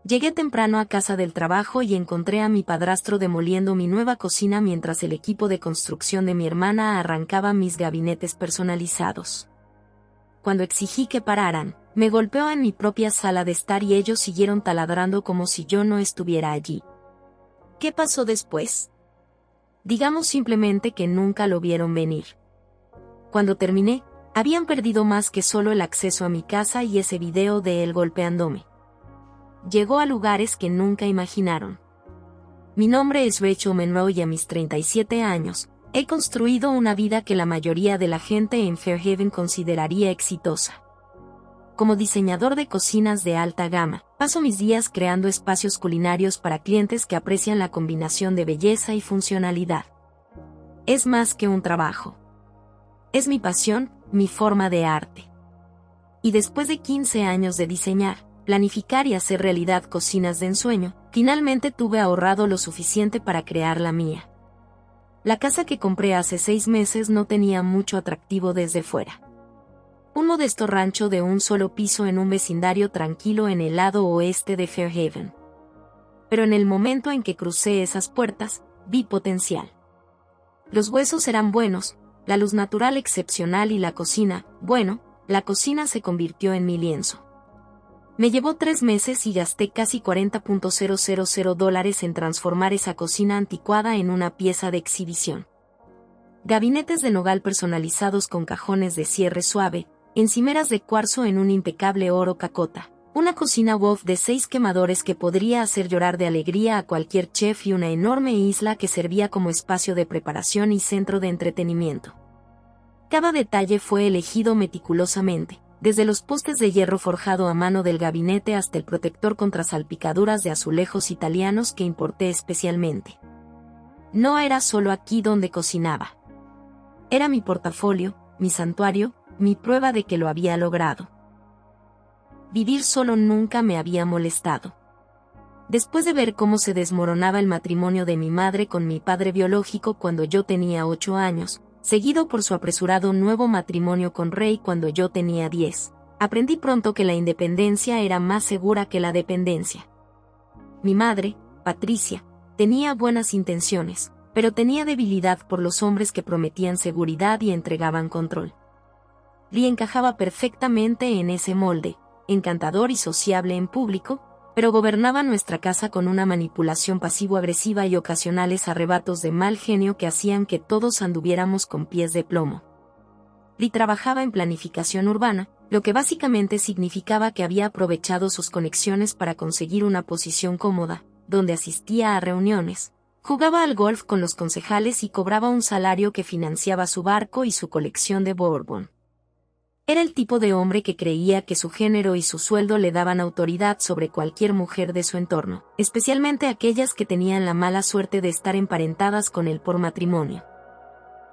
Llegué temprano a casa del trabajo y encontré a mi padrastro demoliendo mi nueva cocina mientras el equipo de construcción de mi hermana arrancaba mis gabinetes personalizados. Cuando exigí que pararan, me golpeó en mi propia sala de estar y ellos siguieron taladrando como si yo no estuviera allí. ¿Qué pasó después? Digamos simplemente que nunca lo vieron venir. Cuando terminé, habían perdido más que solo el acceso a mi casa y ese video de él golpeándome. Llegó a lugares que nunca imaginaron. Mi nombre es Rachel Monroe y a mis 37 años, he construido una vida que la mayoría de la gente en Fairhaven consideraría exitosa. Como diseñador de cocinas de alta gama, paso mis días creando espacios culinarios para clientes que aprecian la combinación de belleza y funcionalidad. Es más que un trabajo. Es mi pasión, mi forma de arte. Y después de 15 años de diseñar, planificar y hacer realidad cocinas de ensueño, finalmente tuve ahorrado lo suficiente para crear la mía. La casa que compré hace 6 meses no tenía mucho atractivo desde fuera. Un modesto rancho de un solo piso en un vecindario tranquilo en el lado oeste de Fairhaven. Pero en el momento en que crucé esas puertas, vi potencial. Los huesos eran buenos, la luz natural excepcional y la cocina, bueno, la cocina se convirtió en mi lienzo. Me llevó 3 meses y gasté casi $40,000 en transformar esa cocina anticuada en una pieza de exhibición. Gabinetes de nogal personalizados con cajones de cierre suave, encimeras de cuarzo en un impecable oro cacota, una cocina Wolf de 6 quemadores que podría hacer llorar de alegría a cualquier chef y una enorme isla que servía como espacio de preparación y centro de entretenimiento. Cada detalle fue elegido meticulosamente. Desde los postes de hierro forjado a mano del gabinete hasta el protector contra salpicaduras de azulejos italianos que importé especialmente. No era solo aquí donde cocinaba. Era mi portafolio, mi santuario, mi prueba de que lo había logrado. Vivir solo nunca me había molestado. Después de ver cómo se desmoronaba el matrimonio de mi madre con mi padre biológico cuando yo tenía 8 años, seguido por su apresurado nuevo matrimonio con Ray cuando yo tenía 10. Aprendí pronto que la independencia era más segura que la dependencia. Mi madre, Patricia, tenía buenas intenciones, pero tenía debilidad por los hombres que prometían seguridad y entregaban control. Lee encajaba perfectamente en ese molde, encantador y sociable en público, pero gobernaba nuestra casa con una manipulación pasivo-agresiva y ocasionales arrebatos de mal genio que hacían que todos anduviéramos con pies de plomo. Lee trabajaba en planificación urbana, lo que básicamente significaba que había aprovechado sus conexiones para conseguir una posición cómoda, donde asistía a reuniones, jugaba al golf con los concejales y cobraba un salario que financiaba su barco y su colección de bourbon. Era el tipo de hombre que creía que su género y su sueldo le daban autoridad sobre cualquier mujer de su entorno, especialmente aquellas que tenían la mala suerte de estar emparentadas con él por matrimonio.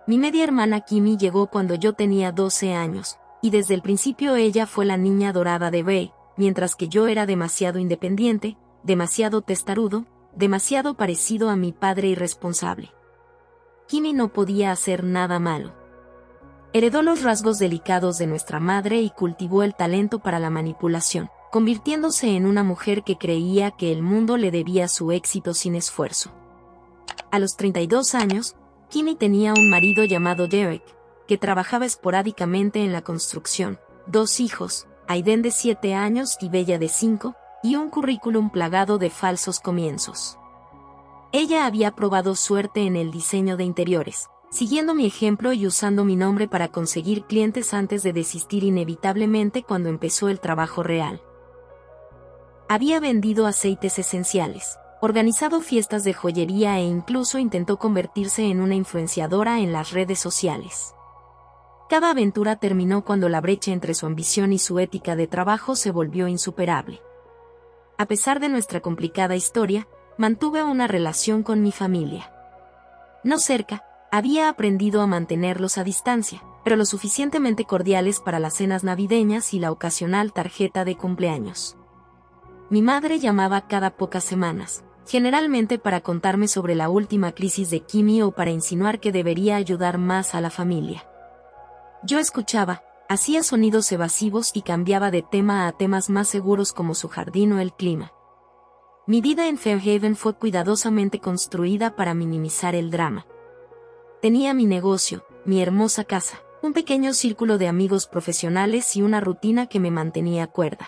Mi media hermana Kimmy llegó cuando yo tenía 12 años, y desde el principio ella fue la niña dorada de Ray, mientras que yo era demasiado independiente, demasiado testarudo, demasiado parecido a mi padre irresponsable. Kimmy no podía hacer nada malo. Heredó los rasgos delicados de nuestra madre y cultivó el talento para la manipulación, convirtiéndose en una mujer que creía que el mundo le debía su éxito sin esfuerzo. A los 32 años, Kimmy tenía un marido llamado Derek, que trabajaba esporádicamente en la construcción, 2 hijos, Aiden de 7 años y Bella de 5, y un currículum plagado de falsos comienzos. Ella había probado suerte en el diseño de interiores, siguiendo mi ejemplo y usando mi nombre para conseguir clientes antes de desistir inevitablemente cuando empezó el trabajo real. Había vendido aceites esenciales, organizado fiestas de joyería e incluso intentó convertirse en una influenciadora en las redes sociales. Cada aventura terminó cuando la brecha entre su ambición y su ética de trabajo se volvió insuperable. A pesar de nuestra complicada historia, mantuve una relación con mi familia. No cerca, había aprendido a mantenerlos a distancia, pero lo suficientemente cordiales para las cenas navideñas y la ocasional tarjeta de cumpleaños. Mi madre llamaba cada pocas semanas, generalmente para contarme sobre la última crisis de Kimmy o para insinuar que debería ayudar más a la familia. Yo escuchaba, hacía sonidos evasivos y cambiaba de tema a temas más seguros como su jardín o el clima. Mi vida en Fairhaven fue cuidadosamente construida para minimizar el drama. Tenía mi negocio, mi hermosa casa, un pequeño círculo de amigos profesionales y una rutina que me mantenía cuerda.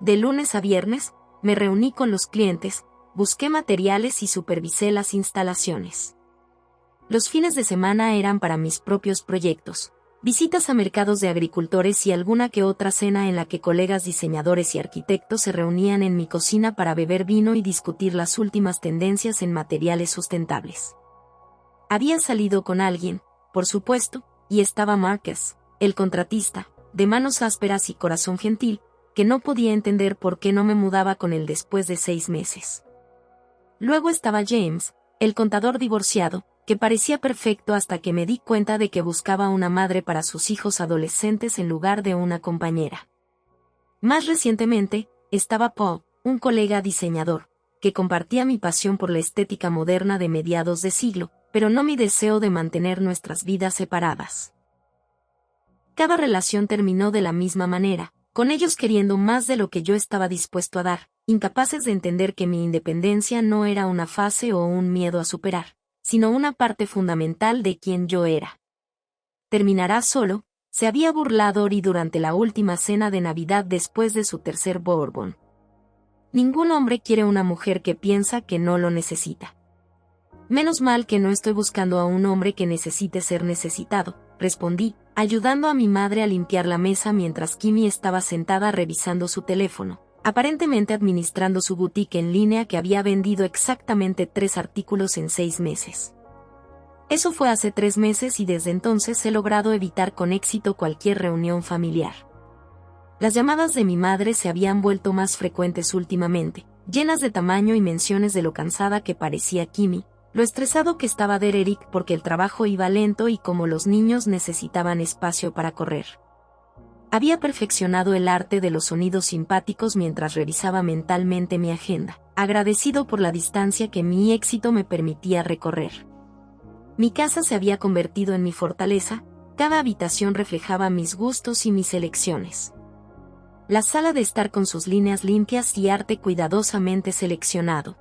De lunes a viernes, me reuní con los clientes, busqué materiales y supervisé las instalaciones. Los fines de semana eran para mis propios proyectos, visitas a mercados de agricultores y alguna que otra cena en la que colegas diseñadores y arquitectos se reunían en mi cocina para beber vino y discutir las últimas tendencias en materiales sustentables. Había salido con alguien, por supuesto, y estaba Marcus, el contratista, de manos ásperas y corazón gentil, que no podía entender por qué no me mudaba con él después de 6 meses. Luego estaba James, el contador divorciado, que parecía perfecto hasta que me di cuenta de que buscaba una madre para sus hijos adolescentes en lugar de una compañera. Más recientemente, estaba Paul, un colega diseñador, que compartía mi pasión por la estética moderna de mediados de siglo, pero no mi deseo de mantener nuestras vidas separadas. Cada relación terminó de la misma manera, con ellos queriendo más de lo que yo estaba dispuesto a dar, incapaces de entender que mi independencia no era una fase o un miedo a superar, sino una parte fundamental de quien yo era. Terminará solo, se había burlado Ori durante la última cena de Navidad después de su tercer bourbon. Ningún hombre quiere una mujer que piensa que no lo necesita. Menos mal que no estoy buscando a un hombre que necesite ser necesitado, respondí, ayudando a mi madre a limpiar la mesa mientras Kimmy estaba sentada revisando su teléfono, aparentemente administrando su boutique en línea que había vendido exactamente 3 artículos en 6 meses. Eso fue hace 3 meses y desde entonces he logrado evitar con éxito cualquier reunión familiar. Las llamadas de mi madre se habían vuelto más frecuentes últimamente, llenas de tamaño y menciones de lo cansada que parecía Kimmy, lo estresado que estaba Derek porque el trabajo iba lento y como los niños necesitaban espacio para correr. Había perfeccionado el arte de los sonidos simpáticos mientras revisaba mentalmente mi agenda, agradecido por la distancia que mi éxito me permitía recorrer. Mi casa se había convertido en mi fortaleza, cada habitación reflejaba mis gustos y mis elecciones. La sala de estar con sus líneas limpias y arte cuidadosamente seleccionado.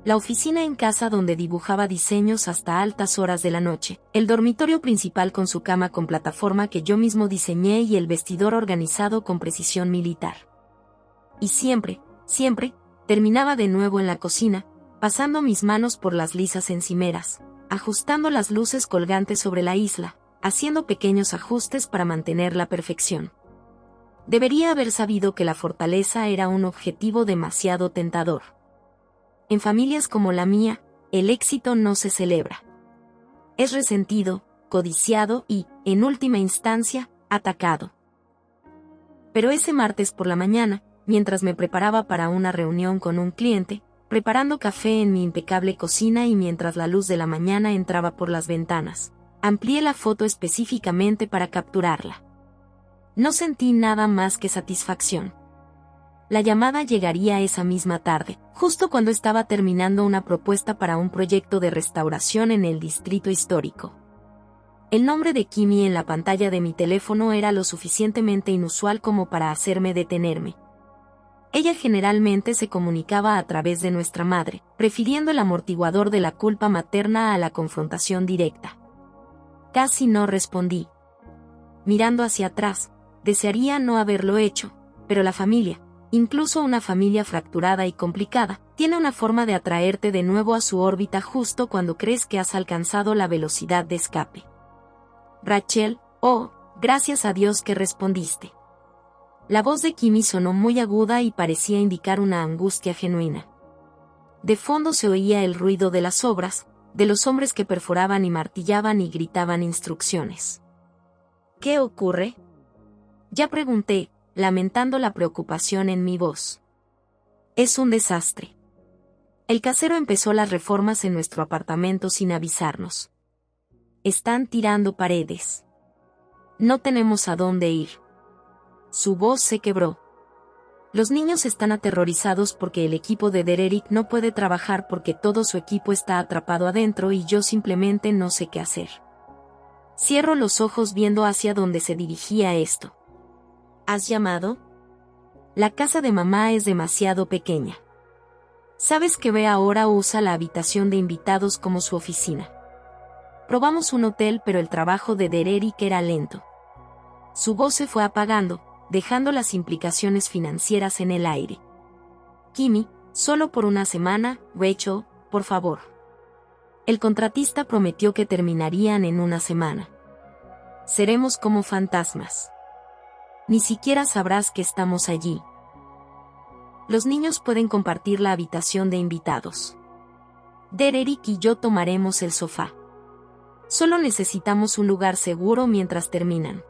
La oficina en casa donde dibujaba diseños hasta altas horas de la noche, el dormitorio principal con su cama con plataforma que yo mismo diseñé y el vestidor organizado con precisión militar. Y siempre, terminaba de nuevo en la cocina, pasando mis manos por las lisas encimeras, ajustando las luces colgantes sobre la isla, haciendo pequeños ajustes para mantener la perfección. Debería haber sabido que la fortaleza era un objetivo demasiado tentador. En familias como la mía, el éxito no se celebra. Es resentido, codiciado y, en última instancia, atacado. Pero ese martes por la mañana, mientras me preparaba para una reunión con un cliente, preparando café en mi impecable cocina y mientras la luz de la mañana entraba por las ventanas, amplié la foto específicamente para capturarla. No sentí nada más que satisfacción. La llamada llegaría esa misma tarde, justo cuando estaba terminando una propuesta para un proyecto de restauración en el distrito histórico. El nombre de Kimmy en la pantalla de mi teléfono era lo suficientemente inusual como para hacerme detenerme. Ella generalmente se comunicaba a través de nuestra madre, prefiriendo el amortiguador de la culpa materna a la confrontación directa. Casi no respondí. Mirando hacia atrás, desearía no haberlo hecho, pero la familia, incluso una familia fracturada y complicada, tiene una forma de atraerte de nuevo a su órbita justo cuando crees que has alcanzado la velocidad de escape. Rachel, oh, gracias a Dios que respondiste. La voz de Kimmy sonó muy aguda y parecía indicar una angustia genuina. De fondo se oía el ruido de las obras, de los hombres que perforaban y martillaban y gritaban instrucciones. ¿Qué ocurre? Ya pregunté, lamentando la preocupación en mi voz. Es un desastre. El casero empezó las reformas en nuestro apartamento sin avisarnos. Están tirando paredes. No tenemos a dónde ir. Su voz se quebró. Los niños están aterrorizados porque el equipo de Derek no puede trabajar porque todo su equipo está atrapado adentro y yo simplemente no sé qué hacer. Cierro los ojos viendo hacia donde se dirigía esto. ¿Has llamado? La casa de mamá es demasiado pequeña. Sabes que Bea ahora usa la habitación de invitados como su oficina. Probamos un hotel, pero el trabajo de Derek era lento. Su voz se fue apagando, dejando las implicaciones financieras en el aire. Kimmy, solo por una semana, Rachel, por favor. El contratista prometió que terminarían en una semana. Seremos como fantasmas. Ni siquiera sabrás que estamos allí. Los niños pueden compartir la habitación de invitados. Derek y yo tomaremos el sofá. Solo necesitamos un lugar seguro mientras terminan.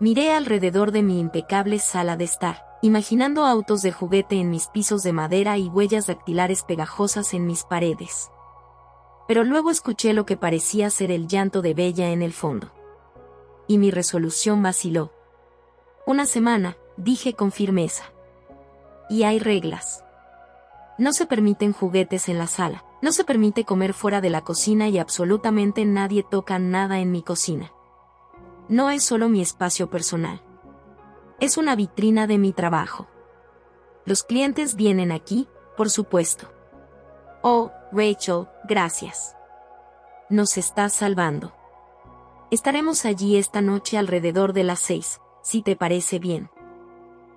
Miré alrededor de mi impecable sala de estar, imaginando autos de juguete en mis pisos de madera y huellas dactilares pegajosas en mis paredes. Pero luego escuché lo que parecía ser el llanto de Bella en el fondo. Y mi resolución vaciló. Una semana, dije con firmeza. Y hay reglas. No se permiten juguetes en la sala, no se permite comer fuera de la cocina y absolutamente nadie toca nada en mi cocina. No es solo mi espacio personal. Es una vitrina de mi trabajo. Los clientes vienen aquí, por supuesto. Oh, Rachel, gracias. Nos estás salvando. Estaremos allí esta noche alrededor de las 6, si te parece bien.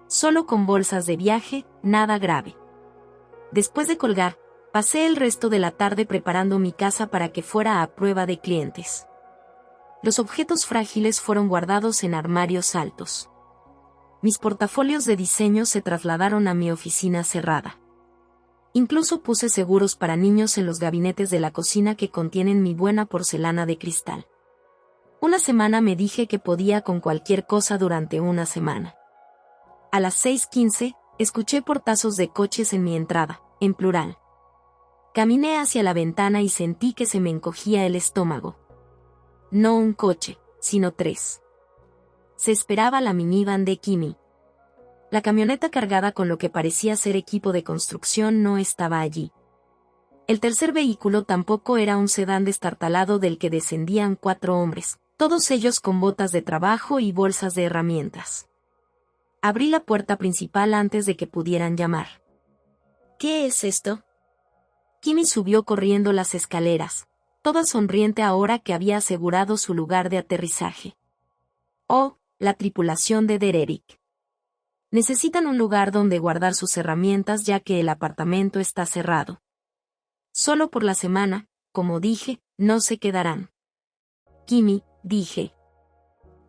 Solo con bolsas de viaje, nada grave. Después de colgar, pasé el resto de la tarde preparando mi casa para que fuera a prueba de clientes. Los objetos frágiles fueron guardados en armarios altos. Mis portafolios de diseño se trasladaron a mi oficina cerrada. Incluso puse seguros para niños en los gabinetes de la cocina que contienen mi buena porcelana de cristal. Una semana me dije que podía con cualquier cosa durante una semana. A las 6:15, escuché portazos de coches en mi entrada, en plural. Caminé hacia la ventana y sentí que se me encogía el estómago. No un coche, sino 3. Se esperaba la minivan de Kimmy. La camioneta cargada con lo que parecía ser equipo de construcción no estaba allí. El tercer vehículo tampoco era un sedán destartalado del que descendían 4 hombres, todos ellos con botas de trabajo y bolsas de herramientas. Abrí la puerta principal antes de que pudieran llamar. ¿Qué es esto? Kimmy subió corriendo las escaleras, toda sonriente ahora que había asegurado su lugar de aterrizaje. Oh, la tripulación de Derek. Necesitan un lugar donde guardar sus herramientas ya que el apartamento está cerrado. Solo por la semana, como dije, no se quedarán. Kimmy, dije.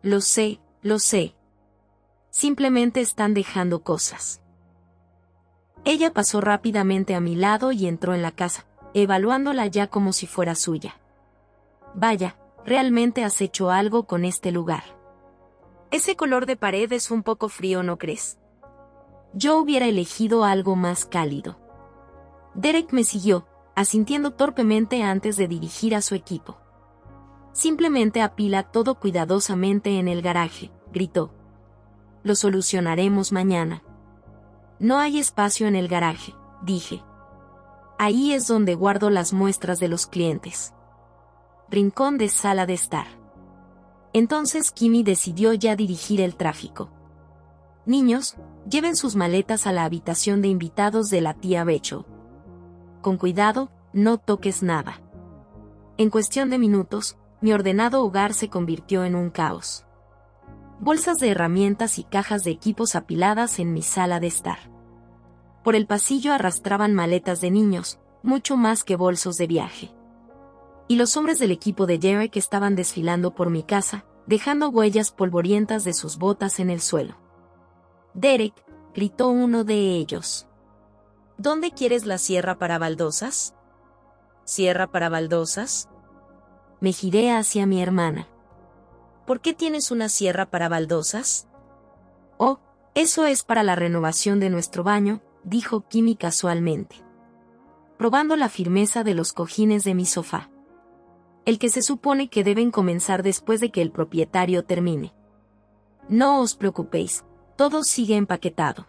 Lo sé, lo sé. Simplemente están dejando cosas. Ella pasó rápidamente a mi lado y entró en la casa, evaluándola ya como si fuera suya. Vaya, realmente has hecho algo con este lugar. Ese color de pared es un poco frío, ¿no crees? Yo hubiera elegido algo más cálido. Derek me siguió, asintiendo torpemente antes de dirigir a su equipo. Simplemente apila todo cuidadosamente en el garaje, gritó. Lo solucionaremos mañana. No hay espacio en el garaje, dije. Ahí es donde guardo las muestras de los clientes. Rincón de sala de estar. Entonces Kimmy decidió ya dirigir el tráfico. Niños, lleven sus maletas a la habitación de invitados de la tía Rachel. Con cuidado, no toques nada. En cuestión de minutos, mi ordenado hogar se convirtió en un caos. Bolsas de herramientas y cajas de equipos apiladas en mi sala de estar. Por el pasillo arrastraban maletas de niños, mucho más que bolsos de viaje. Y los hombres del equipo de Derek estaban desfilando por mi casa, dejando huellas polvorientas de sus botas en el suelo. Derek, gritó uno de ellos. ¿Dónde quieres la sierra para baldosas? ¿Sierra para baldosas? Me giré hacia mi hermana. ¿Por qué tienes una sierra para baldosas? Oh, eso es para la renovación de nuestro baño, dijo Kimmy casualmente, probando la firmeza de los cojines de mi sofá. El que se supone que deben comenzar después de que el propietario termine. No os preocupéis, todo sigue empaquetado.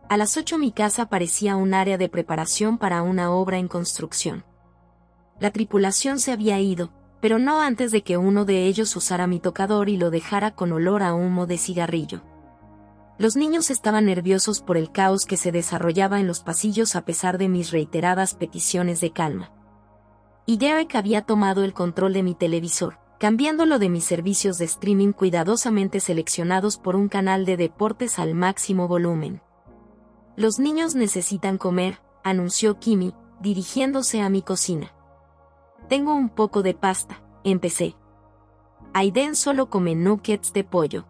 A las 8 mi casa parecía un área de preparación para una obra en construcción. La tripulación se había ido, pero no antes de que uno de ellos usara mi tocador y lo dejara con olor a humo de cigarrillo. Los niños estaban nerviosos por el caos que se desarrollaba en los pasillos a pesar de mis reiteradas peticiones de calma. Y Derek había tomado el control de mi televisor, cambiándolo de mis servicios de streaming cuidadosamente seleccionados por un canal de deportes al máximo volumen. Los niños necesitan comer, anunció Kimmy, dirigiéndose a mi cocina. Tengo un poco de pasta, empecé. Aiden solo come nuggets de pollo.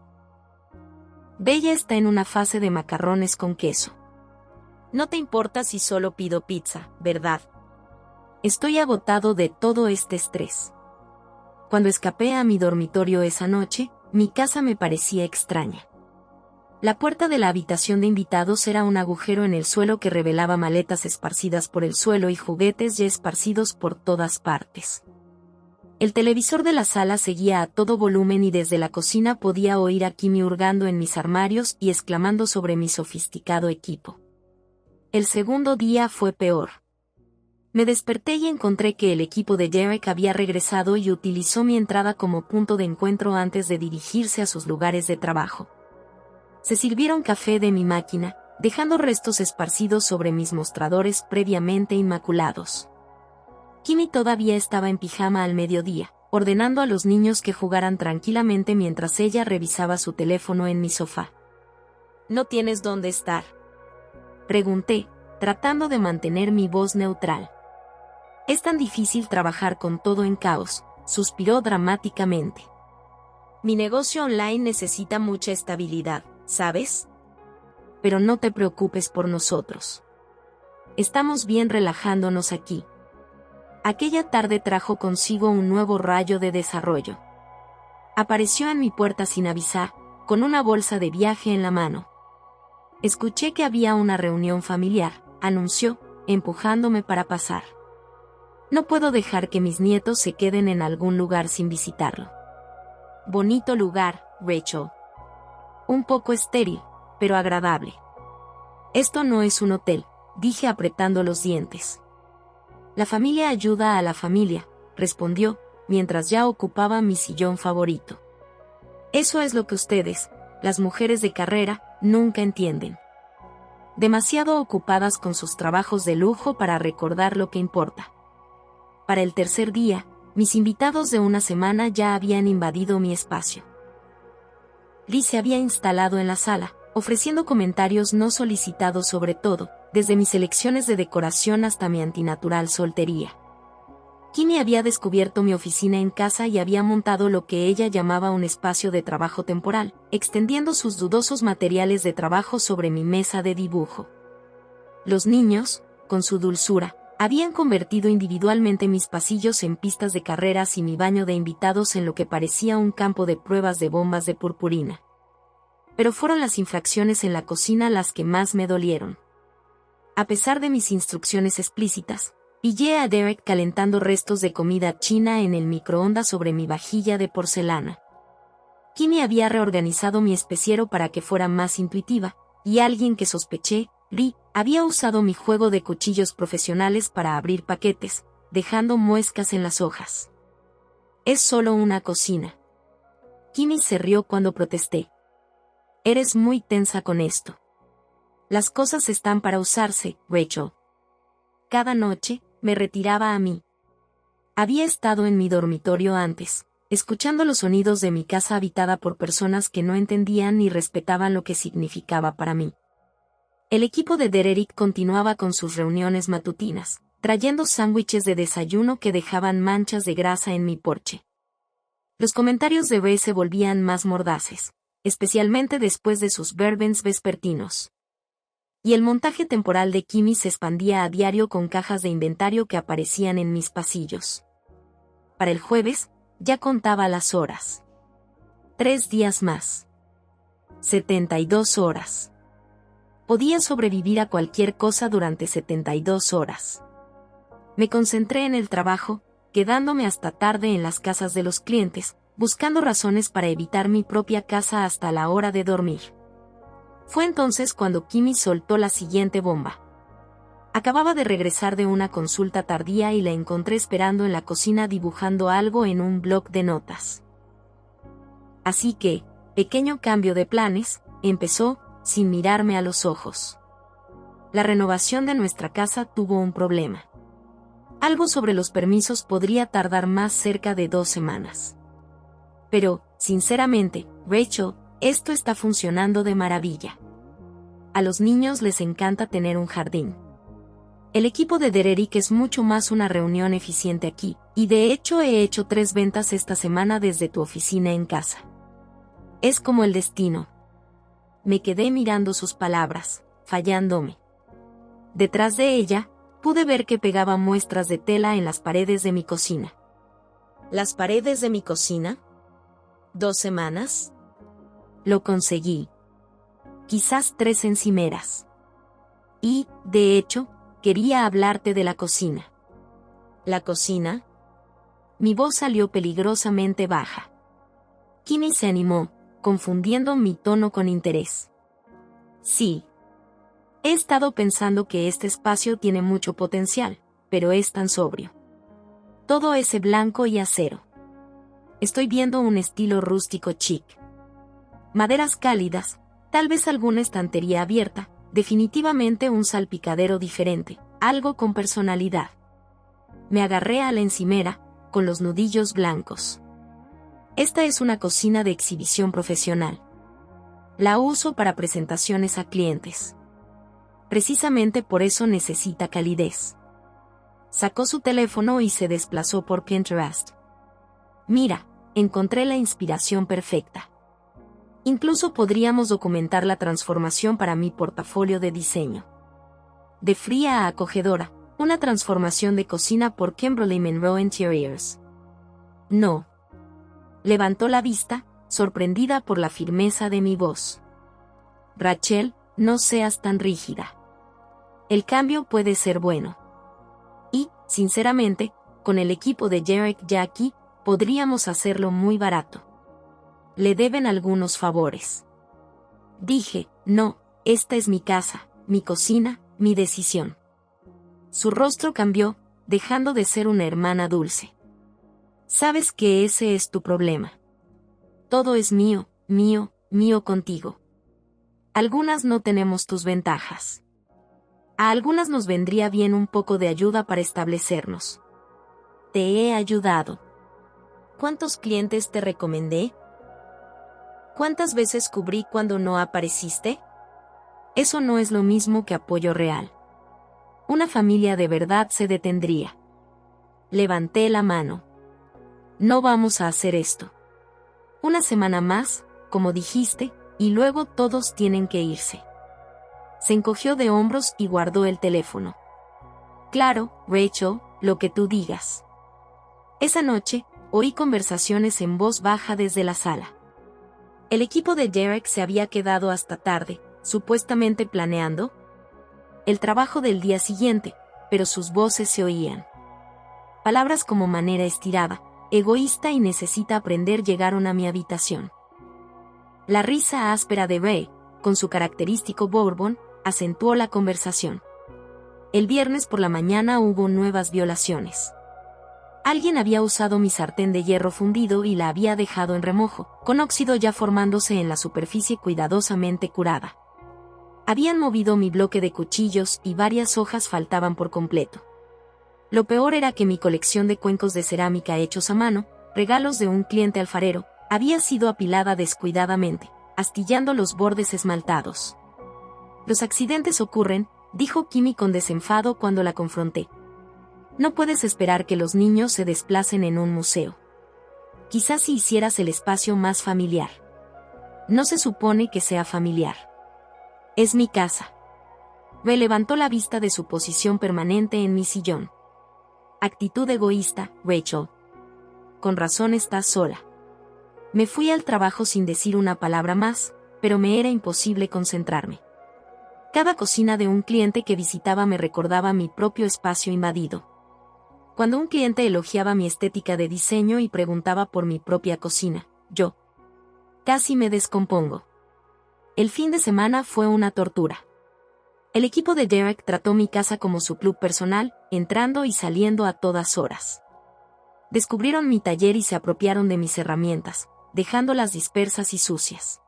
Bella está en una fase de macarrones con queso. No te importa si solo pido pizza, ¿verdad? Estoy agotado de todo este estrés. Cuando escapé a mi dormitorio esa noche, mi casa me parecía extraña. La puerta de la habitación de invitados era un agujero en el suelo que revelaba maletas esparcidas por el suelo y juguetes ya esparcidos por todas partes. El televisor de la sala seguía a todo volumen y desde la cocina podía oír a Kimmy hurgando en mis armarios y exclamando sobre mi sofisticado equipo. El segundo día fue peor. Me desperté y encontré que el equipo de Derek había regresado y utilizó mi entrada como punto de encuentro antes de dirigirse a sus lugares de trabajo. Se sirvieron café de mi máquina, dejando restos esparcidos sobre mis mostradores previamente inmaculados. Kimmy todavía estaba en pijama al mediodía, ordenando a los niños que jugaran tranquilamente mientras ella revisaba su teléfono en mi sofá. ¿No tienes dónde estar?, pregunté, tratando de mantener mi voz neutral. Es tan difícil trabajar con todo en caos, suspiró dramáticamente. Mi negocio online necesita mucha estabilidad, ¿sabes? Pero no te preocupes por nosotros. Estamos bien relajándonos aquí. Aquella tarde trajo consigo un nuevo rayo de desarrollo. Apareció en mi puerta sin avisar, con una bolsa de viaje en la mano. Escuché que había una reunión familiar, anunció, empujándome para pasar. No puedo dejar que mis nietos se queden en algún lugar sin visitarlo. Bonito lugar, Rachel. Un poco estéril, pero agradable. Esto no es un hotel, dije apretando los dientes. La familia ayuda a la familia, respondió, mientras ya ocupaba mi sillón favorito. Eso es lo que ustedes, las mujeres de carrera, nunca entienden. Demasiado ocupadas con sus trabajos de lujo para recordar lo que importa. Para el tercer día, mis invitados de una semana ya habían invadido mi espacio. Lee se había instalado en la sala, ofreciendo comentarios no solicitados sobre todo, desde mis elecciones de decoración hasta mi antinatural soltería. Kimmy había descubierto mi oficina en casa y había montado lo que ella llamaba un espacio de trabajo temporal, extendiendo sus dudosos materiales de trabajo sobre mi mesa de dibujo. Los niños, con su dulzura, habían convertido individualmente mis pasillos en pistas de carreras y mi baño de invitados en lo que parecía un campo de pruebas de bombas de purpurina. Pero fueron las infracciones en la cocina las que más me dolieron. A pesar de mis instrucciones explícitas, pillé a Derek calentando restos de comida china en el microondas sobre mi vajilla de porcelana. Kimmy había reorganizado mi especiero para que fuera más intuitiva, y alguien que sospeché, Lee, había usado mi juego de cuchillos profesionales para abrir paquetes, dejando muescas en las hojas. Es solo una cocina. Kimmy se rió cuando protesté. Eres muy tensa con esto. Las cosas están para usarse, Rachel. Cada noche, me retiraba a mí. Había estado en mi dormitorio antes, escuchando los sonidos de mi casa habitada por personas que no entendían ni respetaban lo que significaba para mí. El equipo de Derek continuaba con sus reuniones matutinas, trayendo sándwiches de desayuno que dejaban manchas de grasa en mi porche. Los comentarios de Ray se volvían más mordaces, especialmente después de sus verbens vespertinos. Y el montaje temporal de Kimmy se expandía a diario con cajas de inventario que aparecían en mis pasillos. Para el jueves, ya contaba las horas. 3 días más. 72 horas. Podía sobrevivir a cualquier cosa durante 72 horas. Me concentré en el trabajo, quedándome hasta tarde en las casas de los clientes, buscando razones para evitar mi propia casa hasta la hora de dormir. Fue entonces cuando Kimmy soltó la siguiente bomba. Acababa de regresar de una consulta tardía y la encontré esperando en la cocina dibujando algo en un bloc de notas. Así que, pequeño cambio de planes, empezó, sin mirarme a los ojos. La renovación de nuestra casa tuvo un problema. Algo sobre los permisos podría tardar más cerca de 2 semanas. Pero, sinceramente, Rachel, esto está funcionando de maravilla. A los niños les encanta tener un jardín. El equipo de Dererick es mucho más una reunión eficiente aquí, y de hecho he hecho 3 ventas esta semana desde tu oficina en casa. Es como el destino. Me quedé mirando sus palabras, fallándome. Detrás de ella, pude ver que pegaba muestras de tela en las paredes de mi cocina. ¿Las paredes de mi cocina? ¿2 semanas? Lo conseguí. Quizás 3 encimeras. Y, de hecho, quería hablarte de la cocina. ¿La cocina? Mi voz salió peligrosamente baja. Kimmy se animó, confundiendo mi tono con interés. Sí. He estado pensando que este espacio tiene mucho potencial, pero es tan sobrio. Todo ese blanco y acero. Estoy viendo un estilo rústico chic. Maderas cálidas, tal vez alguna estantería abierta, definitivamente un salpicadero diferente, algo con personalidad. Me agarré a la encimera, con los nudillos blancos. Esta es una cocina de exhibición profesional. La uso para presentaciones a clientes. Precisamente por eso necesita calidez. Sacó su teléfono y se desplazó por Pinterest. Mira, encontré la inspiración perfecta. Incluso podríamos documentar la transformación para mi portafolio de diseño. De fría a acogedora, una transformación de cocina por Kimberly Monroe Interiors. No. Levantó la vista, sorprendida por la firmeza de mi voz. Rachel, no seas tan rígida. El cambio puede ser bueno. Y, sinceramente, con el equipo de Derek ya aquí, podríamos hacerlo muy barato. Le deben algunos favores. Dije, no, esta es mi casa, mi cocina, mi decisión. Su rostro cambió, dejando de ser una hermana dulce. Sabes que ese es tu problema. Todo es mío, mío, mío contigo. Algunas no tenemos tus ventajas. A algunas nos vendría bien un poco de ayuda para establecernos. Te he ayudado. ¿Cuántos clientes te recomendé? ¿Cuántas veces cubrí cuando no apareciste? Eso no es lo mismo que apoyo real. Una familia de verdad se detendría. Levanté la mano. No vamos a hacer esto. Una semana más, como dijiste, y luego todos tienen que irse. Se encogió de hombros y guardó el teléfono. Claro, Rachel, lo que tú digas. Esa noche, oí conversaciones en voz baja desde la sala. El equipo de Derek se había quedado hasta tarde, supuestamente planeando el trabajo del día siguiente, pero sus voces se oían. Palabras como manera estirada, egoísta y necesita aprender llegaron a mi habitación. La risa áspera de Ray, con su característico bourbon, acentuó la conversación. El viernes por la mañana hubo nuevas violaciones. Alguien había usado mi sartén de hierro fundido y la había dejado en remojo, con óxido ya formándose en la superficie cuidadosamente curada. Habían movido mi bloque de cuchillos y varias hojas faltaban por completo. Lo peor era que mi colección de cuencos de cerámica hechos a mano, regalos de un cliente alfarero, había sido apilada descuidadamente, astillando los bordes esmaltados. Los accidentes ocurren, dijo Kimmy con desenfado cuando la confronté. No puedes esperar que los niños se desplacen en un museo. Quizás si hicieras el espacio más familiar. No se supone que sea familiar. Es mi casa. Me levantó la vista de su posición permanente en mi sillón. Actitud egoísta, Rachel. Con razón estás sola. Me fui al trabajo sin decir una palabra más, pero me era imposible concentrarme. Cada cocina de un cliente que visitaba me recordaba mi propio espacio invadido. Cuando un cliente elogiaba mi estética de diseño y preguntaba por mi propia cocina, yo casi me descompongo. El fin de semana fue una tortura. El equipo de Derek trató mi casa como su club personal, entrando y saliendo a todas horas. Descubrieron mi taller y se apropiaron de mis herramientas, dejándolas dispersas y sucias.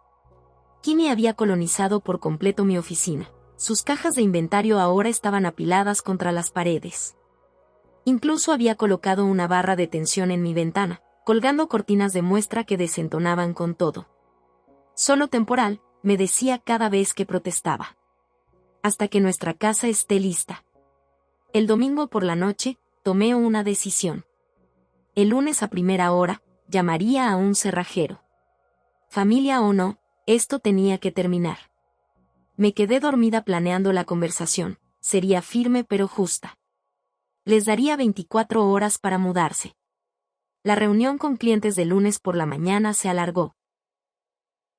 Kimmy había colonizado por completo mi oficina. Sus cajas de inventario ahora estaban apiladas contra las paredes. Incluso había colocado una barra de tensión en mi ventana, colgando cortinas de muestra que desentonaban con todo. Solo temporal, me decía cada vez que protestaba. Hasta que nuestra casa esté lista. El domingo por la noche, tomé una decisión. El lunes a primera hora, llamaría a un cerrajero. Familia o no, esto tenía que terminar. Me quedé dormida planeando la conversación, sería firme pero justa. Les daría 24 horas para mudarse. La reunión con clientes de lunes por la mañana se alargó.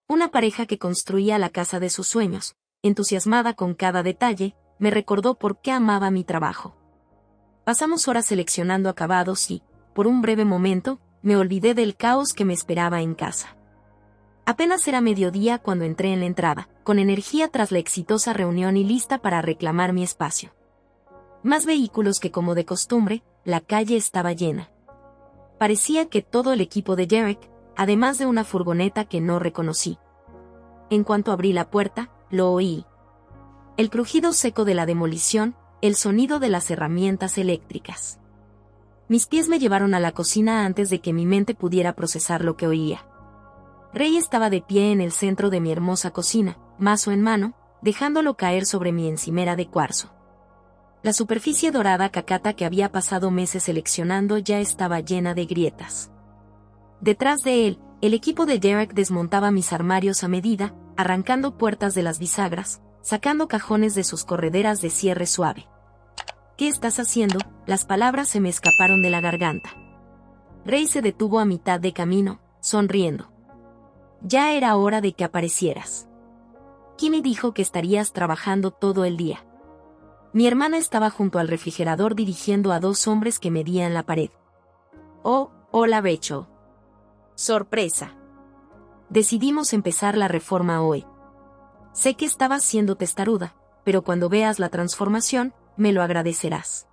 Una pareja que construía la casa de sus sueños, entusiasmada con cada detalle, me recordó por qué amaba mi trabajo. Pasamos horas seleccionando acabados y, por un breve momento, me olvidé del caos que me esperaba en casa. Apenas era mediodía cuando entré en la entrada, con energía tras la exitosa reunión y lista para reclamar mi espacio. Más vehículos que como de costumbre, la calle estaba llena. Parecía que todo el equipo de Derek, además de una furgoneta que no reconocí. En cuanto abrí la puerta, lo oí. El crujido seco de la demolición, el sonido de las herramientas eléctricas. Mis pies me llevaron a la cocina antes de que mi mente pudiera procesar lo que oía. Ray estaba de pie en el centro de mi hermosa cocina, mazo en mano, dejándolo caer sobre mi encimera de cuarzo. La superficie dorada cacata que había pasado meses seleccionando ya estaba llena de grietas. Detrás de él, el equipo de Derek desmontaba mis armarios a medida, arrancando puertas de las bisagras, sacando cajones de sus correderas de cierre suave. ¿Qué estás haciendo? Las palabras se me escaparon de la garganta. Ray se detuvo a mitad de camino, sonriendo. Ya era hora de que aparecieras. Kimmy dijo que estarías trabajando todo el día. Mi hermana estaba junto al refrigerador dirigiendo a dos hombres que medían la pared. Oh, hola Rachel. Sorpresa. Decidimos empezar la reforma hoy. Sé que estabas siendo testaruda, pero cuando veas la transformación, me lo agradecerás.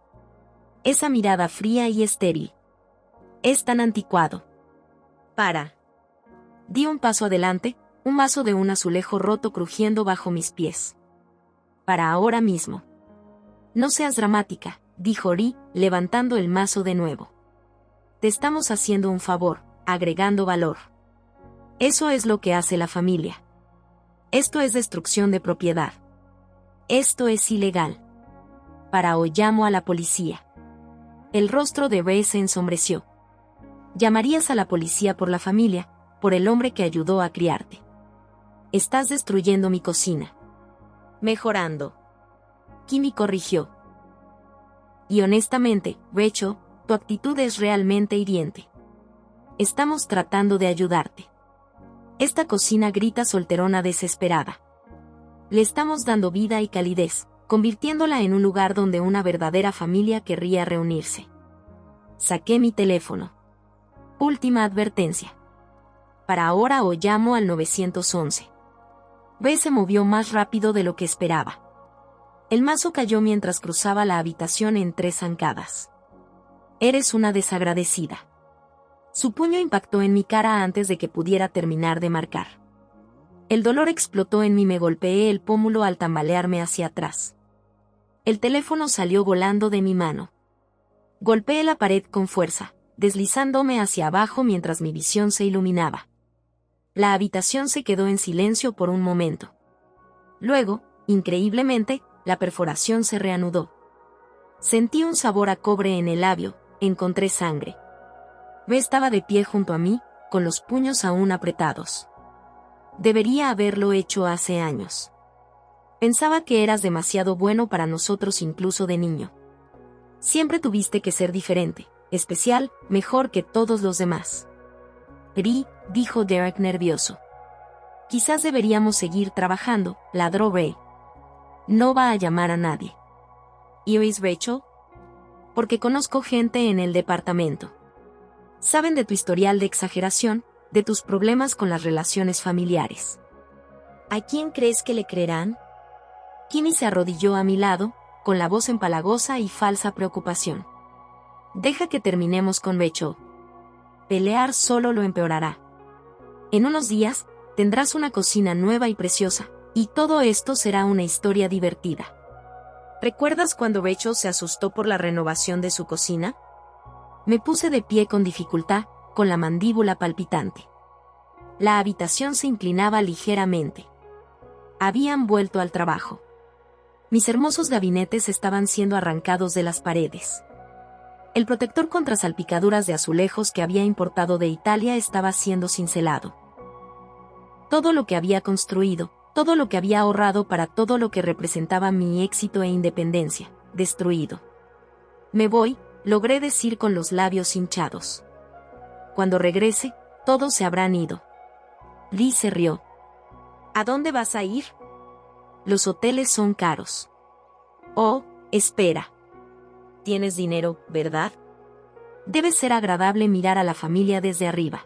Esa mirada fría y estéril. Es tan anticuado. Para. Di un paso adelante, un vaso de un azulejo roto crujiendo bajo mis pies. Para ahora mismo. No seas dramática, dijo Ri, levantando el mazo de nuevo. Te estamos haciendo un favor, agregando valor. Eso es lo que hace la familia. Esto es destrucción de propiedad. Esto es ilegal. Para hoy llamo a la policía. El rostro de Ray se ensombreció. Llamarías a la policía por la familia, por el hombre que ayudó a criarte. Estás destruyendo mi cocina. Mejorando. Kimmy corrigió. Y honestamente, Rachel, tu actitud es realmente hiriente. Estamos tratando de ayudarte. Esta cocina grita solterona desesperada. Le estamos dando vida y calidez, convirtiéndola en un lugar donde una verdadera familia querría reunirse. Saqué mi teléfono. Última advertencia. Para ahora o llamo al 911. B se movió más rápido de lo que esperaba. El mazo cayó mientras cruzaba la habitación en 3 zancadas. Eres una desagradecida. Su puño impactó en mi cara antes de que pudiera terminar de marcar. El dolor explotó en mí, me golpeé el pómulo al tambalearme hacia atrás. El teléfono salió volando de mi mano. Golpeé la pared con fuerza, deslizándome hacia abajo mientras mi visión se iluminaba. La habitación se quedó en silencio por un momento. Luego, increíblemente, la perforación se reanudó. Sentí un sabor a cobre en el labio, encontré sangre. B estaba de pie junto a mí, con los puños aún apretados. Debería haberlo hecho hace años. Pensaba que eras demasiado bueno para nosotros incluso de niño. Siempre tuviste que ser diferente, especial, mejor que todos los demás. Ri, dijo Derek nervioso. Quizás deberíamos seguir trabajando, ladró Ray. No va a llamar a nadie. ¿Iris Rachel? Porque conozco gente en el departamento. Saben de tu historial de exageración, de tus problemas con las relaciones familiares. ¿A quién crees que le creerán? Kimmy se arrodilló a mi lado, con la voz empalagosa y falsa preocupación. Deja que terminemos con Rachel. Pelear solo lo empeorará. En unos días, Tendrás una cocina nueva y preciosa, y todo esto será una historia divertida. ¿Recuerdas cuando Rachel se asustó por la renovación de su cocina? Me puse de pie con dificultad, con la mandíbula palpitante. La habitación se inclinaba ligeramente. Habían vuelto al trabajo. Mis hermosos gabinetes estaban siendo arrancados de las paredes. El protector contra salpicaduras de azulejos que había importado de Italia estaba siendo cincelado. Todo lo que había construido, todo lo que había ahorrado para todo lo que representaba mi éxito e independencia, destruido. Me voy, logré decir con los labios hinchados. Cuando regrese, todos se habrán ido. Lee se rió. ¿A dónde vas a ir? Los hoteles son caros. Oh, espera. Tienes dinero, ¿verdad? Debe ser agradable mirar a la familia desde arriba.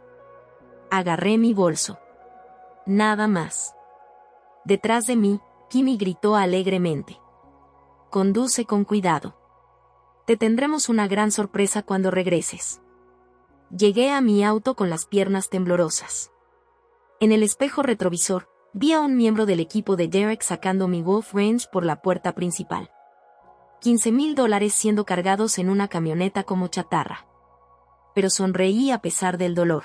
Agarré mi bolso. Nada más. Detrás de mí, Kimi gritó alegremente. Conduce con cuidado. Te tendremos una gran sorpresa cuando regreses. Llegué a mi auto con las piernas temblorosas. En el espejo retrovisor, vi a un miembro del equipo de Derek sacando mi Wolf Range por la puerta principal. $15,000 siendo cargados en una camioneta como chatarra. Pero sonreí a pesar del dolor.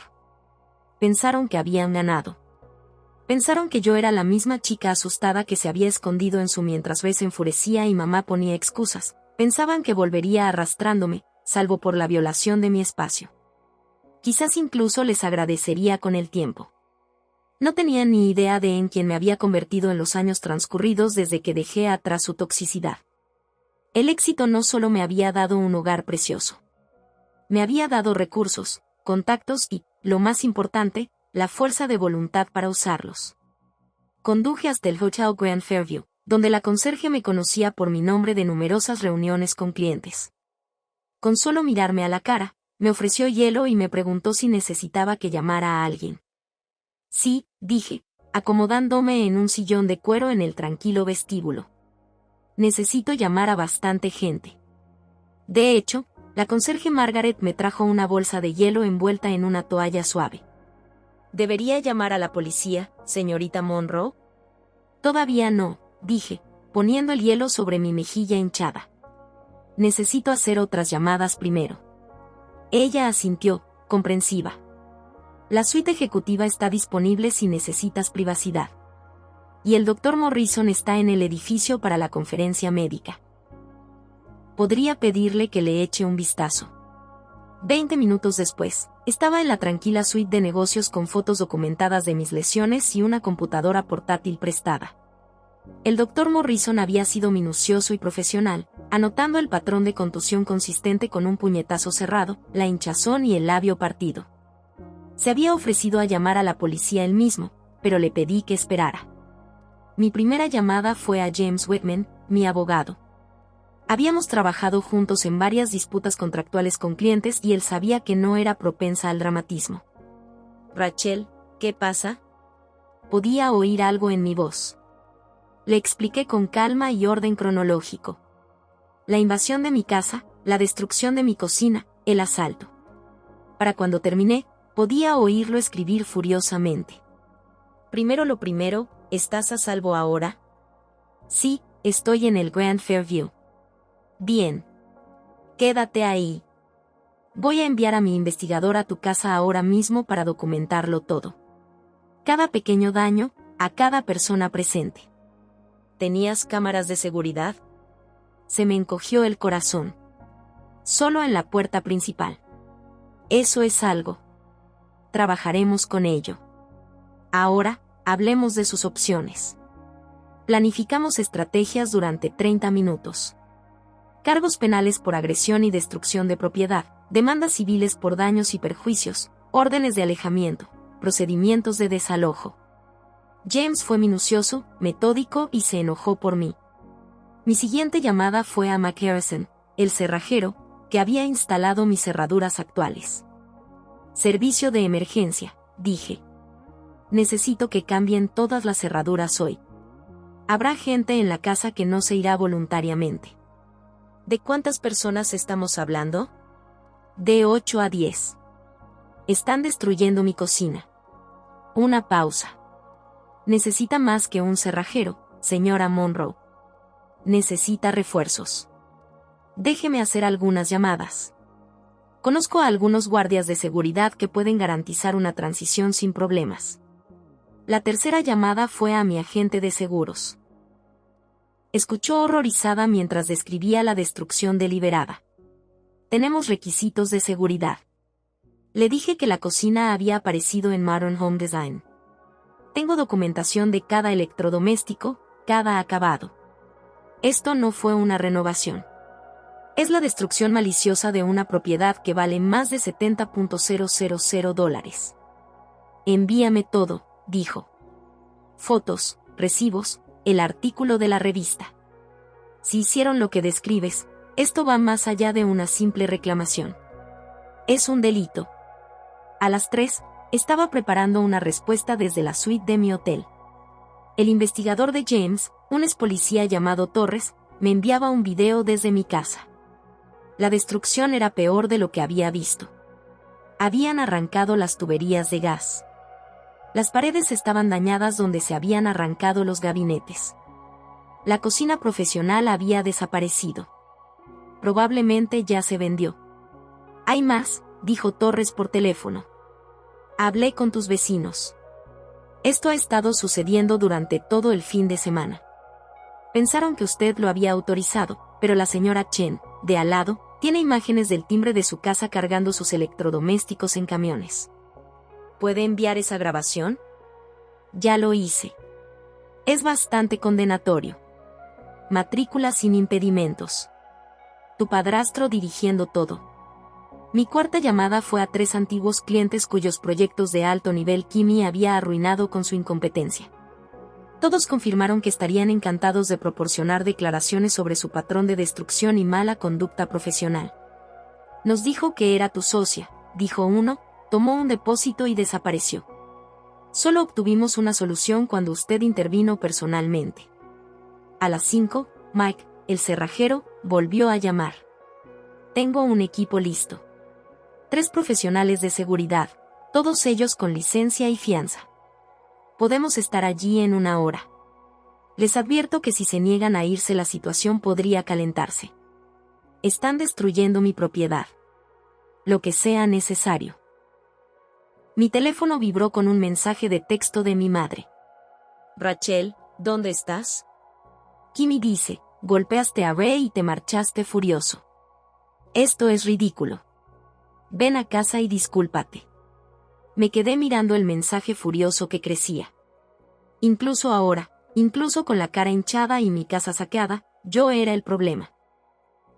Pensaron que habían ganado. Pensaron que yo era la misma chica asustada que se había escondido en su mientras Bess se enfurecía y mamá ponía excusas. Pensaban que volvería arrastrándome, salvo por la violación de mi espacio. Quizás incluso les agradecería con el tiempo. No tenían ni idea de en quién me había convertido en los años transcurridos desde que dejé atrás su toxicidad. El éxito no solo me había dado un hogar precioso. Me había dado recursos, contactos y, lo más importante, la fuerza de voluntad para usarlos. Conduje hasta el Hotel Grand Fairview, donde la conserje me conocía por mi nombre de numerosas reuniones con clientes. Con solo mirarme a la cara, me ofreció hielo y me preguntó si necesitaba que llamara a alguien. Sí, dije, acomodándome en un sillón de cuero en el tranquilo vestíbulo. Necesito llamar a bastante gente. De hecho, la conserje Margaret me trajo una bolsa de hielo envuelta en una toalla suave. ¿Debería llamar a la policía, señorita Monroe? Todavía no, dije, poniendo el hielo sobre mi mejilla hinchada. Necesito hacer otras llamadas primero. Ella asintió, comprensiva. La suite ejecutiva está disponible si necesitas privacidad. Y el Dr. Morrison está en el edificio para la conferencia médica. Podría pedirle que le eche un vistazo. 20 minutos después, estaba en la tranquila suite de negocios con fotos documentadas de mis lesiones y una computadora portátil prestada. El Dr. Morrison había sido minucioso y profesional, anotando el patrón de contusión consistente con un puñetazo cerrado, la hinchazón y el labio partido. Se había ofrecido a llamar a la policía él mismo, pero le pedí que esperara. Mi primera llamada fue a James Whitman, mi abogado. Habíamos trabajado juntos en varias disputas contractuales con clientes y él sabía que no era propensa al dramatismo. Rachel, ¿qué pasa? Podía oír algo en mi voz. Le expliqué con calma y orden cronológico. La invasión de mi casa, la destrucción de mi cocina, el asalto. Para cuando terminé, podía oírlo escribir furiosamente. Primero lo primero, ¿estás a salvo ahora? Sí, estoy en el Grand Fairview. Bien. Quédate ahí. Voy a enviar a mi investigador a tu casa ahora mismo para documentarlo todo. Cada pequeño daño, a cada persona presente. ¿Tenías cámaras de seguridad? Se me encogió el corazón. Solo en la puerta principal. Eso es algo. Trabajaremos con ello. Ahora, hablemos de sus opciones. Planificamos estrategias durante 30 minutos. Cargos penales por agresión y destrucción de propiedad, demandas civiles por daños y perjuicios, órdenes de alejamiento, procedimientos de desalojo. James fue minucioso, metódico y se enojó por mí. Mi siguiente llamada fue a McHarrison, el cerrajero, que había instalado mis cerraduras actuales. Servicio de emergencia, dije. Necesito que cambien todas las cerraduras hoy. Habrá gente en la casa que no se irá voluntariamente. ¿De cuántas personas estamos hablando? De 8 a 10. Están destruyendo mi cocina. Una pausa. Necesita más que un cerrajero, señora Monroe. Necesita refuerzos. Déjeme hacer algunas llamadas. Conozco a algunos guardias de seguridad que pueden garantizar una transición sin problemas. La tercera llamada fue a mi agente de seguros. Escuchó horrorizada mientras describía la destrucción deliberada. Tenemos requisitos de seguridad. Le dije que la cocina había aparecido en Modern Home Design. Tengo documentación de cada electrodoméstico, cada acabado. Esto no fue una renovación. Es la destrucción maliciosa de una propiedad que vale más de $70,000. Envíame todo, dijo. Fotos, recibos, el artículo de la revista. Si hicieron lo que describes, esto va más allá de una simple reclamación. Es un delito. A las 3, estaba preparando una respuesta desde la suite de mi hotel. El investigador de James, un ex policía llamado Torres, me enviaba un video desde mi casa. La destrucción era peor de lo que había visto. Habían arrancado las tuberías de gas. Las paredes estaban dañadas donde se habían arrancado los gabinetes. La cocina profesional había desaparecido. Probablemente ya se vendió. Hay más, dijo Torres por teléfono. Hablé con tus vecinos. Esto ha estado sucediendo durante todo el fin de semana. Pensaron que usted lo había autorizado, pero la señora Chen, de al lado, tiene imágenes del timbre de su casa cargando sus electrodomésticos en camiones. ¿Puede enviar esa grabación? Ya lo hice. Es bastante condenatorio. Matrícula sin impedimentos. Tu padrastro dirigiendo todo. Mi cuarta llamada fue a 3 antiguos clientes cuyos proyectos de alto nivel Kimi había arruinado con su incompetencia. Todos confirmaron que estarían encantados de proporcionar declaraciones sobre su patrón de destrucción y mala conducta profesional. Nos dijo que era tu socia, dijo uno, tomó un depósito y desapareció. Solo obtuvimos una solución cuando usted intervino personalmente. A las 5, Mike, el cerrajero, volvió a llamar. Tengo un equipo listo. 3 profesionales de seguridad, todos ellos con licencia y fianza. Podemos estar allí en 1 hora. Les advierto que si se niegan a irse la situación podría calentarse. Están destruyendo mi propiedad. Lo que sea necesario. Mi teléfono vibró con un mensaje de texto de mi madre. Rachel, ¿dónde estás? Kimi dice, golpeaste a Ray y te marchaste furioso. Esto es ridículo. Ven a casa y discúlpate. Me quedé mirando el mensaje furioso que crecía. Incluso ahora, incluso con la cara hinchada y mi casa saqueada, yo era el problema.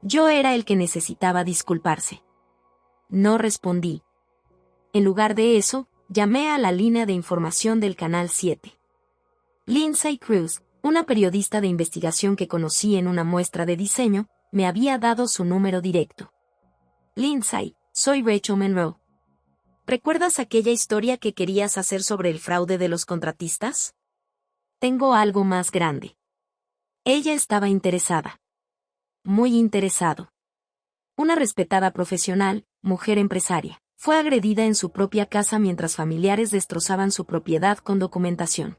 Yo era el que necesitaba disculparse. No respondí. En lugar de eso, llamé a la línea de información del Canal 7. Lindsay Cruz, una periodista de investigación que conocí en una muestra de diseño, me había dado su número directo. Lindsay, soy Rachel Monroe. ¿Recuerdas aquella historia que querías hacer sobre el fraude de los contratistas? Tengo algo más grande. Ella estaba interesada. Muy interesado. Una respetada profesional, mujer empresaria, fue agredida en su propia casa mientras familiares destrozaban su propiedad con documentación.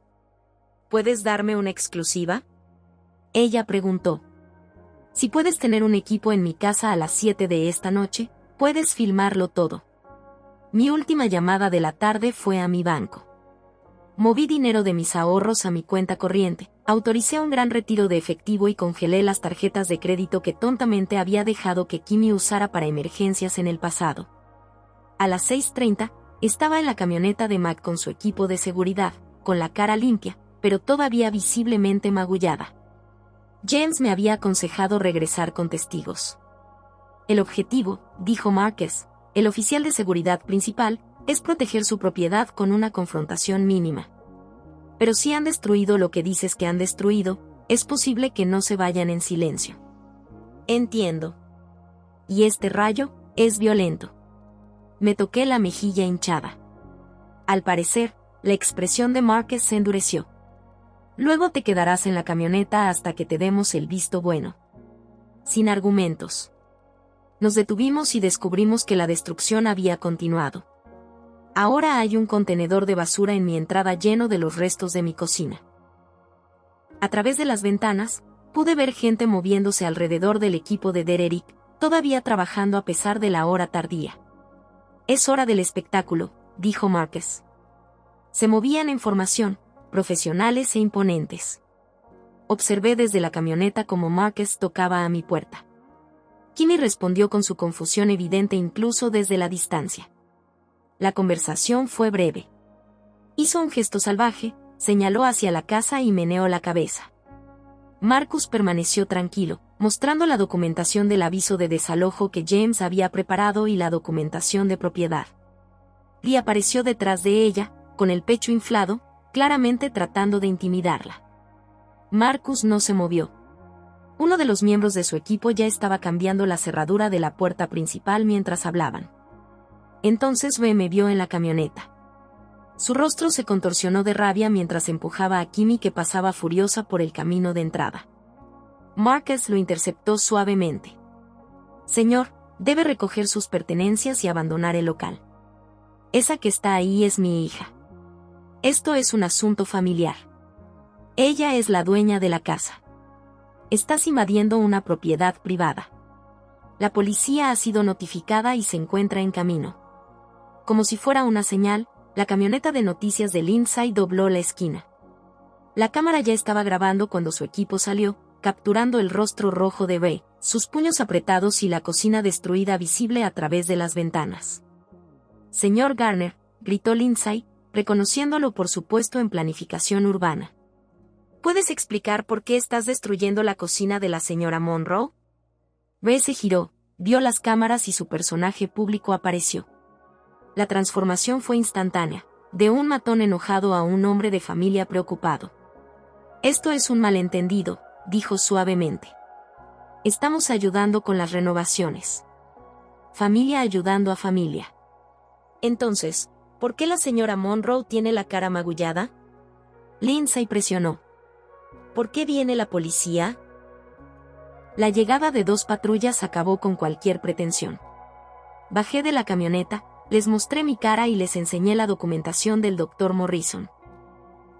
¿Puedes darme una exclusiva? Ella preguntó. Si puedes tener un equipo en mi casa a las 7 de esta noche, puedes filmarlo todo. Mi última llamada de la tarde fue a mi banco. Moví dinero de mis ahorros a mi cuenta corriente, autoricé un gran retiro de efectivo y congelé las tarjetas de crédito que tontamente había dejado que Kimi usara para emergencias en el pasado. A las 6:30, estaba en la camioneta de Mac con su equipo de seguridad, con la cara limpia, pero todavía visiblemente magullada. James me había aconsejado regresar con testigos. El objetivo, dijo Marquez, el oficial de seguridad principal, es proteger su propiedad con una confrontación mínima. Pero si han destruido lo que dices que han destruido, es posible que no se vayan en silencio. Entiendo. Y este rayo es violento. Me toqué la mejilla hinchada. Al parecer, la expresión de Marquez se endureció. Luego te quedarás en la camioneta hasta que te demos el visto bueno. Sin argumentos. Nos detuvimos y descubrimos que la destrucción había continuado. Ahora hay un contenedor de basura en mi entrada lleno de los restos de mi cocina. A través de las ventanas, pude ver gente moviéndose alrededor del equipo de Dererick, todavía trabajando a pesar de la hora tardía. Es hora del espectáculo, dijo Marcus. Se movían en formación, profesionales e imponentes. Observé desde la camioneta cómo Marcus tocaba a mi puerta. Kimmy respondió con su confusión evidente incluso desde la distancia. La conversación fue breve. Hizo un gesto salvaje, señaló hacia la casa y meneó la cabeza. Marcus permaneció tranquilo, mostrando la documentación del aviso de desalojo que James había preparado y la documentación de propiedad. Lee apareció detrás de ella, con el pecho inflado, claramente tratando de intimidarla. Marcus no se movió. Uno de los miembros de su equipo ya estaba cambiando la cerradura de la puerta principal mientras hablaban. Entonces Rhea me vio en la camioneta. Su rostro se contorsionó de rabia mientras empujaba a Kimmy que pasaba furiosa por el camino de entrada. Marcus lo interceptó suavemente. Señor, debe recoger sus pertenencias y abandonar el local. Esa que está ahí es mi hija. Esto es un asunto familiar. Ella es la dueña de la casa. Estás invadiendo una propiedad privada. La policía ha sido notificada y se encuentra en camino. Como si fuera una señal, la camioneta de noticias de Lindsay dobló la esquina. La cámara ya estaba grabando cuando su equipo salió, capturando el rostro rojo de Rhea, sus puños apretados y la cocina destruida visible a través de las ventanas. Señor Garner, gritó Lindsay, reconociéndolo por su puesto en planificación urbana. ¿Puedes explicar por qué estás destruyendo la cocina de la señora Monroe? Rhea se giró, vio las cámaras y su personaje público apareció. La transformación fue instantánea, de un matón enojado a un hombre de familia preocupado. Esto es un malentendido, dijo suavemente. Estamos ayudando con las renovaciones. Familia ayudando a familia. Entonces, ¿por qué la señora Monroe tiene la cara magullada? Lindsay presionó. ¿Por qué viene la policía? La llegada de 2 patrullas acabó con cualquier pretensión. Bajé de la camioneta, les mostré mi cara y les enseñé la documentación del Dr. Morrison.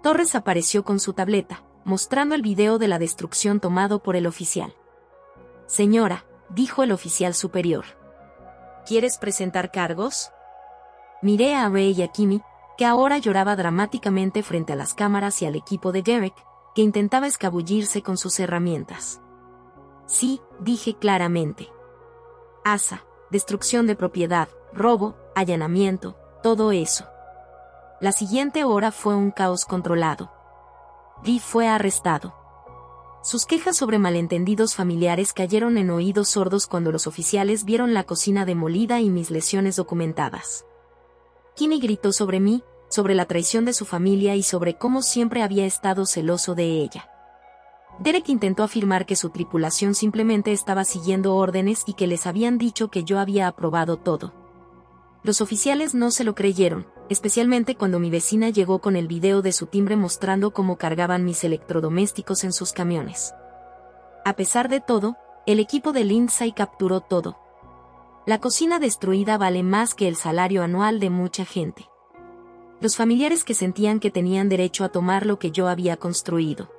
Torres apareció con su tableta, mostrando el video de la destrucción tomado por el oficial. Señora, dijo el oficial superior. ¿Quieres presentar cargos? Miré a Rhea y a Kimmy, que ahora lloraba dramáticamente frente a las cámaras y al equipo de Derek, que intentaba escabullirse con sus herramientas. Sí, dije claramente. Asa, destrucción de propiedad, robo, allanamiento, todo eso. La siguiente hora fue un caos controlado. Lee fue arrestado. Sus quejas sobre malentendidos familiares cayeron en oídos sordos cuando los oficiales vieron la cocina demolida y mis lesiones documentadas. Kimmy gritó sobre mí, sobre la traición de su familia y sobre cómo siempre había estado celoso de ella. Derek intentó afirmar que su tripulación simplemente estaba siguiendo órdenes y que les habían dicho que yo había aprobado todo. Los oficiales no se lo creyeron, especialmente cuando mi vecina llegó con el video de su timbre mostrando cómo cargaban mis electrodomésticos en sus camiones. A pesar de todo, el equipo de Lindsay capturó todo. La cocina destruida vale más que el salario anual de mucha gente. Los familiares que sentían que tenían derecho a tomar lo que yo había construido.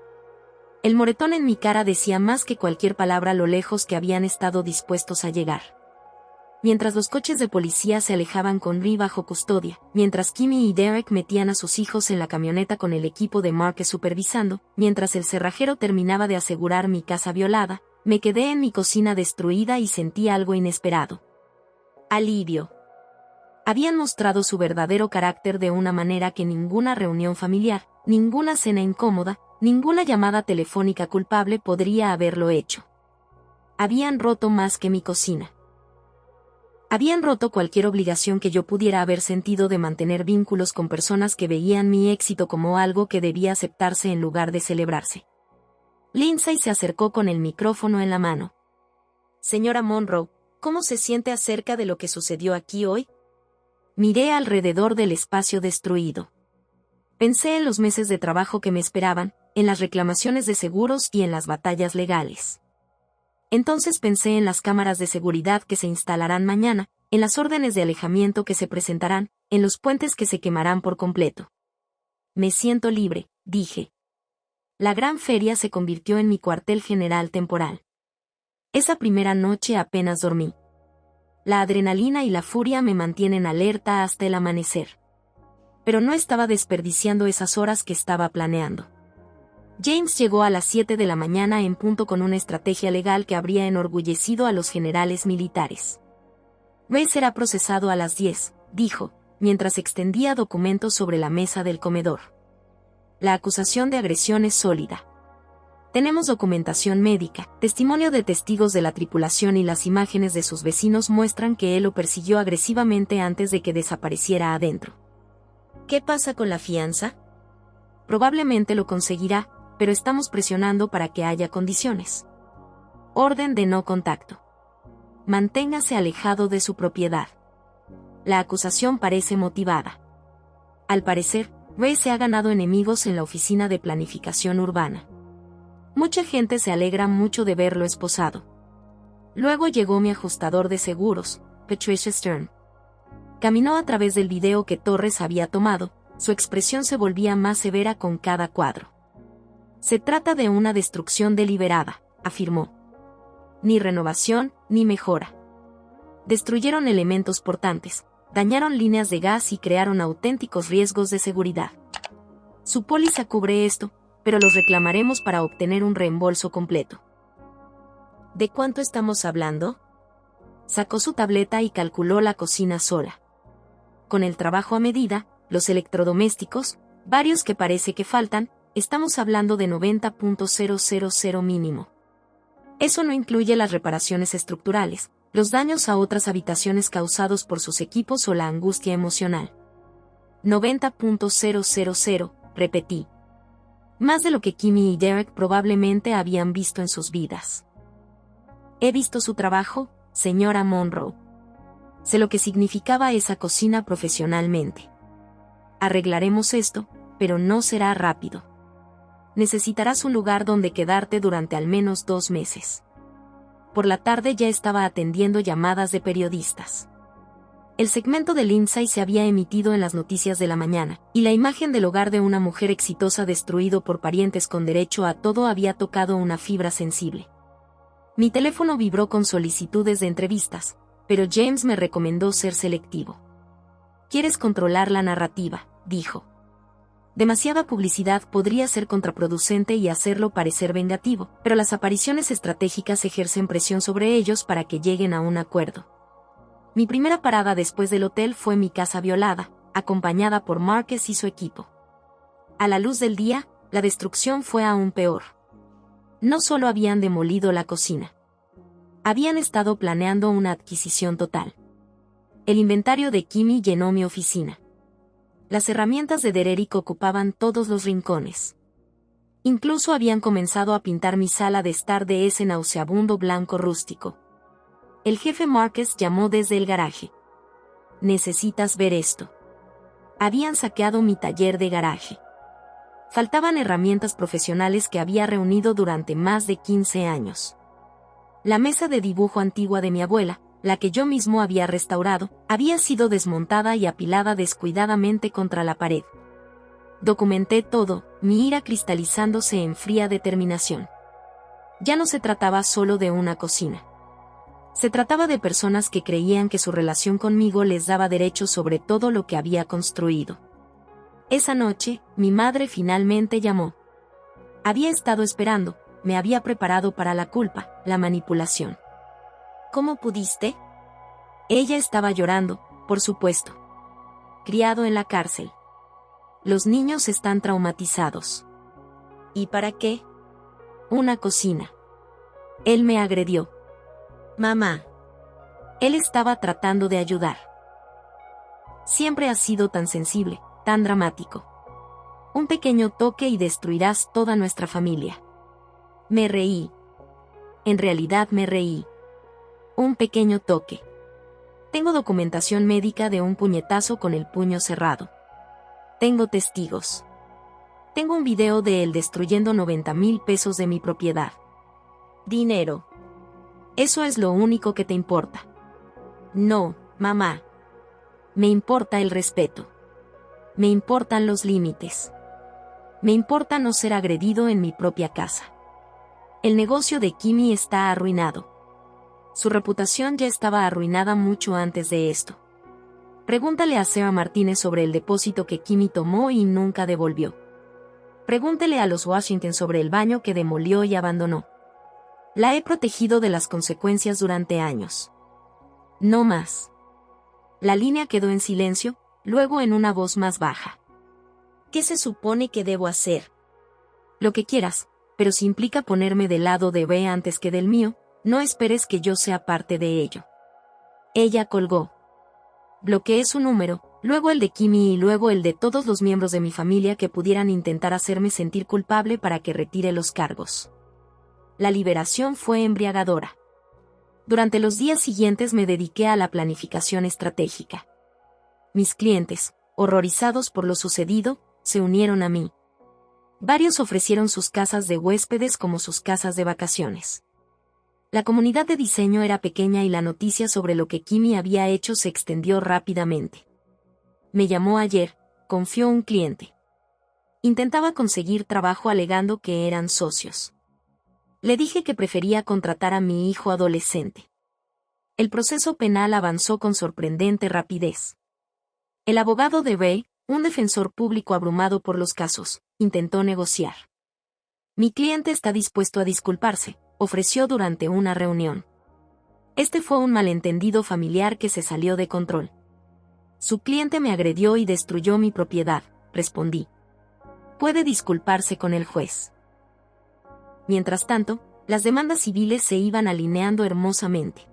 El moretón en mi cara decía más que cualquier palabra lo lejos que habían estado dispuestos a llegar. Mientras los coches de policía se alejaban con Rhea bajo custodia, mientras Kimmy y Derek metían a sus hijos en la camioneta con el equipo de Marcus supervisando, mientras el cerrajero terminaba de asegurar mi casa violada, me quedé en mi cocina destruida y sentí algo inesperado. Alivio. Habían mostrado su verdadero carácter de una manera que ninguna reunión familiar, ninguna cena incómoda, ninguna llamada telefónica culpable podría haberlo hecho. Habían roto más que mi cocina. Habían roto cualquier obligación que yo pudiera haber sentido de mantener vínculos con personas que veían mi éxito como algo que debía aceptarse en lugar de celebrarse. Lindsay se acercó con el micrófono en la mano. Señora Monroe, ¿cómo se siente acerca de lo que sucedió aquí hoy? Miré alrededor del espacio destruido. Pensé en los meses de trabajo que me esperaban, en las reclamaciones de seguros y en las batallas legales. Entonces pensé en las cámaras de seguridad que se instalarán mañana, en las órdenes de alejamiento que se presentarán, en los puentes que se quemarán por completo. Me siento libre, dije. La gran feria se convirtió en mi cuartel general temporal. Esa primera noche apenas dormí. La adrenalina y la furia me mantienen alerta hasta el amanecer. Pero no estaba desperdiciando esas horas que estaba planeando. James llegó a las 7 de la mañana en punto con una estrategia legal que habría enorgullecido a los generales militares. Ray será procesado a las 10, dijo, mientras extendía documentos sobre la mesa del comedor. La acusación de agresión es sólida. Tenemos documentación médica, testimonio de testigos de la tripulación y las imágenes de sus vecinos muestran que él lo persiguió agresivamente antes de que desapareciera adentro. ¿Qué pasa con la fianza? Probablemente lo conseguirá, pero estamos presionando para que haya condiciones. Orden de no contacto. Manténgase alejado de su propiedad. La acusación parece motivada. Al parecer, Ray se ha ganado enemigos en la oficina de planificación urbana. Mucha gente se alegra mucho de verlo esposado. Luego llegó mi ajustador de seguros, Patricia Stern. Caminó a través del video que Torres había tomado, su expresión se volvía más severa con cada cuadro. Se trata de una destrucción deliberada, afirmó. Ni renovación, ni mejora. Destruyeron elementos portantes, dañaron líneas de gas y crearon auténticos riesgos de seguridad. Su póliza cubre esto, pero los reclamaremos para obtener un reembolso completo. ¿De cuánto estamos hablando? Sacó su tableta y calculó la cocina sola. Con el trabajo a medida, los electrodomésticos, varios que parece que faltan, estamos hablando de 90.000 mínimo. Eso no incluye las reparaciones estructurales, los daños a otras habitaciones causados por sus equipos o la angustia emocional. 90.000, repetí. Más de lo que Kimmy y Derek probablemente habían visto en sus vidas. He visto su trabajo, señora Monroe. Sé lo que significaba esa cocina profesionalmente. Arreglaremos esto, pero no será rápido. Necesitarás un lugar donde quedarte durante al menos 2 meses. Por la tarde ya estaba atendiendo llamadas de periodistas. El segmento de Lindsay se había emitido en las noticias de la mañana, y la imagen del hogar de una mujer exitosa destruido por parientes con derecho a todo había tocado una fibra sensible. Mi teléfono vibró con solicitudes de entrevistas, pero James me recomendó ser selectivo. «Quieres controlar la narrativa», dijo. Demasiada publicidad podría ser contraproducente y hacerlo parecer vengativo, pero las apariciones estratégicas ejercen presión sobre ellos para que lleguen a un acuerdo. Mi primera parada después del hotel fue mi casa violada, acompañada por Marquez y su equipo. A la luz del día, la destrucción fue aún peor. No solo habían demolido la cocina. Habían estado planeando una adquisición total. El inventario de Kimmy llenó mi oficina. Las herramientas de Dererick ocupaban todos los rincones. Incluso habían comenzado a pintar mi sala de estar de ese nauseabundo blanco rústico. El jefe Marquez llamó desde el garaje. «Necesitas ver esto». Habían saqueado mi taller de garaje. Faltaban herramientas profesionales que había reunido durante más de 15 años. La mesa de dibujo antigua de mi abuela, la que yo mismo había restaurado, había sido desmontada y apilada descuidadamente contra la pared. Documenté todo, mi ira cristalizándose en fría determinación. Ya no se trataba solo de una cocina. Se trataba de personas que creían que su relación conmigo les daba derecho sobre todo lo que había construido. Esa noche, mi madre finalmente llamó. Había estado esperando, me había preparado para la culpa, la manipulación. ¿Cómo pudiste? Ella estaba llorando, por supuesto. Criado en la cárcel. Los niños están traumatizados. ¿Y para qué? Una cocina. Él me agredió. Mamá. Él estaba tratando de ayudar. Siempre has sido tan sensible, tan dramático. Un pequeño toque y destruirás toda nuestra familia. Me reí. En realidad me reí. Un pequeño toque. Tengo documentación médica de un puñetazo con el puño cerrado. Tengo testigos. Tengo un video de él destruyendo 90,000 pesos de mi propiedad. Dinero. Eso es lo único que te importa. No, Mamá. Me importa el respeto. Me importan los límites. Me importa no ser agredido en mi propia casa. El negocio de Kimi está arruinado. Su reputación ya estaba arruinada mucho antes de esto. Pregúntale a Sarah Martínez sobre el depósito que Kimi tomó y nunca devolvió. Pregúntele a los Washington sobre el baño que demolió y abandonó. La he protegido de las consecuencias durante años. No más. La línea quedó en silencio, luego en una voz más baja. ¿Qué se supone que debo hacer? Lo que quieras, pero si implica ponerme del lado de B antes que del mío, no esperes que yo sea parte de ello. Ella colgó. Bloqueé su número, luego el de Kimi y luego el de todos los miembros de mi familia que pudieran intentar hacerme sentir culpable para que retire los cargos. La liberación fue embriagadora. Durante los días siguientes me dediqué a la planificación estratégica. Mis clientes, horrorizados por lo sucedido, se unieron a mí. Varios ofrecieron sus casas de huéspedes como sus casas de vacaciones. La comunidad de diseño era pequeña y la noticia sobre lo que Kimi había hecho se extendió rápidamente. Me llamó ayer, confió un cliente. Intentaba conseguir trabajo alegando que eran socios. Le dije que prefería contratar a mi hijo adolescente. El proceso penal avanzó con sorprendente rapidez. El abogado de Ray, un defensor público abrumado por los casos, intentó negociar. Mi cliente está dispuesto a disculparse, ofreció durante una reunión. Este fue un malentendido familiar que se salió de control. Su cliente me agredió y destruyó mi propiedad, respondí. Puede disculparse con el juez. Mientras tanto, las demandas civiles se iban alineando hermosamente.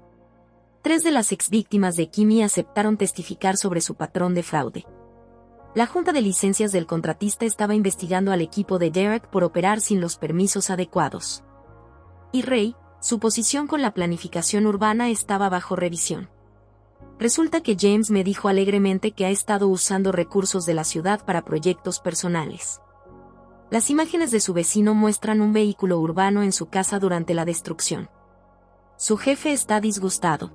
3 de las exvíctimas de Kimi aceptaron testificar sobre su patrón de fraude. La junta de licencias del contratista estaba investigando al equipo de Derek por operar sin los permisos adecuados. Y Ray, su posición con la planificación urbana estaba bajo revisión. Resulta que James me dijo alegremente que ha estado usando recursos de la ciudad para proyectos personales. Las imágenes de su vecino muestran un vehículo urbano en su casa durante la destrucción. Su jefe está disgustado.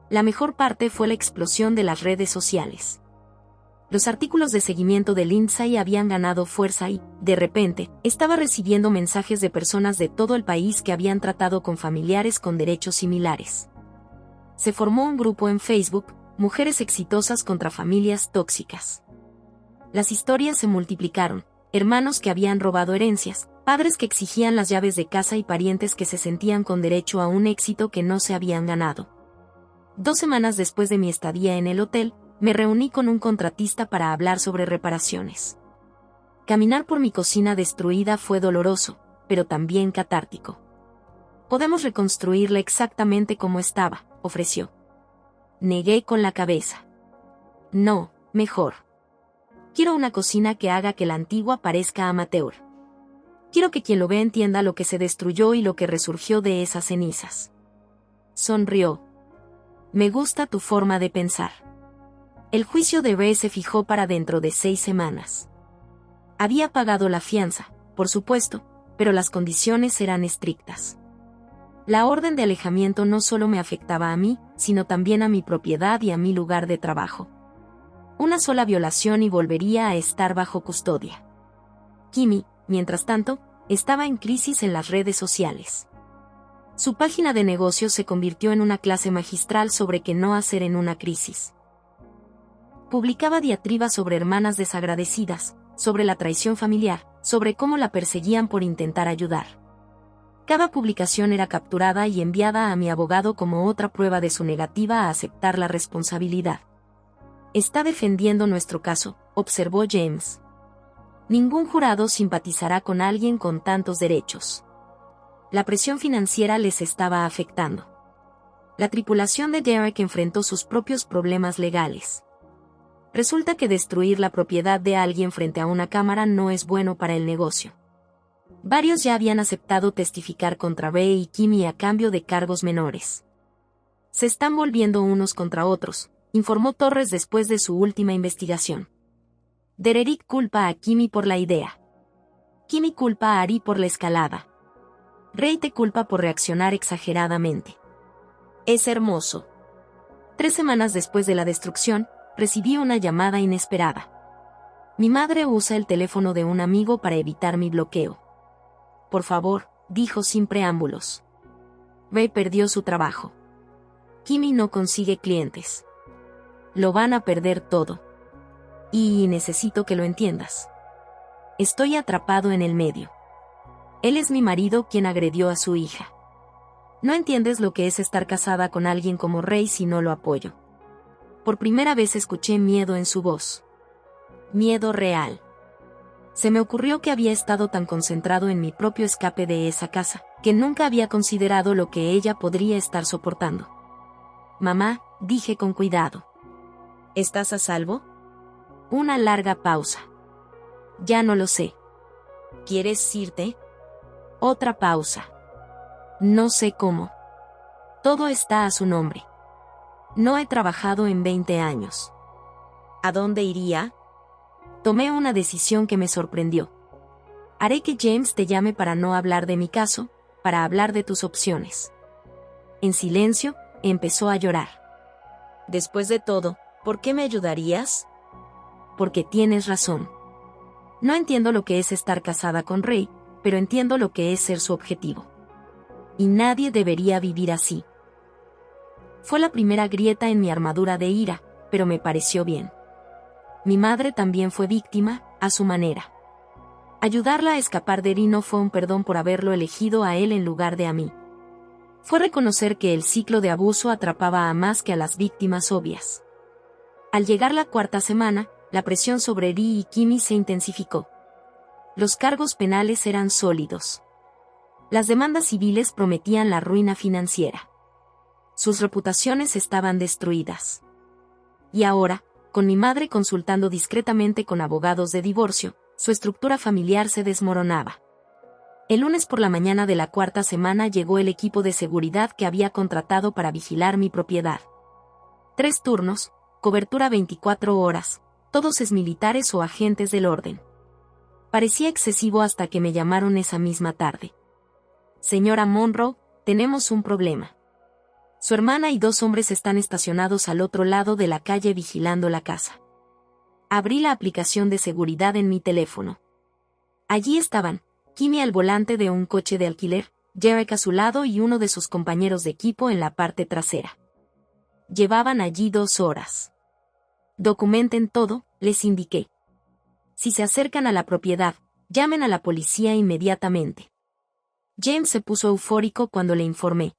La mejor parte fue la explosión de las redes sociales. Los artículos de seguimiento de Lindsay habían ganado fuerza y, de repente, estaba recibiendo mensajes de personas de todo el país que habían tratado con familiares con derechos similares. Se formó un grupo en Facebook, Mujeres Exitosas contra Familias Tóxicas. Las historias se multiplicaron, hermanos que habían robado herencias, padres que exigían las llaves de casa y parientes que se sentían con derecho a un éxito que no se habían ganado. 2 semanas después de mi estadía en el hotel, me reuní con un contratista para hablar sobre reparaciones. Caminar por mi cocina destruida fue doloroso, pero también catártico. Podemos reconstruirla exactamente como estaba, ofreció. Negué con la cabeza. No, mejor. Quiero una cocina que haga que la antigua parezca amateur. Quiero que quien lo vea entienda lo que se destruyó y lo que resurgió de esas cenizas. Sonrió. Me gusta tu forma de pensar. El juicio de Ray se fijó para dentro de 6 semanas. Había pagado la fianza, por supuesto, pero las condiciones eran estrictas. La orden de alejamiento no solo me afectaba a mí, sino también a mi propiedad y a mi lugar de trabajo. Una sola violación y volvería a estar bajo custodia. Kimi, mientras tanto, estaba en crisis en las redes sociales. Su página de negocios se convirtió en una clase magistral sobre qué no hacer en una crisis. Publicaba diatribas sobre hermanas desagradecidas, sobre la traición familiar, sobre cómo la perseguían por intentar ayudar. Cada publicación era capturada y enviada a mi abogado como otra prueba de su negativa a aceptar la responsabilidad. Está defendiendo nuestro caso, observó James. Ningún jurado simpatizará con alguien con tantos derechos. La presión financiera les estaba afectando. La tripulación de Derek enfrentó sus propios problemas legales. Resulta que destruir la propiedad de alguien frente a una cámara no es bueno para el negocio. Varios ya habían aceptado testificar contra Ray y Kimi a cambio de cargos menores. Se están volviendo unos contra otros, informó Torres después de su última investigación. Derek culpa a Kimi por la idea. Kimi culpa a Ari por la escalada. Ray te culpa por reaccionar exageradamente. Es hermoso. 3 semanas después de la destrucción, recibí una llamada inesperada. Mi madre usa el teléfono de un amigo para evitar mi bloqueo. Por favor, dijo sin preámbulos. Ray perdió su trabajo. Kimmy no consigue clientes. Lo van a perder todo. Y necesito que lo entiendas. Estoy atrapado en el medio. Él es mi marido quien agredió a su hija. No entiendes lo que es estar casada con alguien como Ray si no lo apoyo. Por primera vez escuché miedo en su voz. Miedo real. Se me ocurrió que había estado tan concentrado en mi propio escape de esa casa, que nunca había considerado lo que ella podría estar soportando. Mamá, dije con cuidado. ¿Estás a salvo? Una larga pausa. Ya no lo sé. ¿Quieres irte? Otra pausa. No sé cómo. Todo está a su nombre. No he trabajado en 20 años. ¿A dónde iría? Tomé una decisión que me sorprendió. Haré que James te llame para no hablar de mi caso, para hablar de tus opciones. En silencio, empezó a llorar. Después de todo, ¿por qué me ayudarías? Porque tienes razón. No entiendo lo que es estar casada con Ray, pero entiendo lo que es ser su objetivo. Y nadie debería vivir así. Fue la primera grieta en mi armadura de ira, pero me pareció bien. Mi madre también fue víctima, a su manera. Ayudarla a escapar de Rino fue un perdón por haberlo elegido a él en lugar de a mí. Fue reconocer que el ciclo de abuso atrapaba a más que a las víctimas obvias. Al llegar la 4ª semana, la presión sobre Ri y Kimmy se intensificó. Los cargos penales eran sólidos. Las demandas civiles prometían la ruina financiera. Sus reputaciones estaban destruidas. Y ahora, con mi madre consultando discretamente con abogados de divorcio, su estructura familiar se desmoronaba. El lunes por la mañana de la 4ª semana llegó el equipo de seguridad que había contratado para vigilar mi propiedad. 3 turnos, cobertura 24 horas, todos exmilitares o agentes del orden. Parecía excesivo hasta que me llamaron esa misma tarde. Señora Monroe, tenemos un problema. Su hermana y 2 hombres están estacionados al otro lado de la calle vigilando la casa. Abrí la aplicación de seguridad en mi teléfono. Allí estaban, Kimmy al volante de un coche de alquiler, Jarek a su lado y uno de sus compañeros de equipo en la parte trasera. Llevaban allí 2 horas. Documenten todo, les indiqué. Si se acercan a la propiedad, llamen a la policía inmediatamente. James se puso eufórico cuando le informé.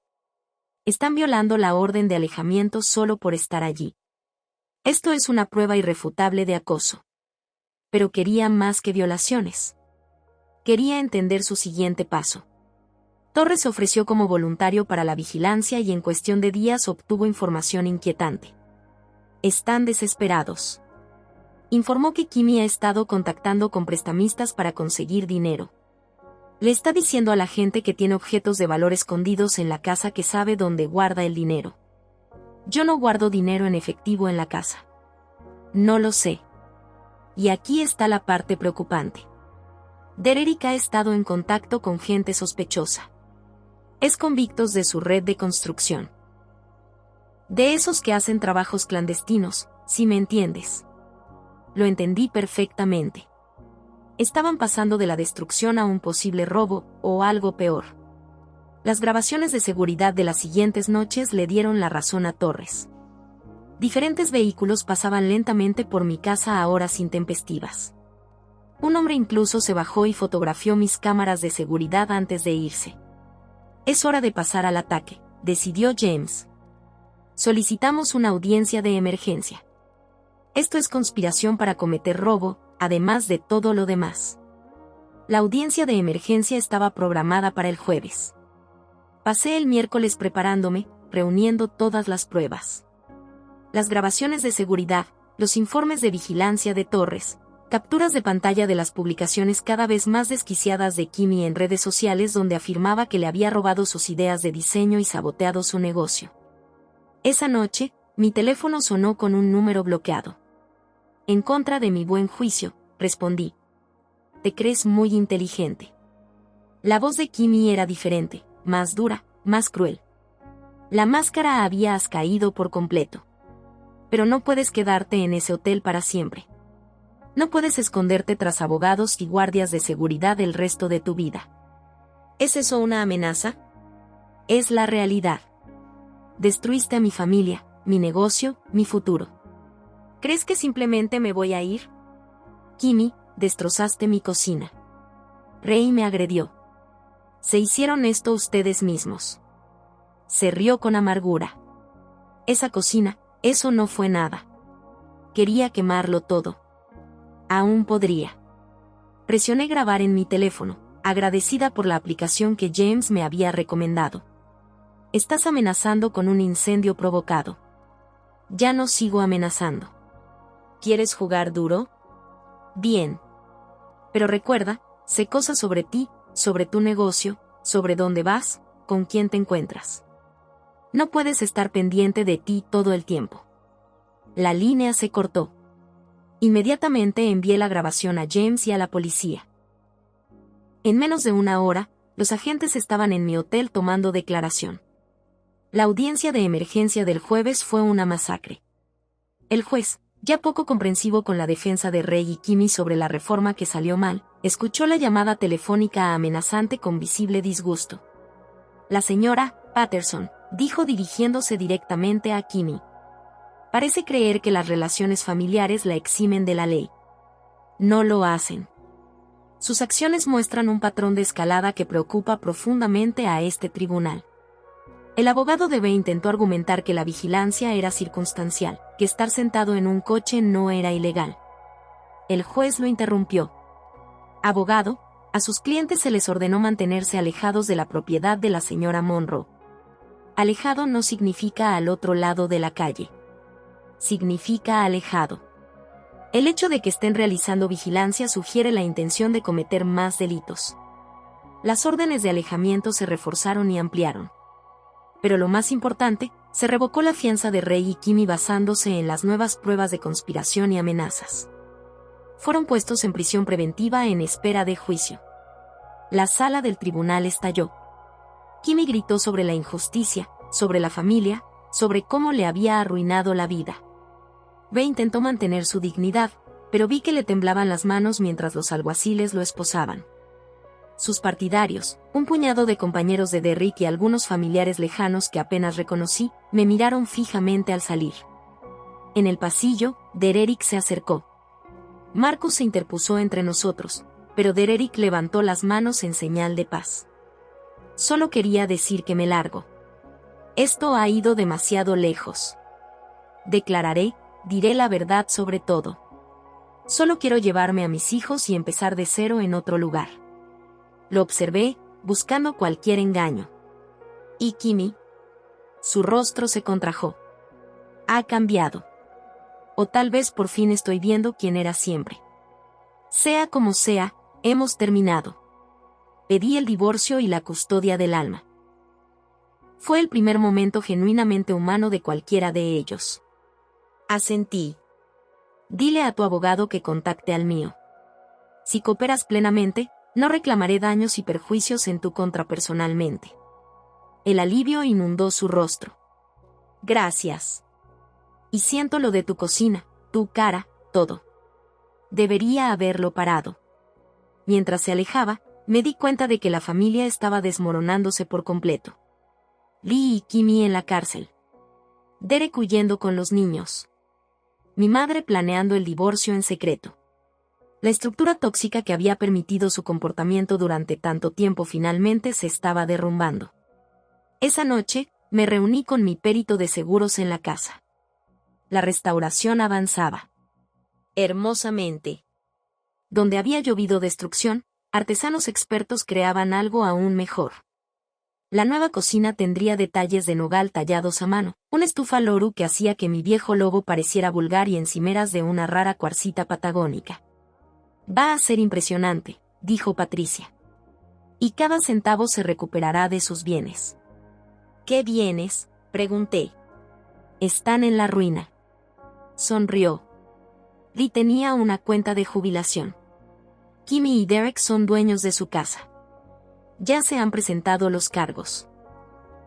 Están violando la orden de alejamiento solo por estar allí. Esto es una prueba irrefutable de acoso. Pero quería más que violaciones. Quería entender su siguiente paso. Torres se ofreció como voluntario para la vigilancia y en cuestión de días obtuvo información inquietante. Están desesperados. Informó que Kimmy ha estado contactando con prestamistas para conseguir dinero. Le está diciendo a la gente que tiene objetos de valor escondidos en la casa que sabe dónde guarda el dinero. Yo no guardo dinero en efectivo en la casa. No lo sé. Y aquí está la parte preocupante. Derek ha estado en contacto con gente sospechosa. Es convictos de su red de construcción. De esos que hacen trabajos clandestinos, si me entiendes. Lo entendí perfectamente. Estaban pasando de la destrucción a un posible robo, o algo peor. Las grabaciones de seguridad de las siguientes noches le dieron la razón a Torres. Diferentes vehículos pasaban lentamente por mi casa a horas intempestivas. Un hombre incluso se bajó y fotografió mis cámaras de seguridad antes de irse. Es hora de pasar al ataque, decidió James. Solicitamos una audiencia de emergencia. Esto es conspiración para cometer robo, además de todo lo demás. La audiencia de emergencia estaba programada para el jueves. Pasé el miércoles preparándome, reuniendo todas las pruebas. Las grabaciones de seguridad, los informes de vigilancia de Torres, capturas de pantalla de las publicaciones cada vez más desquiciadas de Kimmy en redes sociales donde afirmaba que le había robado sus ideas de diseño y saboteado su negocio. Esa noche, mi teléfono sonó con un número bloqueado. En contra de mi buen juicio, respondí. Te crees muy inteligente. La voz de Kimmy era diferente, más dura, más cruel. La máscara había caído por completo. Pero no puedes quedarte en ese hotel para siempre. No puedes esconderte tras abogados y guardias de seguridad el resto de tu vida. ¿Es eso una amenaza? Es la realidad. Destruiste a mi familia, mi negocio, mi futuro. ¿Crees que simplemente me voy a ir? Kimmy, destrozaste mi cocina. Ray me agredió. Se hicieron esto ustedes mismos. Se rió con amargura. Esa cocina, eso no fue nada. Quería quemarlo todo. Aún podría. Presioné grabar en mi teléfono, agradecida por la aplicación que James me había recomendado. Estás amenazando con un incendio provocado. Ya no sigo amenazando. ¿Quieres jugar duro? Bien. Pero recuerda, sé cosas sobre ti, sobre tu negocio, sobre dónde vas, con quién te encuentras. No puedes estar pendiente de ti todo el tiempo. La línea se cortó. Inmediatamente envié la grabación a James y a la policía. En menos de una hora, los agentes estaban en mi hotel tomando declaración. La audiencia de emergencia del jueves fue una masacre. El juez, ya poco comprensivo con la defensa de Ray y Kimmy sobre la reforma que salió mal, escuchó la llamada telefónica amenazante con visible disgusto. La señora Patterson, dijo dirigiéndose directamente a Kimmy. Parece creer que las relaciones familiares la eximen de la ley. No lo hacen. Sus acciones muestran un patrón de escalada que preocupa profundamente a este tribunal. El abogado de B intentó argumentar que la vigilancia era circunstancial, que estar sentado en un coche no era ilegal. El juez lo interrumpió. Abogado, a sus clientes se les ordenó mantenerse alejados de la propiedad de la señora Monroe. Alejado no significa al otro lado de la calle. Significa alejado. El hecho de que estén realizando vigilancia sugiere la intención de cometer más delitos. Las órdenes de alejamiento se reforzaron y ampliaron. Pero lo más importante, se revocó la fianza de Ray y Kimmy basándose en las nuevas pruebas de conspiración y amenazas. Fueron puestos en prisión preventiva en espera de juicio. La sala del tribunal estalló. Kimmy gritó sobre la injusticia, sobre la familia, sobre cómo le había arruinado la vida. B intentó mantener su dignidad, pero vi que le temblaban las manos mientras los alguaciles lo esposaban. Sus partidarios, un puñado de compañeros de Derrick y algunos familiares lejanos que apenas reconocí, me miraron fijamente al salir. En el pasillo, Derrick se acercó. Marcus se interpuso entre nosotros, pero Derrick levantó las manos en señal de paz. Solo quería decir que me largo. Esto ha ido demasiado lejos. Declararé, diré la verdad sobre todo. Solo quiero llevarme a mis hijos y empezar de cero en otro lugar. Lo observé, buscando cualquier engaño. ¿Y Kimmy? Su rostro se contrajo. Ha cambiado. O tal vez por fin estoy viendo quién era siempre. Sea como sea, hemos terminado. Pedí el divorcio y la custodia del alma. Fue el primer momento genuinamente humano de cualquiera de ellos. Asentí. Dile a tu abogado que contacte al mío. Si cooperas plenamente, no reclamaré daños y perjuicios en tu contra personalmente. El alivio inundó su rostro. Gracias. Y siento lo de tu cocina, tu cara, todo. Debería haberlo parado. Mientras se alejaba, me di cuenta de que la familia estaba desmoronándose por completo. Lee y Kimmy en la cárcel. Derek huyendo con los niños. Mi madre planeando el divorcio en secreto. La estructura tóxica que había permitido su comportamiento durante tanto tiempo finalmente se estaba derrumbando. Esa noche, me reuní con mi perito de seguros en la casa. La restauración avanzaba. Hermosamente. Donde había llovido destrucción, artesanos expertos creaban algo aún mejor. La nueva cocina tendría detalles de nogal tallados a mano, una estufa Loru que hacía que mi viejo lobo pareciera vulgar y encimeras de una rara cuarcita patagónica. Va a ser impresionante, dijo Patricia. Y cada centavo se recuperará de sus bienes. ¿Qué bienes?, pregunté. Están en la ruina. Sonrió. Lee tenía una cuenta de jubilación. Kimmy y Derek son dueños de su casa. Ya se han presentado los cargos.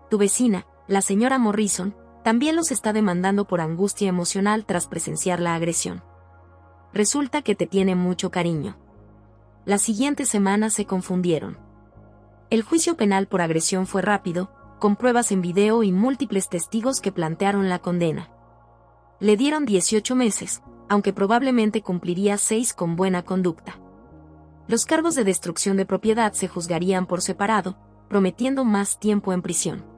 Tu vecina, la señora Morrison, También los está demandando por angustia emocional tras presenciar la agresión. Resulta que te tiene mucho cariño. Las siguientes semanas se confundieron. El juicio penal por agresión fue rápido, con pruebas en video y múltiples testigos que plantearon la condena. Le dieron 18 meses, aunque probablemente cumpliría 6 con buena conducta. Los cargos de destrucción de propiedad se juzgarían por separado, prometiendo más tiempo en prisión.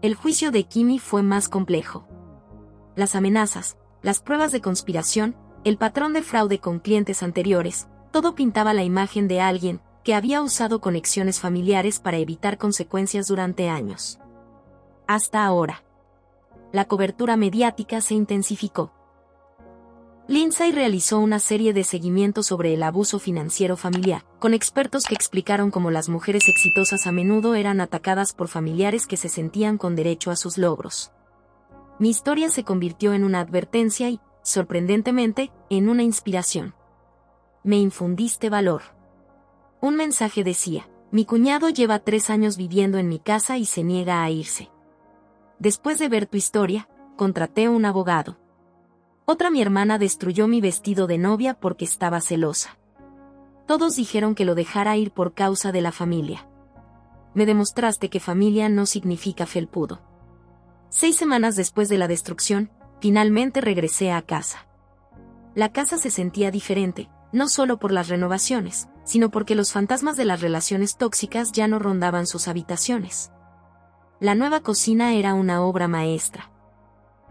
El juicio de Kimi fue más complejo. Las amenazas, las pruebas de conspiración, el patrón de fraude con clientes anteriores, todo pintaba la imagen de alguien que había usado conexiones familiares para evitar consecuencias durante años. Hasta ahora. La cobertura mediática se intensificó. Lindsay realizó una serie de seguimientos sobre el abuso financiero familiar, con expertos que explicaron cómo las mujeres exitosas a menudo eran atacadas por familiares que se sentían con derecho a sus logros. Mi historia se convirtió en una advertencia y, sorprendentemente, en una inspiración. Me infundiste valor. Un mensaje decía: mi cuñado lleva 3 años viviendo en mi casa y se niega a irse. Después de ver tu historia, contraté un abogado. Otra, mi hermana destruyó mi vestido de novia porque estaba celosa. Todos dijeron que lo dejara ir por causa de la familia. Me demostraste que familia no significa felpudo. 6 semanas después de la destrucción, finalmente regresé a casa. La casa se sentía diferente, no solo por las renovaciones, sino porque los fantasmas de las relaciones tóxicas ya no rondaban sus habitaciones. La nueva cocina era una obra maestra.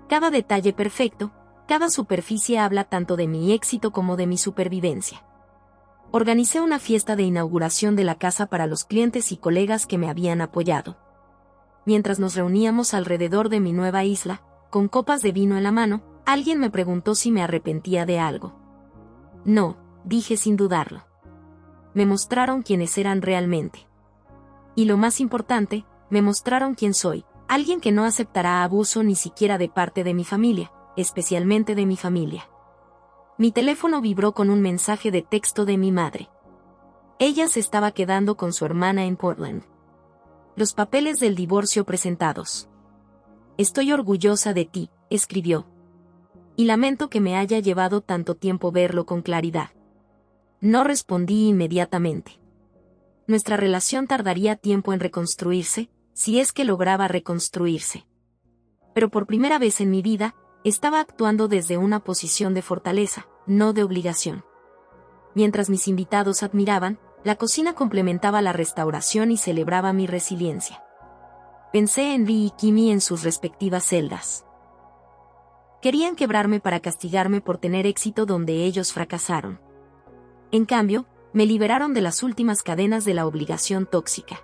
Cada detalle perfecto, cada superficie habla tanto de mi éxito como de mi supervivencia. Organicé una fiesta de inauguración de la casa para los clientes y colegas que me habían apoyado. Mientras nos reuníamos alrededor de mi nueva isla, con copas de vino en la mano, alguien me preguntó si me arrepentía de algo. No, dije sin dudarlo. Me mostraron quiénes eran realmente. Y lo más importante, me mostraron quién soy, alguien que no aceptará abuso ni siquiera de parte de mi familia, especialmente de mi familia. Mi teléfono vibró con un mensaje de texto de mi madre. Ella se estaba quedando con su hermana en Portland. Los papeles del divorcio presentados. Estoy orgullosa de ti, escribió. Y lamento que me haya llevado tanto tiempo verlo con claridad. No respondí inmediatamente. Nuestra relación tardaría tiempo en reconstruirse, si es que lograba reconstruirse. Pero por primera vez en mi vida, estaba actuando desde una posición de fortaleza, no de obligación. Mientras mis invitados admiraban, la cocina complementaba la restauración y celebraba mi resiliencia. Pensé en Lee y Kimi en sus respectivas celdas. Querían quebrarme para castigarme por tener éxito donde ellos fracasaron. En cambio, me liberaron de las últimas cadenas de la obligación tóxica.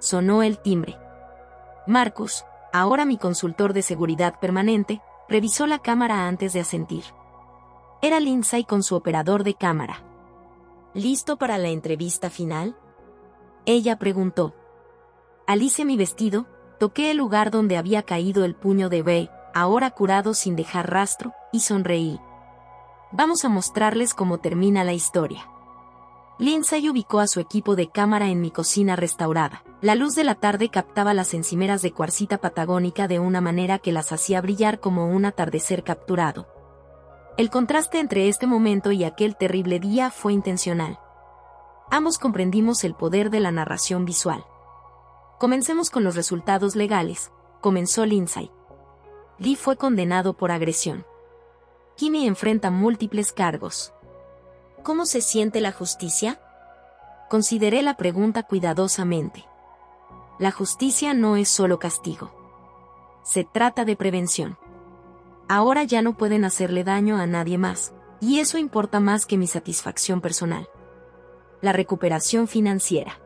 Sonó el timbre. Marcus, ahora mi consultor de seguridad permanente, revisó la cámara antes de asentir. Era Lindsay con su operador de cámara. ¿Listo para la entrevista final?, ella preguntó. Alicé mi vestido, toqué el lugar donde había caído el puño de Bey, ahora curado sin dejar rastro, y sonreí. Vamos a mostrarles cómo termina la historia. Lindsay ubicó a su equipo de cámara en mi cocina restaurada. La luz de la tarde captaba las encimeras de cuarcita patagónica de una manera que las hacía brillar como un atardecer capturado. El contraste entre este momento y aquel terrible día fue intencional. Ambos comprendimos el poder de la narración visual. Comencemos con los resultados legales, comenzó Lindsay. Lee fue condenado por agresión. Kimi enfrenta múltiples cargos. ¿Cómo se siente la justicia?, consideré la pregunta cuidadosamente. La justicia no es solo castigo. Se trata de prevención. Ahora ya no pueden hacerle daño a nadie más, y eso importa más que mi satisfacción personal. La recuperación financiera.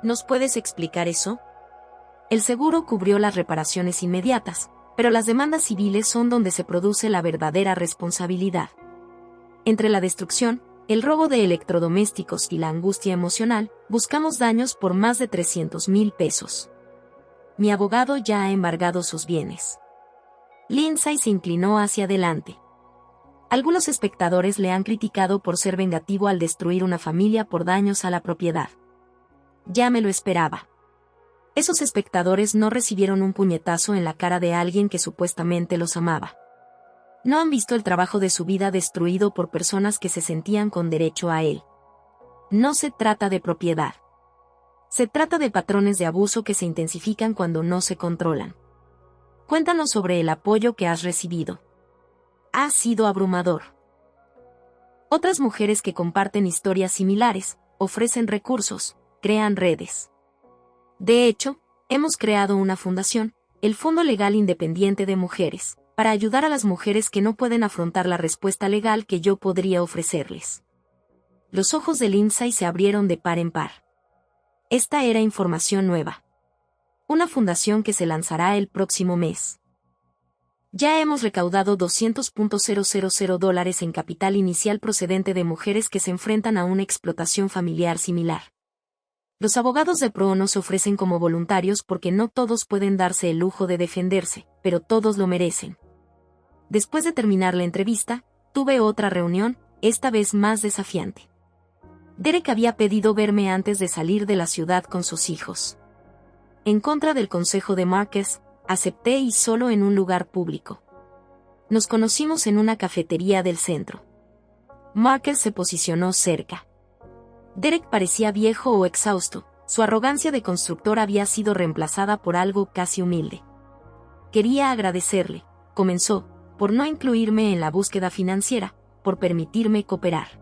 ¿Nos puedes explicar eso? El seguro cubrió las reparaciones inmediatas, pero las demandas civiles son donde se produce la verdadera responsabilidad. Entre la destrucción, el robo de electrodomésticos y la angustia emocional, buscamos daños por más de 300,000 pesos. Mi abogado ya ha embargado sus bienes. Lindsay se inclinó hacia adelante. Algunos espectadores le han criticado por ser vengativo al destruir una familia por daños a la propiedad. Ya me lo esperaba. Esos espectadores no recibieron un puñetazo en la cara de alguien que supuestamente los amaba. No han visto el trabajo de su vida destruido por personas que se sentían con derecho a él. No se trata de propiedad. Se trata de patrones de abuso que se intensifican cuando no se controlan. Cuéntanos sobre el apoyo que has recibido. Ha sido abrumador. Otras mujeres que comparten historias similares, ofrecen recursos, crean redes. De hecho, hemos creado una fundación, el Fondo Legal Independiente de Mujeres, para ayudar a las mujeres que no pueden afrontar la respuesta legal que yo podría ofrecerles. Los ojos de Lindsay se abrieron de par en par. Esta era información nueva. Una fundación que se lanzará el próximo mes. Ya hemos recaudado $200,000 en capital inicial procedente de mujeres que se enfrentan a una explotación familiar similar. Los abogados de pro bono se ofrecen como voluntarios porque no todos pueden darse el lujo de defenderse, pero todos lo merecen. Después de terminar la entrevista, tuve otra reunión, esta vez más desafiante. Derek había pedido verme antes de salir de la ciudad con sus hijos. En contra del consejo de Marcus, acepté y solo en un lugar público. Nos conocimos en una cafetería del centro. Marcus se posicionó cerca. Derek parecía viejo o exhausto, su arrogancia de constructor había sido reemplazada por algo casi humilde. Quería agradecerle, comenzó, por no incluirme en la búsqueda financiera, por permitirme cooperar.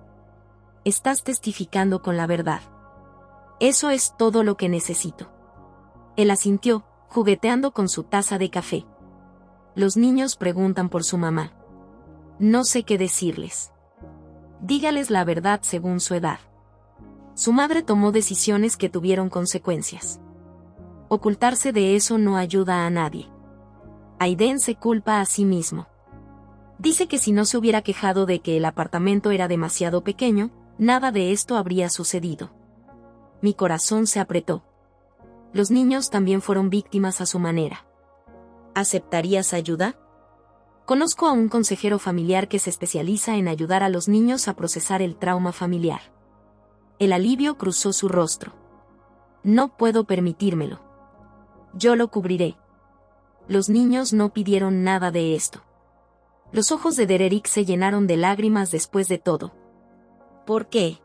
Estás testificando con la verdad. Eso es todo lo que necesito. Él asintió, jugueteando con su taza de café. Los niños preguntan por su mamá. No sé qué decirles. Dígales la verdad según su edad. Su madre tomó decisiones que tuvieron consecuencias. Ocultarse de eso no ayuda a nadie. Aiden se culpa a sí mismo. Dice que si no se hubiera quejado de que el apartamento era demasiado pequeño, nada de esto habría sucedido. Mi corazón se apretó. Los niños también fueron víctimas a su manera. ¿Aceptarías ayuda? Conozco a un consejero familiar que se especializa en ayudar a los niños a procesar el trauma familiar. El alivio cruzó su rostro. No puedo permitírmelo. Yo lo cubriré. Los niños no pidieron nada de esto. Los ojos de Derek se llenaron de lágrimas después de todo. ¿Por qué?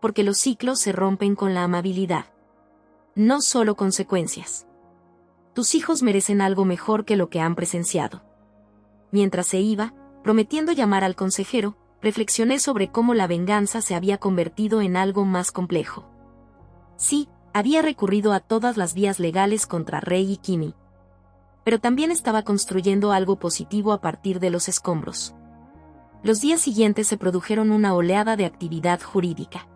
Porque los ciclos se rompen con la amabilidad. No solo consecuencias. Tus hijos merecen algo mejor que lo que han presenciado. Mientras se iba, prometiendo llamar al consejero, reflexioné sobre cómo la venganza se había convertido en algo más complejo. Sí, había recurrido a todas las vías legales contra Ray y Kimmy. Pero también estaba construyendo algo positivo a partir de los escombros. Los días siguientes se produjeron una oleada de actividad jurídica.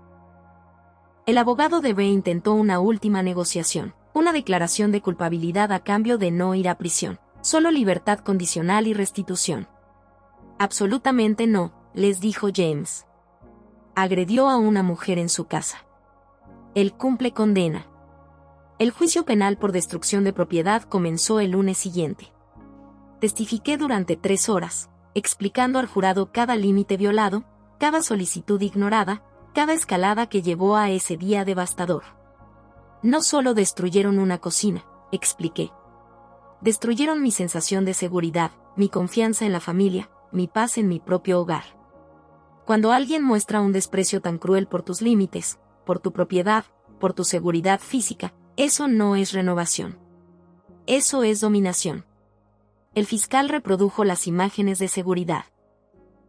El abogado de Ray intentó una última negociación, una declaración de culpabilidad a cambio de no ir a prisión, solo libertad condicional y restitución. Absolutamente no, les dijo James. Agredió a una mujer en su casa. Él cumple condena. El juicio penal por destrucción de propiedad comenzó el lunes siguiente. Testifiqué durante 3 horas, explicando al jurado cada límite violado, cada solicitud ignorada, cada escalada que llevó a ese día devastador. No solo destruyeron una cocina, expliqué. Destruyeron mi sensación de seguridad, mi confianza en la familia, mi paz en mi propio hogar. Cuando alguien muestra un desprecio tan cruel por tus límites, por tu propiedad, por tu seguridad física, eso no es renovación. Eso es dominación. El fiscal reprodujo las imágenes de seguridad.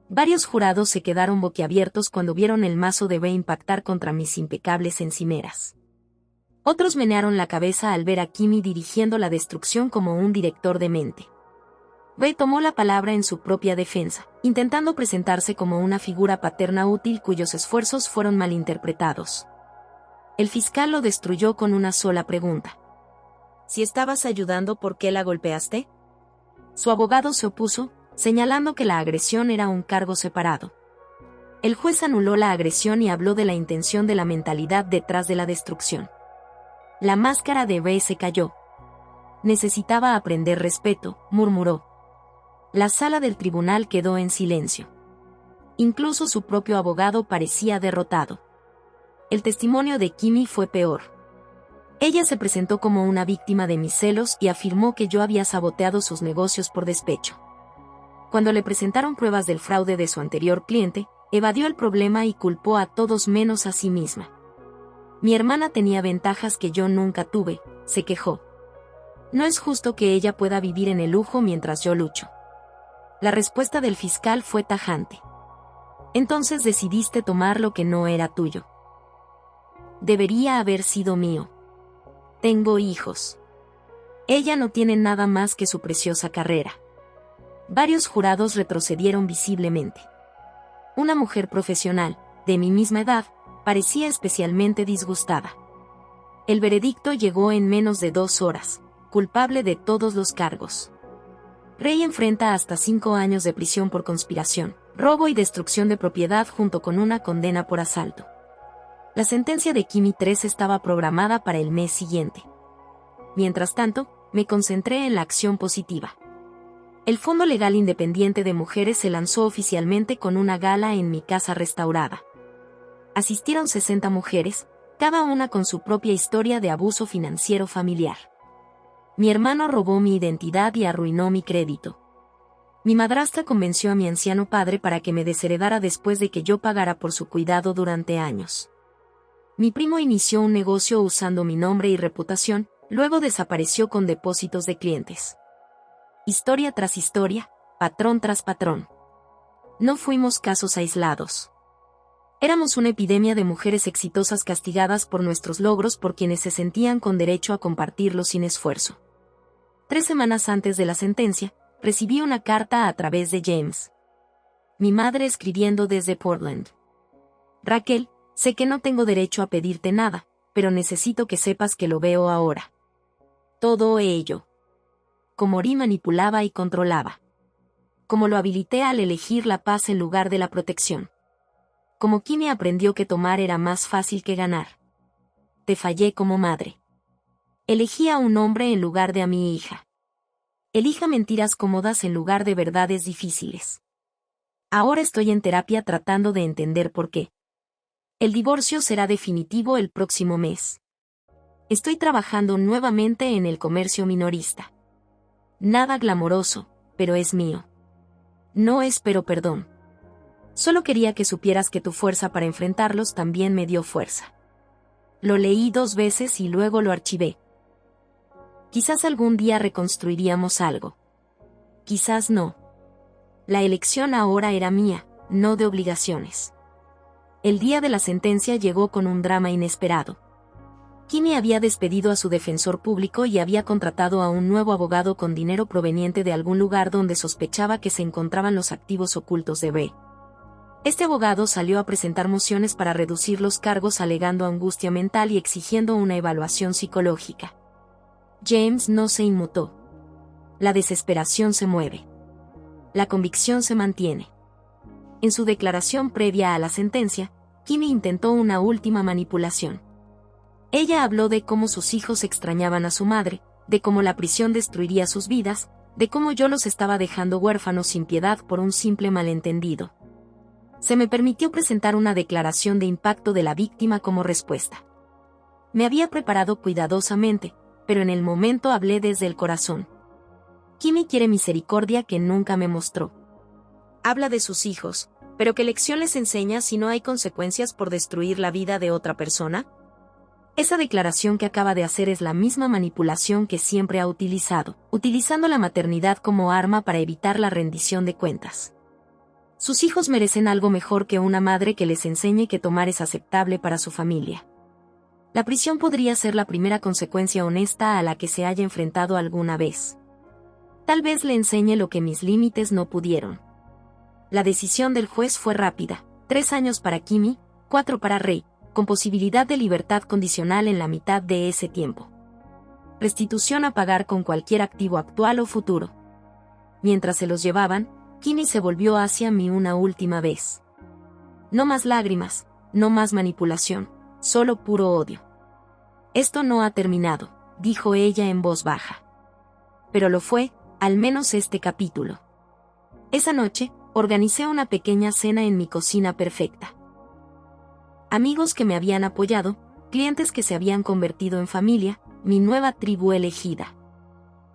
Varios jurados se quedaron boquiabiertos cuando vieron el mazo de B impactar contra mis impecables encimeras. Otros menearon la cabeza al ver a Kimmy dirigiendo la destrucción como un director demente. B tomó la palabra en su propia defensa, intentando presentarse como una figura paterna útil cuyos esfuerzos fueron malinterpretados. El fiscal lo destruyó con una sola pregunta. Si estabas ayudando, ¿por qué la golpeaste? Su abogado se opuso, señalando que la agresión era un cargo separado. El juez anuló la agresión y habló de la intención de la mentalidad detrás de la destrucción. La máscara de B se cayó. Necesitaba aprender respeto, murmuró. La sala del tribunal quedó en silencio. Incluso su propio abogado parecía derrotado. El testimonio de Kimmy fue peor. Ella se presentó como una víctima de mis celos y afirmó que yo había saboteado sus negocios por despecho. Cuando le presentaron pruebas del fraude de su anterior cliente, evadió el problema y culpó a todos menos a sí misma. Mi hermana tenía ventajas que yo nunca tuve, se quejó. No es justo que ella pueda vivir en el lujo mientras yo lucho. La respuesta del fiscal fue tajante. Entonces decidiste tomar lo que no era tuyo. Debería haber sido mío. Tengo hijos. Ella no tiene nada más que su preciosa carrera. Varios jurados retrocedieron visiblemente. Una mujer profesional, de mi misma edad, parecía especialmente disgustada. El veredicto llegó en menos de 2 horas, culpable de todos los cargos. Ray enfrenta hasta 5 años de prisión por conspiración, robo y destrucción de propiedad junto con una condena por asalto. La sentencia de Kimi 3 estaba programada para el mes siguiente. Mientras tanto, me concentré en la acción positiva. El Fondo Legal Independiente de Mujeres se lanzó oficialmente con una gala en mi casa restaurada. Asistieron 60 mujeres, cada una con su propia historia de abuso financiero familiar. Mi hermano robó mi identidad y arruinó mi crédito. Mi madrastra convenció a mi anciano padre para que me desheredara después de que yo pagara por su cuidado durante años. Mi primo inició un negocio usando mi nombre y reputación, luego desapareció con depósitos de clientes. Historia tras historia, patrón tras patrón. No fuimos casos aislados. Éramos una epidemia de mujeres exitosas castigadas por nuestros logros por quienes se sentían con derecho a compartirlos sin esfuerzo. 3 semanas antes de la sentencia, recibí una carta a través de James. Mi madre escribiendo desde Portland. Raquel, sé que no tengo derecho a pedirte nada, pero necesito que sepas que lo veo ahora. Todo ello. Como Ori manipulaba y controlaba. Como lo habilité al elegir la paz en lugar de la protección. Como Kimi aprendió que tomar era más fácil que ganar. Te fallé como madre. Elegí a un hombre en lugar de a mi hija. Elija mentiras cómodas en lugar de verdades difíciles. Ahora estoy en terapia tratando de entender por qué. El divorcio será definitivo el próximo mes. Estoy trabajando nuevamente en el comercio minorista. Nada glamoroso, pero es mío. No espero perdón. Solo quería que supieras que tu fuerza para enfrentarlos también me dio fuerza. Lo leí 2 veces y luego lo archivé. Quizás algún día reconstruiríamos algo. Quizás no. La elección ahora era mía, no de obligaciones. El día de la sentencia llegó con un drama inesperado. Kimi había despedido a su defensor público y había contratado a un nuevo abogado con dinero proveniente de algún lugar donde sospechaba que se encontraban los activos ocultos de B. Este abogado salió a presentar mociones para reducir los cargos alegando angustia mental y exigiendo una evaluación psicológica. James no se inmutó. La desesperación se mueve. La convicción se mantiene. En su declaración previa a la sentencia, Kimi intentó una última manipulación. Ella habló de cómo sus hijos extrañaban a su madre, de cómo la prisión destruiría sus vidas, de cómo yo los estaba dejando huérfanos sin piedad por un simple malentendido. Se me permitió presentar una declaración de impacto de la víctima como respuesta. Me había preparado cuidadosamente, pero en el momento hablé desde el corazón. Kimi quiere misericordia que nunca me mostró. Habla de sus hijos, pero ¿qué lección les enseña si no hay consecuencias por destruir la vida de otra persona? Esa declaración que acaba de hacer es la misma manipulación que siempre ha utilizado, utilizando la maternidad como arma para evitar la rendición de cuentas. Sus hijos merecen algo mejor que una madre que les enseñe que tomar es aceptable para su familia. La prisión podría ser la primera consecuencia honesta a la que se haya enfrentado alguna vez. Tal vez le enseñe lo que mis límites no pudieron. La decisión del juez fue rápida: 3 años para Kimi, 4 para Ray, con posibilidad de libertad condicional en la mitad de ese tiempo. Restitución a pagar con cualquier activo actual o futuro. Mientras se los llevaban, Kimi se volvió hacia mí una última vez. No más lágrimas, no más manipulación, solo puro odio. Esto no ha terminado, dijo ella en voz baja. Pero lo fue, al menos este capítulo. Esa noche, organicé una pequeña cena en mi cocina perfecta. Amigos que me habían apoyado, clientes que se habían convertido en familia, mi nueva tribu elegida.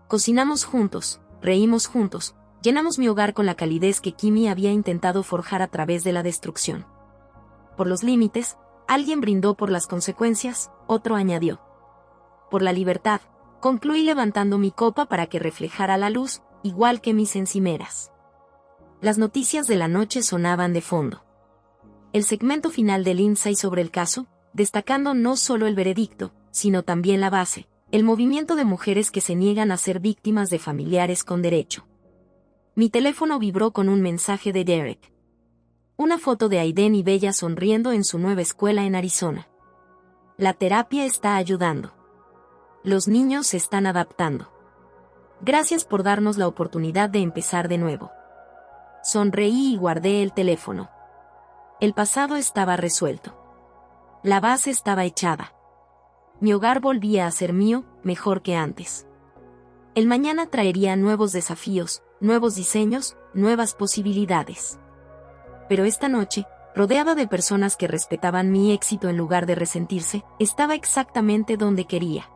Cocinamos juntos, reímos juntos, llenamos mi hogar con la calidez que Kimi había intentado forjar a través de la destrucción. Por los límites, alguien brindó por las consecuencias, otro añadió. Por la libertad, concluí levantando mi copa para que reflejara la luz, igual que mis encimeras. Las noticias de la noche sonaban de fondo. El segmento final del Lindsay sobre el caso, destacando no solo el veredicto, sino también la base, el movimiento de mujeres que se niegan a ser víctimas de familiares con derecho. Mi teléfono vibró con un mensaje de Derek. Una foto de Aiden y Bella sonriendo en su nueva escuela en Arizona. La terapia está ayudando. Los niños se están adaptando. Gracias por darnos la oportunidad de empezar de nuevo. Sonreí y guardé el teléfono. El pasado estaba resuelto. La base estaba echada. Mi hogar volvía a ser mío, mejor que antes. El mañana traería nuevos desafíos, nuevos diseños, nuevas posibilidades. Pero esta noche, rodeada de personas que respetaban mi éxito en lugar de resentirse, estaba exactamente donde quería.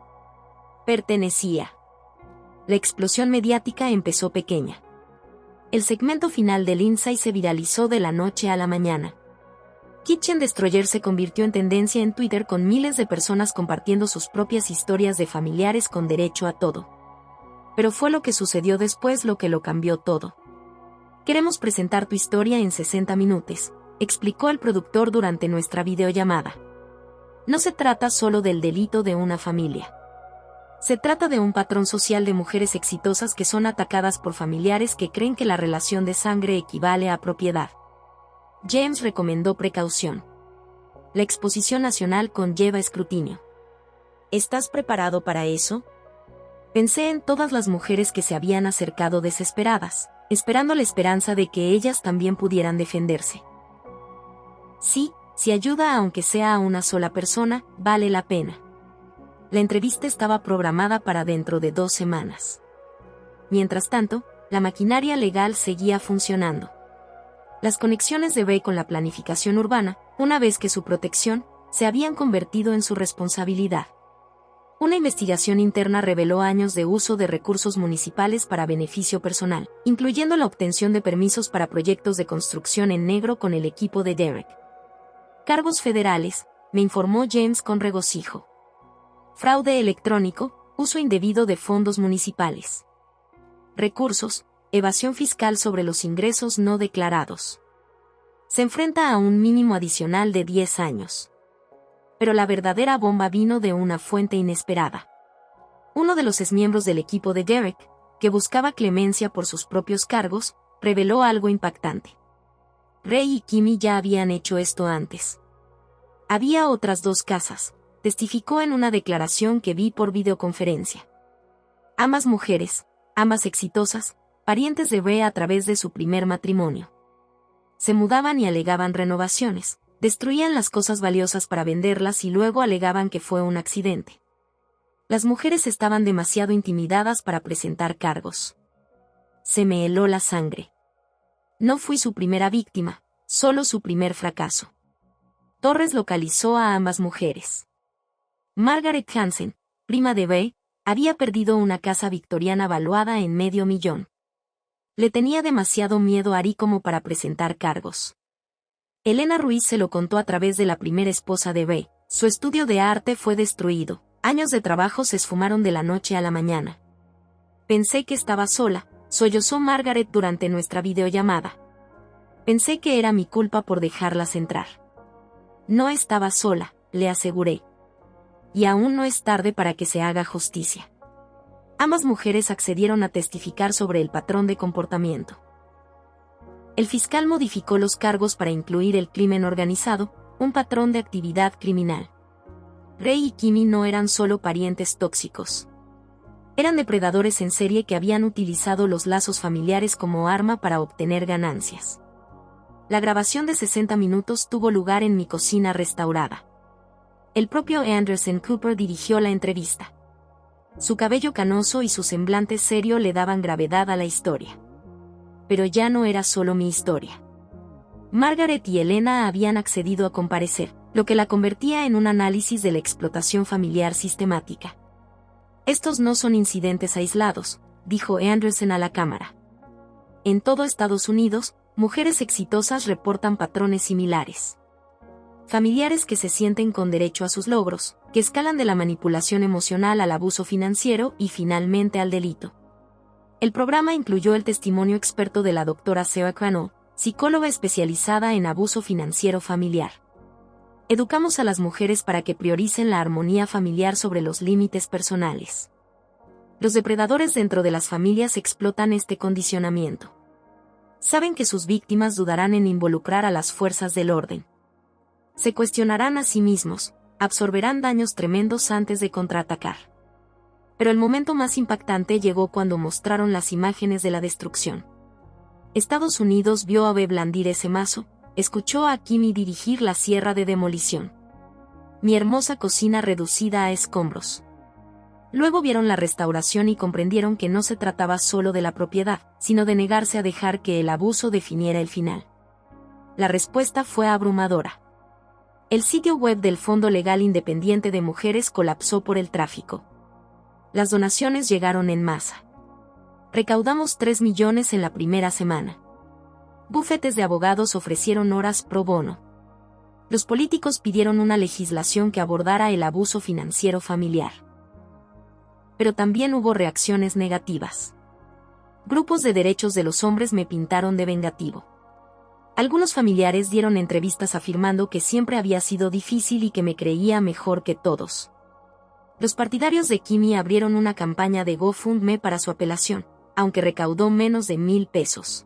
Pertenecía. La explosión mediática empezó pequeña. El segmento final de Lindsay se viralizó de la noche a la mañana. Kitchen Destroyer se convirtió en tendencia en Twitter con miles de personas compartiendo sus propias historias de familiares con derecho a todo. Pero fue lo que sucedió después lo que lo cambió todo. Queremos presentar tu historia en 60 minutos, explicó el productor durante nuestra videollamada. No se trata solo del delito de una familia. Se trata de un patrón social de mujeres exitosas que son atacadas por familiares que creen que la relación de sangre equivale a propiedad. James recomendó precaución. La exposición nacional conlleva escrutinio. ¿Estás preparado para eso? Pensé en todas las mujeres que se habían acercado desesperadas, esperando la esperanza de que ellas también pudieran defenderse. Sí, si ayuda aunque sea a una sola persona, vale la pena. La entrevista estaba programada para dentro de 2 semanas. Mientras tanto, la maquinaria legal seguía funcionando. Las conexiones de Bay con la planificación urbana, una vez que su protección, se habían convertido en su responsabilidad. Una investigación interna reveló años de uso de recursos municipales para beneficio personal, incluyendo la obtención de permisos para proyectos de construcción en negro con el equipo de Derek. Cargos federales, me informó James con regocijo. Fraude electrónico, uso indebido de fondos municipales. Recursos, evasión fiscal sobre los ingresos no declarados. Se enfrenta a un mínimo adicional de 10 años. Pero la verdadera bomba vino de una fuente inesperada. Uno de los exmiembros del equipo de Derek, que buscaba clemencia por sus propios cargos, reveló algo impactante. Ray y Kimi ya habían hecho esto antes. Había otras 2 casas, testificó en una declaración que vi por videoconferencia. Ambas mujeres, ambas exitosas, parientes de Ray a través de su primer matrimonio. Se mudaban y alegaban renovaciones, destruían las cosas valiosas para venderlas y luego alegaban que fue un accidente. Las mujeres estaban demasiado intimidadas para presentar cargos. Se me heló la sangre. No fui su primera víctima, solo su primer fracaso. Torres localizó a ambas mujeres. Margaret Hansen, prima de Ray, había perdido una casa victoriana valuada en $500,000. Le tenía demasiado miedo a Ari como para presentar cargos. Elena Ruiz se lo contó a través de la primera esposa de Ray. Su estudio de arte fue destruido. Años de trabajo se esfumaron de la noche a la mañana. Pensé que estaba sola, sollozó Margaret durante nuestra videollamada. Pensé que era mi culpa por dejarlas entrar. No estaba sola, le aseguré. Y aún no es tarde para que se haga justicia. Ambas mujeres accedieron a testificar sobre el patrón de comportamiento. El fiscal modificó los cargos para incluir el crimen organizado, un patrón de actividad criminal. Ray y Kimi no eran solo parientes tóxicos. Eran depredadores en serie que habían utilizado los lazos familiares como arma para obtener ganancias. La grabación de 60 minutos tuvo lugar en mi cocina restaurada. El propio Anderson Cooper dirigió la entrevista. Su cabello canoso y su semblante serio le daban gravedad a la historia. Pero ya no era solo mi historia. Margaret y Elena habían accedido a comparecer, lo que la convertía en un análisis de la explotación familiar sistemática. Estos no son incidentes aislados, dijo Anderson a la Cámara. En todo Estados Unidos, mujeres exitosas reportan patrones similares. Familiares que se sienten con derecho a sus logros, que escalan de la manipulación emocional al abuso financiero y finalmente al delito. El programa incluyó el testimonio experto de la doctora Sarah Crano, psicóloga especializada en abuso financiero familiar. Educamos a las mujeres para que prioricen la armonía familiar sobre los límites personales. Los depredadores dentro de las familias explotan este condicionamiento. Saben que sus víctimas dudarán en involucrar a las fuerzas del orden. Se cuestionarán a sí mismos, absorberán daños tremendos antes de contraatacar. Pero el momento más impactante llegó cuando mostraron las imágenes de la destrucción. Estados Unidos vio a Beb blandir ese mazo, escuchó a Kimmy dirigir la sierra de demolición. Mi hermosa cocina reducida a escombros. Luego vieron la restauración y comprendieron que no se trataba solo de la propiedad, sino de negarse a dejar que el abuso definiera el final. La respuesta fue abrumadora. El sitio web del Fondo Legal Independiente de Mujeres colapsó por el tráfico. Las donaciones llegaron en masa. Recaudamos 3 millones en la primera semana. Bufetes de abogados ofrecieron horas pro bono. Los políticos pidieron una legislación que abordara el abuso financiero familiar. Pero también hubo reacciones negativas. Grupos de derechos de los hombres me pintaron de vengativo. Algunos familiares dieron entrevistas afirmando que siempre había sido difícil y que me creía mejor que todos. Los partidarios de Kimmy abrieron una campaña de GoFundMe para su apelación, aunque recaudó menos de $1,000.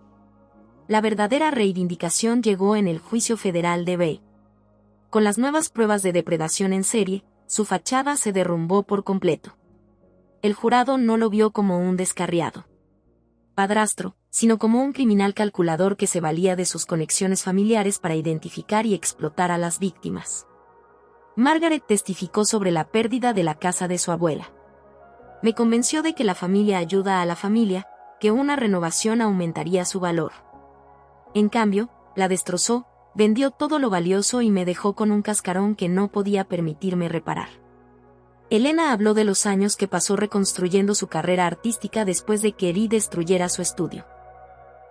La verdadera reivindicación llegó en el juicio federal de Bay. Con las nuevas pruebas de depredación en serie, su fachada se derrumbó por completo. El jurado no lo vio como un descarriado padrastro, sino como un criminal calculador que se valía de sus conexiones familiares para identificar y explotar a las víctimas. Margaret testificó sobre la pérdida de la casa de su abuela. Me convenció de que la familia ayuda a la familia, que una renovación aumentaría su valor. En cambio, la destrozó, vendió todo lo valioso y me dejó con un cascarón que no podía permitirme reparar. Elena habló de los años que pasó reconstruyendo su carrera artística después de que Eri destruyera su estudio.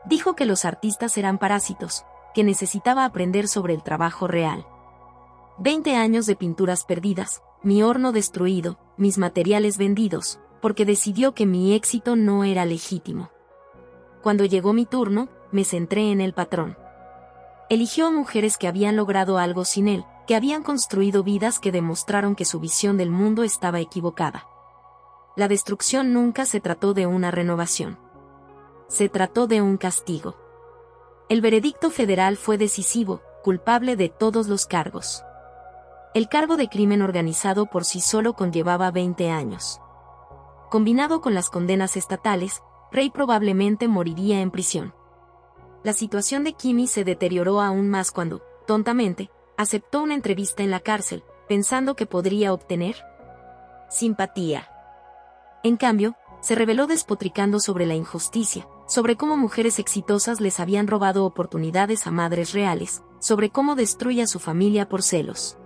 Dijo que los artistas eran parásitos, que necesitaba aprender sobre el trabajo real. 20 años de pinturas perdidas, mi horno destruido, mis materiales vendidos, porque decidió que mi éxito no era legítimo. Cuando llegó mi turno, me centré en el patrón. Eligió a mujeres que habían logrado algo sin él, que habían construido vidas que demostraron que su visión del mundo estaba equivocada. La destrucción nunca se trató de una renovación. Se trató de un castigo. El veredicto federal fue decisivo, culpable de todos los cargos. El cargo de crimen organizado por sí solo conllevaba 20 años. Combinado con las condenas estatales, Ray probablemente moriría en prisión. La situación de Kimmy se deterioró aún más cuando, tontamente, aceptó una entrevista en la cárcel, pensando que podría obtener simpatía. En cambio, se reveló despotricando sobre la injusticia, sobre cómo mujeres exitosas les habían robado oportunidades a madres reales, sobre cómo destruye a su familia por celos.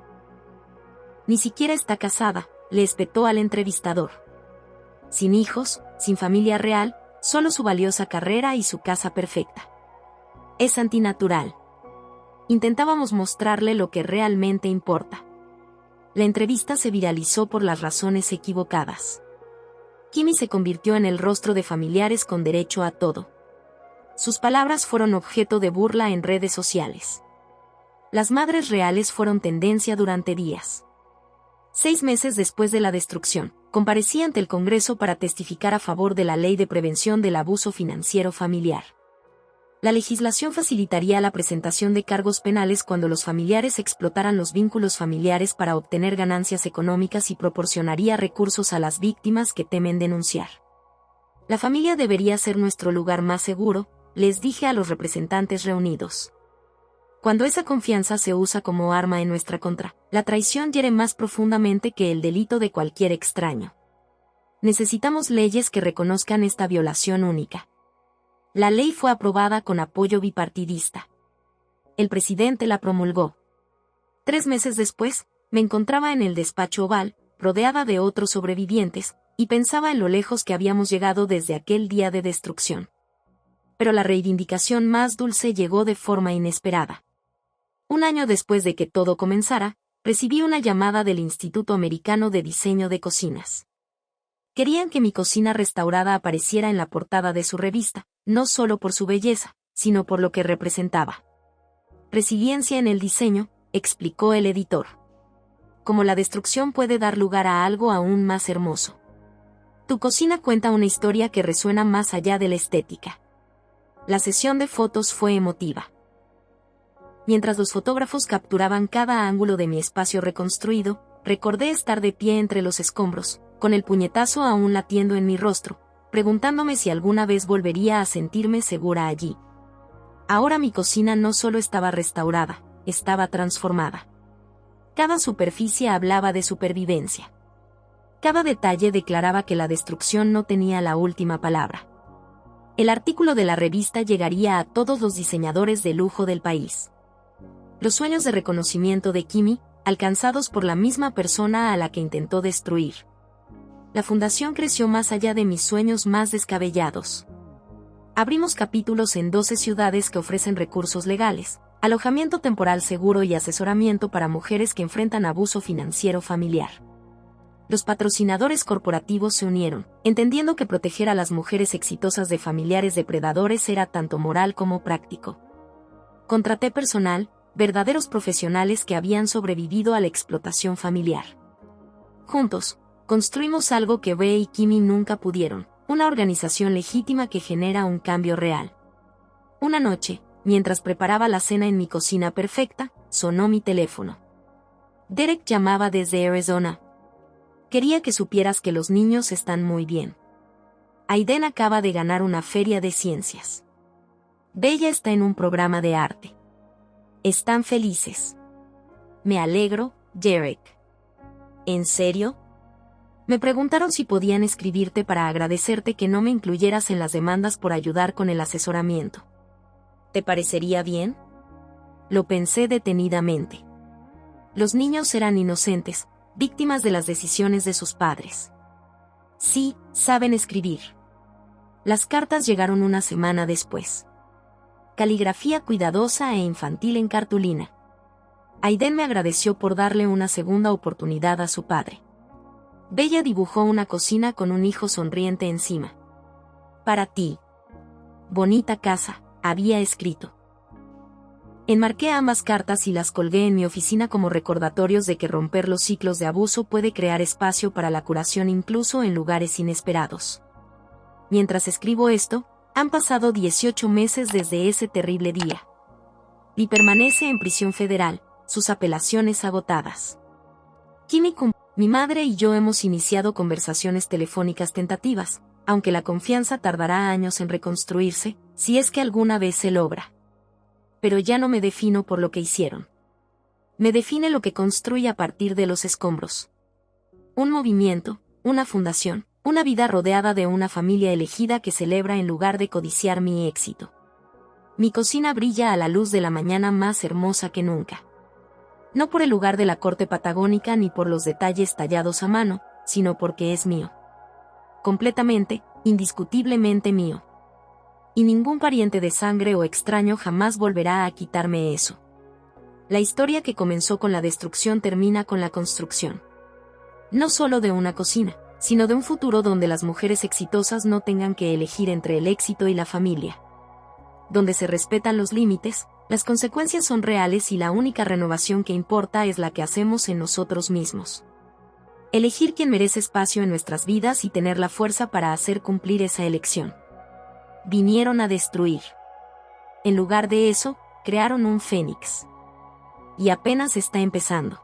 Ni siquiera está casada, le espetó al entrevistador. Sin hijos, sin familia real, solo su valiosa carrera y su casa perfecta. Es antinatural. Intentábamos mostrarle lo que realmente importa. La entrevista se viralizó por las razones equivocadas. Kimmy se convirtió en el rostro de familiares con derecho a todo. Sus palabras fueron objeto de burla en redes sociales. Las madres reales fueron tendencia durante días. 6 meses después de la destrucción, comparecí ante el Congreso para testificar a favor de la Ley de Prevención del Abuso Financiero Familiar. La legislación facilitaría la presentación de cargos penales cuando los familiares explotaran los vínculos familiares para obtener ganancias económicas y proporcionaría recursos a las víctimas que temen denunciar. La familia debería ser nuestro lugar más seguro, les dije a los representantes reunidos. Cuando esa confianza se usa como arma en nuestra contra, la traición hiere más profundamente que el delito de cualquier extraño. Necesitamos leyes que reconozcan esta violación única. La ley fue aprobada con apoyo bipartidista. El presidente la promulgó. 3 meses después, me encontraba en el despacho oval, rodeada de otros sobrevivientes, y pensaba en lo lejos que habíamos llegado desde aquel día de destrucción. Pero la reivindicación más dulce llegó de forma inesperada. Un año después de que todo comenzara, recibí una llamada del Instituto Americano de Diseño de Cocinas. Querían que mi cocina restaurada apareciera en la portada de su revista, no solo por su belleza, sino por lo que representaba. Resiliencia en el diseño, explicó el editor. Como la destrucción puede dar lugar a algo aún más hermoso. Tu cocina cuenta una historia que resuena más allá de la estética. La sesión de fotos fue emotiva. Mientras los fotógrafos capturaban cada ángulo de mi espacio reconstruido, recordé estar de pie entre los escombros, con el puñetazo aún latiendo en mi rostro, preguntándome si alguna vez volvería a sentirme segura allí. Ahora mi cocina no solo estaba restaurada, estaba transformada. Cada superficie hablaba de supervivencia. Cada detalle declaraba que la destrucción no tenía la última palabra. El artículo de la revista llegaría a todos los diseñadores de lujo del país. Los sueños de reconocimiento de Kimi, alcanzados por la misma persona a la que intentó destruir. La fundación creció más allá de mis sueños más descabellados. Abrimos capítulos en 12 ciudades que ofrecen recursos legales, alojamiento temporal seguro y asesoramiento para mujeres que enfrentan abuso financiero familiar. Los patrocinadores corporativos se unieron, entendiendo que proteger a las mujeres exitosas de familiares depredadores era tanto moral como práctico. Contraté personal, verdaderos profesionales que habían sobrevivido a la explotación familiar. Juntos, construimos algo que Bea y Kimi nunca pudieron, una organización legítima que genera un cambio real. Una noche, mientras preparaba la cena en mi cocina perfecta, sonó mi teléfono. Derek llamaba desde Arizona. Quería que supieras que los niños están muy bien. Aiden acaba de ganar una feria de ciencias. Bella está en un programa de arte. Están felices. Me alegro, Derek. ¿En serio? Me preguntaron si podían escribirte para agradecerte que no me incluyeras en las demandas por ayudar con el asesoramiento. ¿Te parecería bien? Lo pensé detenidamente. Los niños eran inocentes, víctimas de las decisiones de sus padres. Sí, saben escribir. Las cartas llegaron una semana después. Caligrafía cuidadosa e infantil en cartulina. Aiden me agradeció por darle una segunda oportunidad a su padre. Bella dibujó una cocina con un hijo sonriente encima. Para ti. Bonita casa, había escrito. Enmarqué ambas cartas y las colgué en mi oficina como recordatorios de que romper los ciclos de abuso puede crear espacio para la curación incluso en lugares inesperados. Mientras escribo esto, han pasado 18 meses desde ese terrible día. Y permanece en prisión federal, sus apelaciones agotadas. Mi madre y yo hemos iniciado conversaciones telefónicas tentativas, aunque la confianza tardará años en reconstruirse, si es que alguna vez se logra. Pero ya no me defino por lo que hicieron. Me define lo que construye a partir de los escombros. Un movimiento, una fundación, una vida rodeada de una familia elegida que celebra en lugar de codiciar mi éxito. Mi cocina brilla a la luz de la mañana más hermosa que nunca. No por el lugar de la corte patagónica ni por los detalles tallados a mano, sino porque es mío. Completamente, indiscutiblemente mío. Y ningún pariente de sangre o extraño jamás volverá a quitarme eso. La historia que comenzó con la destrucción termina con la construcción. No solo de una cocina, sino de un futuro donde las mujeres exitosas no tengan que elegir entre el éxito y la familia. Donde se respetan los límites, las consecuencias son reales y la única renovación que importa es la que hacemos en nosotros mismos. Elegir quien merece espacio en nuestras vidas y tener la fuerza para hacer cumplir esa elección. Vinieron a destruir. En lugar de eso, crearon un fénix. Y apenas está empezando.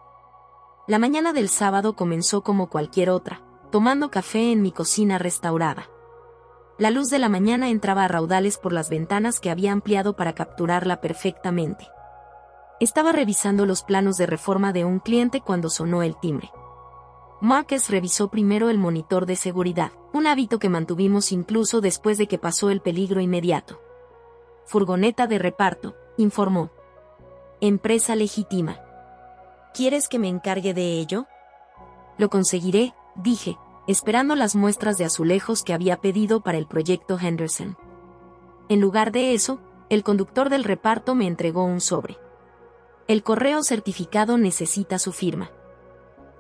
La mañana del sábado comenzó como cualquier otra, tomando café en mi cocina restaurada. La luz de la mañana entraba a raudales por las ventanas que había ampliado para capturarla perfectamente. Estaba revisando los planos de reforma de un cliente cuando sonó el timbre. Marcus revisó primero el monitor de seguridad, un hábito que mantuvimos incluso después de que pasó el peligro inmediato. Furgoneta de reparto, informó. Empresa legítima. ¿Quieres que me encargue de ello? Lo conseguiré, dije, esperando las muestras de azulejos que había pedido para el proyecto Henderson. En lugar de eso, el conductor del reparto me entregó un sobre. El correo certificado necesita su firma.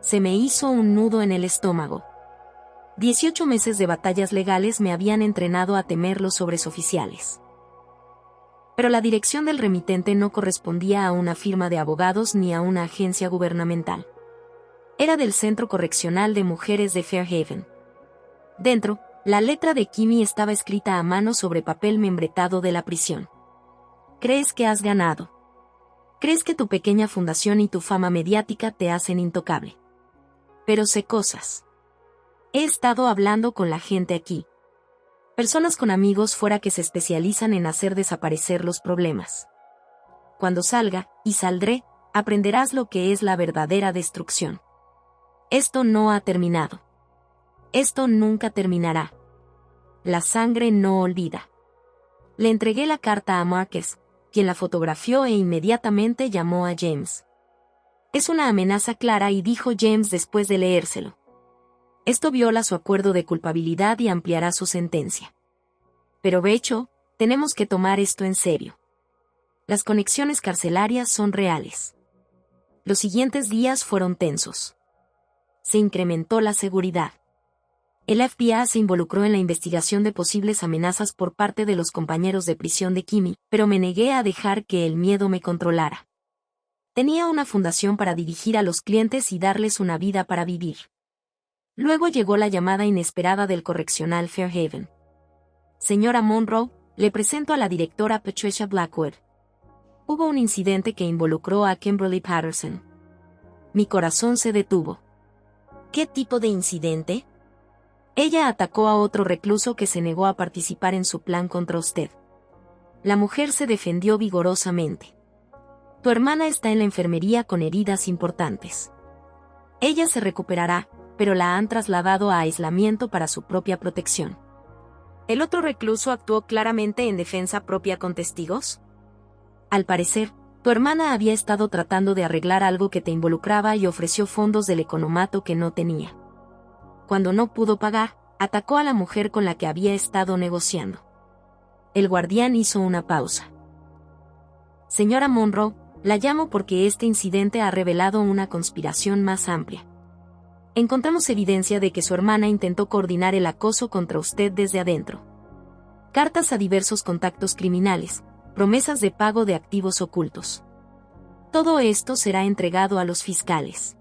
Se me hizo un nudo en el estómago. 18 meses de batallas legales me habían entrenado a temer los sobres oficiales. Pero la dirección del remitente no correspondía a una firma de abogados ni a una agencia gubernamental. Era del Centro Correccional de Mujeres de Fairhaven. Dentro, la letra de Kimmy estaba escrita a mano sobre papel membretado de la prisión. ¿Crees que has ganado? ¿Crees que tu pequeña fundación y tu fama mediática te hacen intocable? Pero sé cosas. He estado hablando con la gente aquí. Personas con amigos fuera que se especializan en hacer desaparecer los problemas. Cuando salga, y saldré, aprenderás lo que es la verdadera destrucción. Esto no ha terminado. Esto nunca terminará. La sangre no olvida. Le entregué la carta a Marquez, quien la fotografió e inmediatamente llamó a James. Es una amenaza clara, y dijo James después de leérselo. Esto viola su acuerdo de culpabilidad y ampliará su sentencia. Pero Becho, tenemos que tomar esto en serio. Las conexiones carcelarias son reales. Los siguientes días fueron tensos. Se incrementó la seguridad. El FBI se involucró en la investigación de posibles amenazas por parte de los compañeros de prisión de Kimmy, pero me negué a dejar que el miedo me controlara. Tenía una fundación para dirigir a los clientes y darles una vida para vivir. Luego llegó la llamada inesperada del correccional Fairhaven. Señora Monroe, le presento a la directora Patricia Blackwood. Hubo un incidente que involucró a Kimberly Patterson. Mi corazón se detuvo. ¿Qué tipo de incidente? Ella atacó a otro recluso que se negó a participar en su plan contra usted. La mujer se defendió vigorosamente. Tu hermana está en la enfermería con heridas importantes. Ella se recuperará, pero la han trasladado a aislamiento para su propia protección. ¿El otro recluso actuó claramente en defensa propia con testigos? Al parecer, tu hermana había estado tratando de arreglar algo que te involucraba y ofreció fondos del economato que no tenía. Cuando no pudo pagar, atacó a la mujer con la que había estado negociando. El guardián hizo una pausa. Señora Monroe, la llamo porque este incidente ha revelado una conspiración más amplia. Encontramos evidencia de que su hermana intentó coordinar el acoso contra usted desde adentro. Cartas a diversos contactos criminales, promesas de pago de activos ocultos. Todo esto será entregado a los fiscales.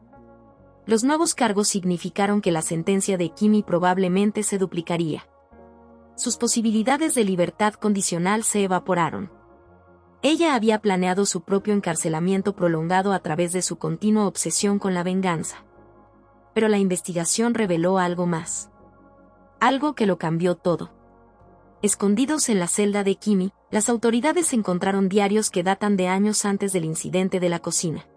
Los nuevos cargos significaron que la sentencia de Kimmy probablemente se duplicaría. Sus posibilidades de libertad condicional se evaporaron. Ella había planeado su propio encarcelamiento prolongado a través de su continua obsesión con la venganza. Pero la investigación reveló algo más. Algo que lo cambió todo. Escondidos en la celda de Kimmy, las autoridades encontraron diarios que datan de años antes del incidente de la cocina.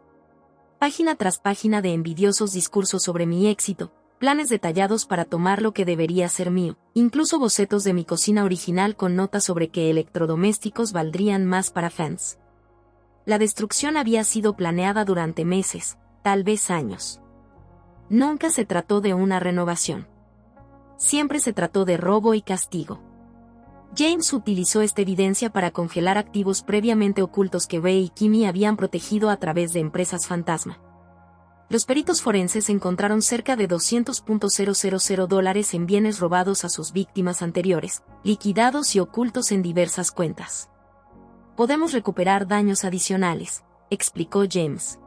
Página tras página de envidiosos discursos sobre mi éxito, planes detallados para tomar lo que debería ser mío, incluso bocetos de mi cocina original con notas sobre qué electrodomésticos valdrían más para fans. La destrucción había sido planeada durante meses, tal vez años. Nunca se trató de una renovación. Siempre se trató de robo y castigo. James utilizó esta evidencia para congelar activos previamente ocultos que Ray y Kimmy habían protegido a través de empresas fantasma. Los peritos forenses encontraron cerca de $200,000 en bienes robados a sus víctimas anteriores, liquidados y ocultos en diversas cuentas. Podemos recuperar daños adicionales, explicó James.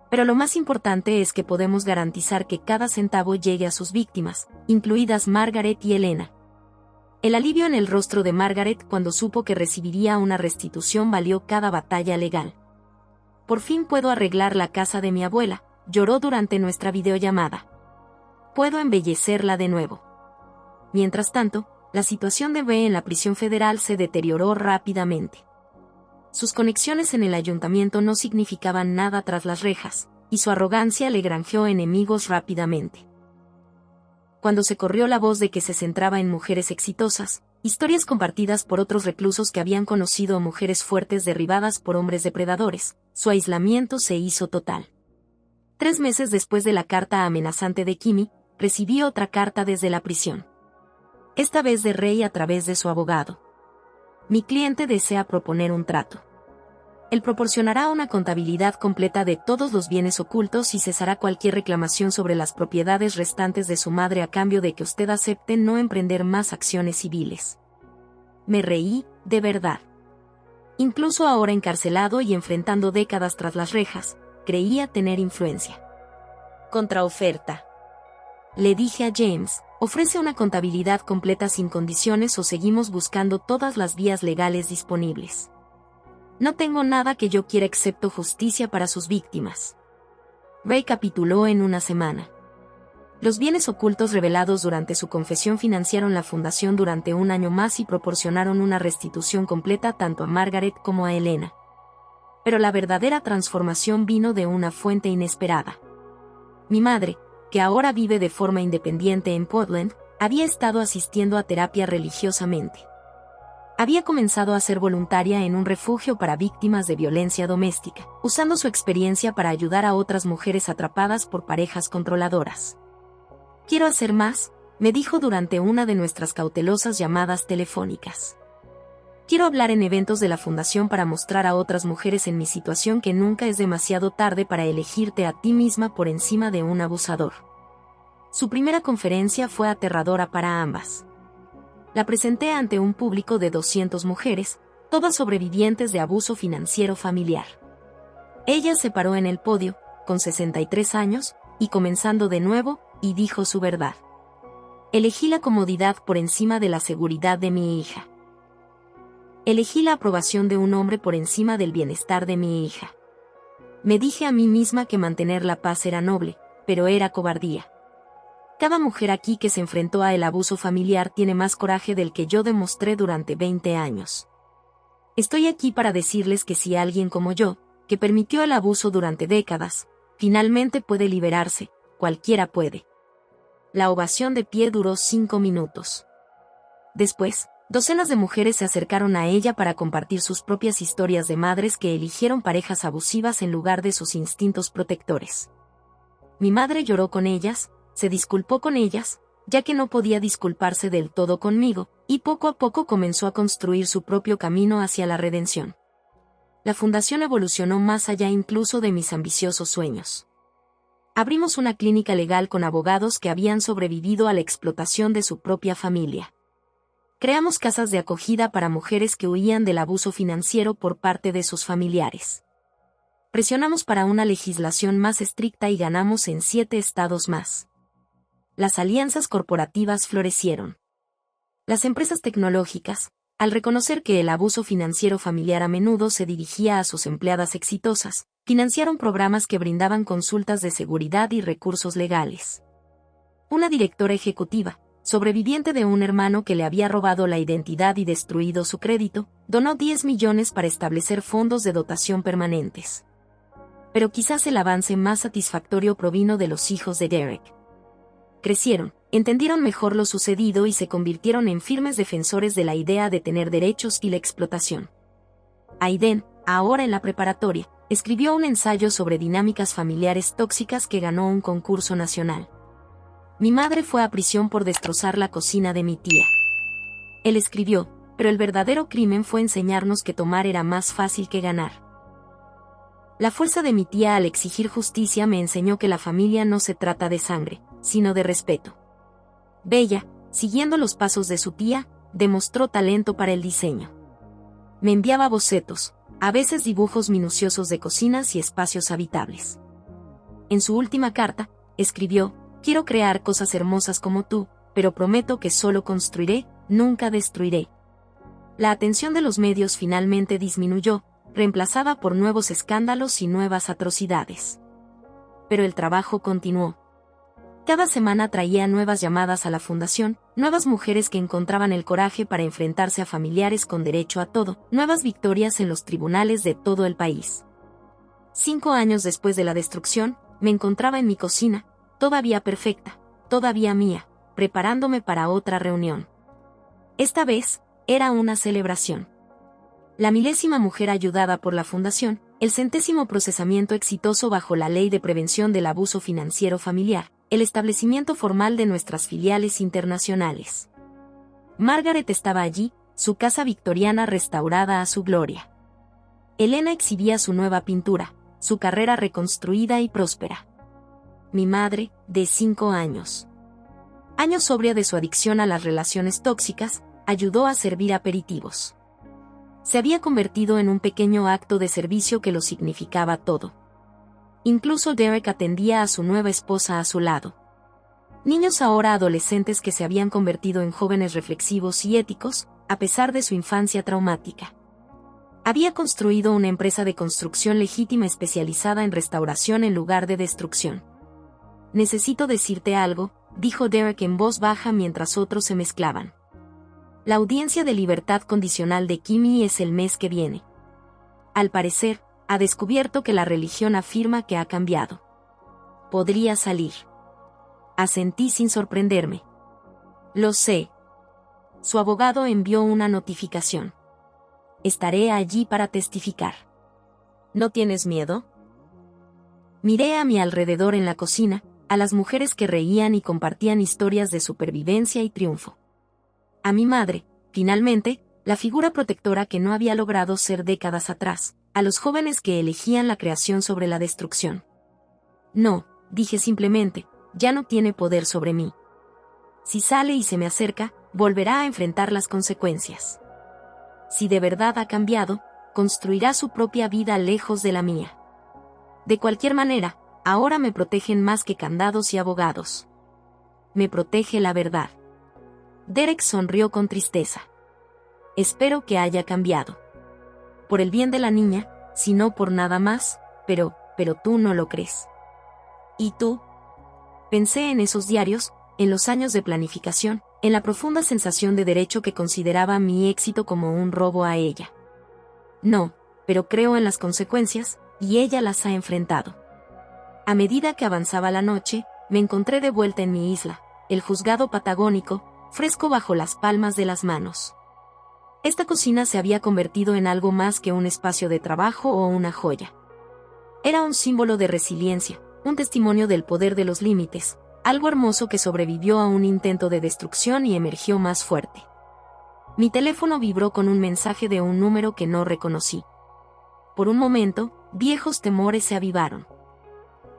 Pero lo más importante es que podemos garantizar que cada centavo llegue a sus víctimas, incluidas Margaret y Elena. El alivio en el rostro de Margaret cuando supo que recibiría una restitución valió cada batalla legal. Por fin puedo arreglar la casa de mi abuela, lloró durante nuestra videollamada. Puedo embellecerla de nuevo. Mientras tanto, la situación de B en la prisión federal se deterioró rápidamente. Sus conexiones en el ayuntamiento no significaban nada tras las rejas, y su arrogancia le granjeó enemigos rápidamente. Cuando se corrió la voz de que se centraba en mujeres exitosas, historias compartidas por otros reclusos que habían conocido a mujeres fuertes derribadas por hombres depredadores, su aislamiento se hizo total. 3 meses después de la carta amenazante de Kimi, recibí otra carta desde la prisión. Esta vez de Rey a través de su abogado. Mi cliente desea proponer un trato. Él proporcionará una contabilidad completa de todos los bienes ocultos y cesará cualquier reclamación sobre las propiedades restantes de su madre a cambio de que usted acepte no emprender más acciones civiles. Me reí, de verdad. Incluso ahora encarcelado y enfrentando décadas tras las rejas, creía tener influencia. Contraoferta. Le dije a James, ¿ofrece una contabilidad completa sin condiciones o seguimos buscando todas las vías legales disponibles? No tengo nada que yo quiera excepto justicia para sus víctimas. Ray capituló en una semana. Los bienes ocultos revelados durante su confesión financiaron la fundación durante un año más y proporcionaron una restitución completa tanto a Margaret como a Elena. Pero la verdadera transformación vino de una fuente inesperada. Mi madre, que ahora vive de forma independiente en Portland, había estado asistiendo a terapia religiosamente. Había comenzado a ser voluntaria en un refugio para víctimas de violencia doméstica, usando su experiencia para ayudar a otras mujeres atrapadas por parejas controladoras. Quiero hacer más, me dijo durante una de nuestras cautelosas llamadas telefónicas. Quiero hablar en eventos de la fundación para mostrar a otras mujeres en mi situación que nunca es demasiado tarde para elegirte a ti misma por encima de un abusador. Su primera conferencia fue aterradora para ambas. La presenté ante un público de 200 mujeres, todas sobrevivientes de abuso financiero familiar. Ella se paró en el podio, con 63 años, y comenzando de nuevo, y dijo su verdad. Elegí la comodidad por encima de la seguridad de mi hija. Elegí la aprobación de un hombre por encima del bienestar de mi hija. Me dije a mí misma que mantener la paz era noble, pero era cobardía. Cada mujer aquí que se enfrentó a el abuso familiar tiene más coraje del que yo demostré durante 20 años. Estoy aquí para decirles que si alguien como yo, que permitió el abuso durante décadas, finalmente puede liberarse, cualquiera puede. La ovación de pie duró 5 minutos. Después, docenas de mujeres se acercaron a ella para compartir sus propias historias de madres que eligieron parejas abusivas en lugar de sus instintos protectores. Mi madre lloró con ellas, se disculpó con ellas, ya que no podía disculparse del todo conmigo, y poco a poco comenzó a construir su propio camino hacia la redención. La fundación evolucionó más allá incluso de mis ambiciosos sueños. Abrimos una clínica legal con abogados que habían sobrevivido a la explotación de su propia familia. Creamos casas de acogida para mujeres que huían del abuso financiero por parte de sus familiares. Presionamos para una legislación más estricta y ganamos en 7 estados más. Las alianzas corporativas florecieron. Las empresas tecnológicas, al reconocer que el abuso financiero familiar a menudo se dirigía a sus empleadas exitosas, financiaron programas que brindaban consultas de seguridad y recursos legales. Una directora ejecutiva, sobreviviente de un hermano que le había robado la identidad y destruido su crédito, donó 10 millones para establecer fondos de dotación permanentes. Pero quizás el avance más satisfactorio provino de los hijos de Derek. Crecieron, entendieron mejor lo sucedido y se convirtieron en firmes defensores de la idea de tener derechos y la explotación. Aiden, ahora en la preparatoria, escribió un ensayo sobre dinámicas familiares tóxicas que ganó un concurso nacional. Mi madre fue a prisión por destrozar la cocina de mi tía. Él escribió, pero el verdadero crimen fue enseñarnos que tomar era más fácil que ganar. La fuerza de mi tía al exigir justicia me enseñó que la familia no se trata de sangre, sino de respeto. Bella, siguiendo los pasos de su tía, demostró talento para el diseño. Me enviaba bocetos, a veces dibujos minuciosos de cocinas y espacios habitables. En su última carta, escribió, quiero crear cosas hermosas como tú, pero prometo que solo construiré, nunca destruiré. La atención de los medios finalmente disminuyó, reemplazada por nuevos escándalos y nuevas atrocidades. Pero el trabajo continuó. Cada semana traía nuevas llamadas a la fundación, nuevas mujeres que encontraban el coraje para enfrentarse a familiares con derecho a todo, nuevas victorias en los tribunales de todo el país. 5 años después de la destrucción, me encontraba en mi cocina, todavía perfecta, todavía mía, preparándome para otra reunión. Esta vez, era una celebración. La 1000ª mujer ayudada por la fundación, El 100º procesamiento exitoso bajo la Ley de Prevención del Abuso Financiero Familiar, el establecimiento formal de nuestras filiales internacionales. Margaret estaba allí, su casa victoriana restaurada a su gloria. Elena exhibía su nueva pintura, su carrera reconstruida y próspera. Mi madre, de 5 años. Años sobria de su adicción a las relaciones tóxicas, ayudó a servir aperitivos. Se había convertido en un pequeño acto de servicio que lo significaba todo. Incluso Derek atendía a su nueva esposa a su lado. Niños ahora adolescentes que se habían convertido en jóvenes reflexivos y éticos, a pesar de su infancia traumática. Había construido una empresa de construcción legítima especializada en restauración en lugar de destrucción. Necesito decirte algo, dijo Derek en voz baja mientras otros se mezclaban. La audiencia de libertad condicional de Kimi es el mes que viene. Al parecer, ha descubierto que la religión afirma que ha cambiado. Podría salir. Asentí sin sorprenderme. Lo sé. Su abogado envió una notificación. Estaré allí para testificar. ¿No tienes miedo? Miré a mi alrededor en la cocina, a las mujeres que reían y compartían historias de supervivencia y triunfo. A mi madre, finalmente, la figura protectora que no había logrado ser décadas atrás, a los jóvenes que elegían la creación sobre la destrucción. No, dije simplemente, ya no tiene poder sobre mí. Si sale y se me acerca, volverá a enfrentar las consecuencias. Si de verdad ha cambiado, construirá su propia vida lejos de la mía. De cualquier manera, ahora me protegen más que candados y abogados. Me protege la verdad. Derek sonrió con tristeza. Espero que haya cambiado. Por el bien de la niña, si no por nada más, pero tú no lo crees. ¿Y tú? Pensé en esos diarios, en los años de planificación, en la profunda sensación de derecho que consideraba mi éxito como un robo a ella. No, pero creo en las consecuencias, y ella las ha enfrentado. A medida que avanzaba la noche, me encontré de vuelta en mi isla, el juzgado patagónico, fresco bajo las palmas de las manos. Esta cocina se había convertido en algo más que un espacio de trabajo o una joya. Era un símbolo de resiliencia, un testimonio del poder de los límites, algo hermoso que sobrevivió a un intento de destrucción y emergió más fuerte. Mi teléfono vibró con un mensaje de un número que no reconocí. Por un momento, viejos temores se avivaron.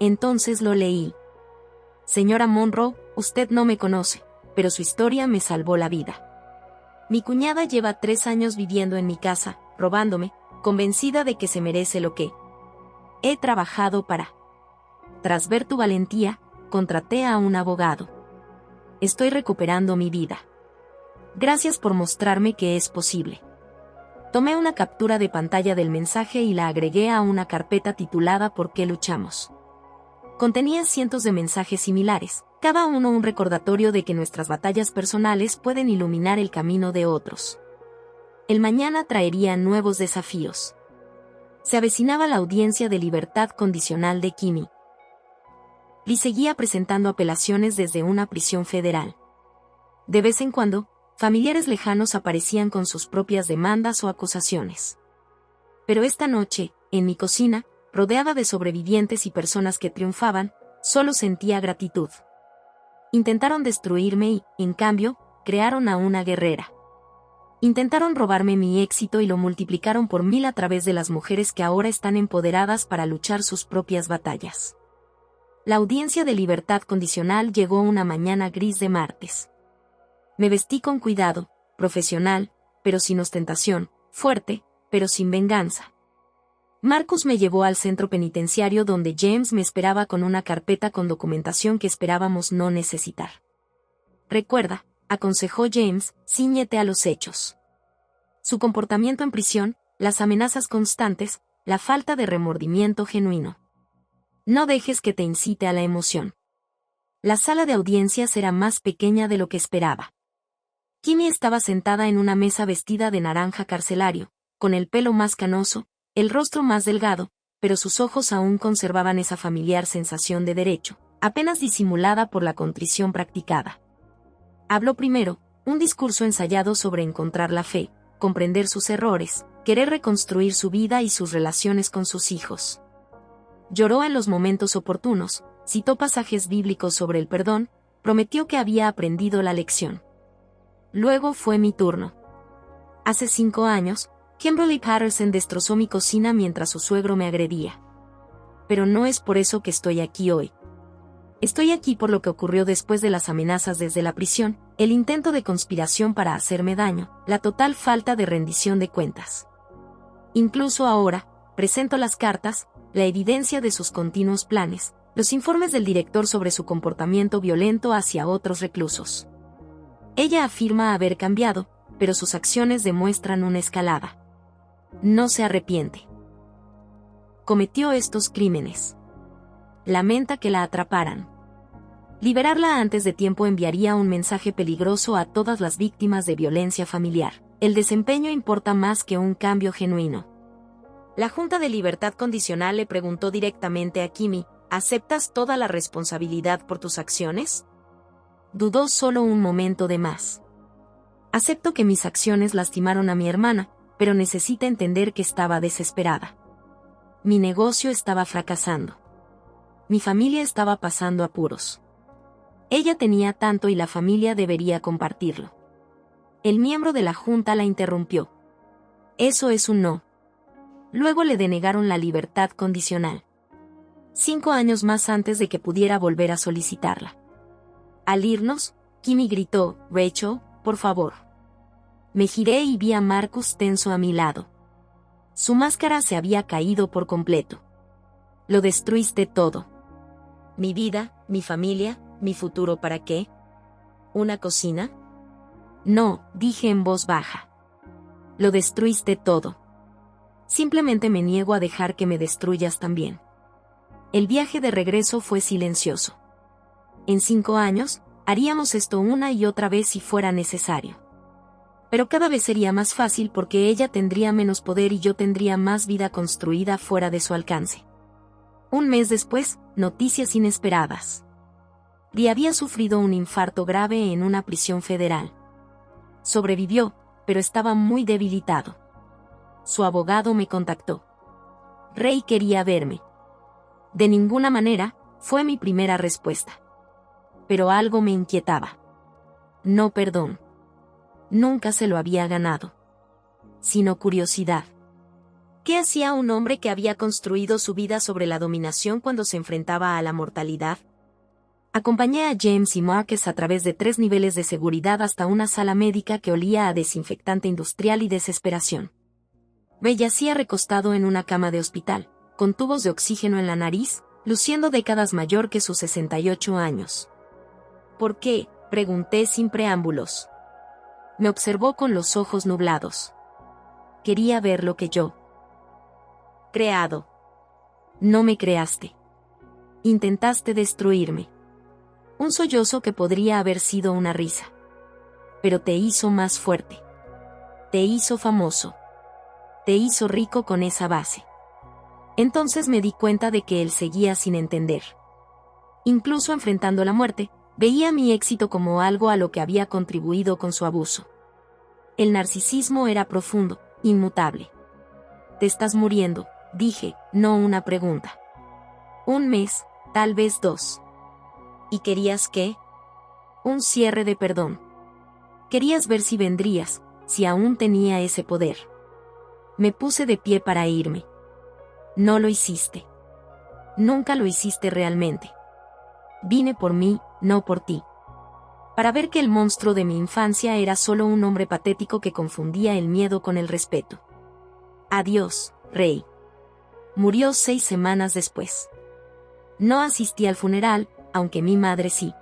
Entonces lo leí. Señora Monroe, usted no me conoce, pero su historia me salvó la vida. Mi cuñada lleva 3 años viviendo en mi casa, robándome, convencida de que se merece lo que he trabajado para. Tras ver tu valentía, contraté a un abogado. Estoy recuperando mi vida. Gracias por mostrarme que es posible. Tomé una captura de pantalla del mensaje y la agregué a una carpeta titulada ¿Por qué luchamos? Contenía cientos de mensajes similares, cada uno un recordatorio de que nuestras batallas personales pueden iluminar el camino de otros. El mañana traería nuevos desafíos. Se avecinaba la audiencia de libertad condicional de Kimi. Lee seguía presentando apelaciones desde una prisión federal. De vez en cuando, familiares lejanos aparecían con sus propias demandas o acusaciones. Pero esta noche, en mi cocina, rodeada de sobrevivientes y personas que triunfaban, solo sentía gratitud. Intentaron destruirme y, en cambio, crearon a una guerrera. Intentaron robarme mi éxito y lo multiplicaron por 1000 a través de las mujeres que ahora están empoderadas para luchar sus propias batallas. La audiencia de libertad condicional llegó una mañana gris de martes. Me vestí con cuidado, profesional, pero sin ostentación, fuerte, pero sin venganza. Marcus me llevó al centro penitenciario donde James me esperaba con una carpeta con documentación que esperábamos no necesitar. Recuerda, aconsejó James, cíñete a los hechos. Su comportamiento en prisión, las amenazas constantes, la falta de remordimiento genuino. No dejes que te incite a la emoción. La sala de audiencias era más pequeña de lo que esperaba. Kimi estaba sentada en una mesa vestida de naranja carcelario, con el pelo más canoso, el rostro más delgado, pero sus ojos aún conservaban esa familiar sensación de derecho, apenas disimulada por la contrición practicada. Habló primero, un discurso ensayado sobre encontrar la fe, comprender sus errores, querer reconstruir su vida y sus relaciones con sus hijos. Lloró en los momentos oportunos, citó pasajes bíblicos sobre el perdón, prometió que había aprendido la lección. Luego fue mi turno. Hace 5 años, Kimberly Patterson destrozó mi cocina mientras su suegro me agredía. Pero no es por eso que estoy aquí hoy. Estoy aquí por lo que ocurrió después de las amenazas desde la prisión, el intento de conspiración para hacerme daño, la total falta de rendición de cuentas. Incluso ahora, presento las cartas, la evidencia de sus continuos planes, los informes del director sobre su comportamiento violento hacia otros reclusos. Ella afirma haber cambiado, pero sus acciones demuestran una escalada. No se arrepiente. Cometió estos crímenes. Lamenta que la atraparan. Liberarla antes de tiempo enviaría un mensaje peligroso a todas las víctimas de violencia familiar. El desempeño importa más que un cambio genuino. La Junta de Libertad Condicional le preguntó directamente a Kimmy, ¿aceptas toda la responsabilidad por tus acciones? Dudó solo un momento de más. Acepto que mis acciones lastimaron a mi hermana, pero necesita entender que estaba desesperada. Mi negocio estaba fracasando. Mi familia estaba pasando apuros. Ella tenía tanto y la familia debería compartirlo. El miembro de la Junta la interrumpió. Eso es un no. Luego le denegaron la libertad condicional. 5 años más antes de que pudiera volver a solicitarla. Al irnos, Kimmy gritó, Rachel, por favor. Me giré y vi a Marcus tenso a mi lado. Su máscara se había caído por completo. Lo destruiste todo. Mi vida, mi familia, mi futuro, ¿para qué? ¿Una cocina? No, dije en voz baja. Lo destruiste todo. Simplemente me niego a dejar que me destruyas también. El viaje de regreso fue silencioso. En 5 años, haríamos esto una y otra vez si fuera necesario. Pero cada vez sería más fácil porque ella tendría menos poder y yo tendría más vida construida fuera de su alcance. Un mes después, noticias inesperadas. Lee había sufrido un infarto grave en una prisión federal. Sobrevivió, pero estaba muy debilitado. Su abogado me contactó. Ray quería verme. De ninguna manera, fue mi primera respuesta. Pero algo me inquietaba. No perdón. Nunca se lo había ganado. Sino curiosidad. ¿Qué hacía un hombre que había construido su vida sobre la dominación cuando se enfrentaba a la mortalidad? Acompañé a James y Marcus a través de 3 niveles de seguridad hasta una sala médica que olía a desinfectante industrial y desesperación. Ray yacía recostado en una cama de hospital, con tubos de oxígeno en la nariz, luciendo décadas mayor que sus 68 años. ¿Por qué?, pregunté sin preámbulos. Me observó con los ojos nublados. Quería ver lo que yo creado. No me creaste. Intentaste destruirme. Un sollozo que podría haber sido una risa. Pero te hizo más fuerte. Te hizo famoso. Te hizo rico con esa base. Entonces me di cuenta de que él seguía sin entender. Incluso enfrentando la muerte, veía mi éxito como algo a lo que había contribuido con su abuso. El narcisismo era profundo, inmutable. Te estás muriendo, dije, no una pregunta. 1 mes, tal vez 2. ¿Y querías qué? Un cierre de perdón. Querías ver si vendrías, si aún tenía ese poder. Me puse de pie para irme. No lo hiciste. Nunca lo hiciste realmente. Vine por mí, no por ti. Para ver que el monstruo de mi infancia era solo un hombre patético que confundía el miedo con el respeto. Adiós, Ray. Murió 6 semanas después. No asistí al funeral, aunque mi madre sí.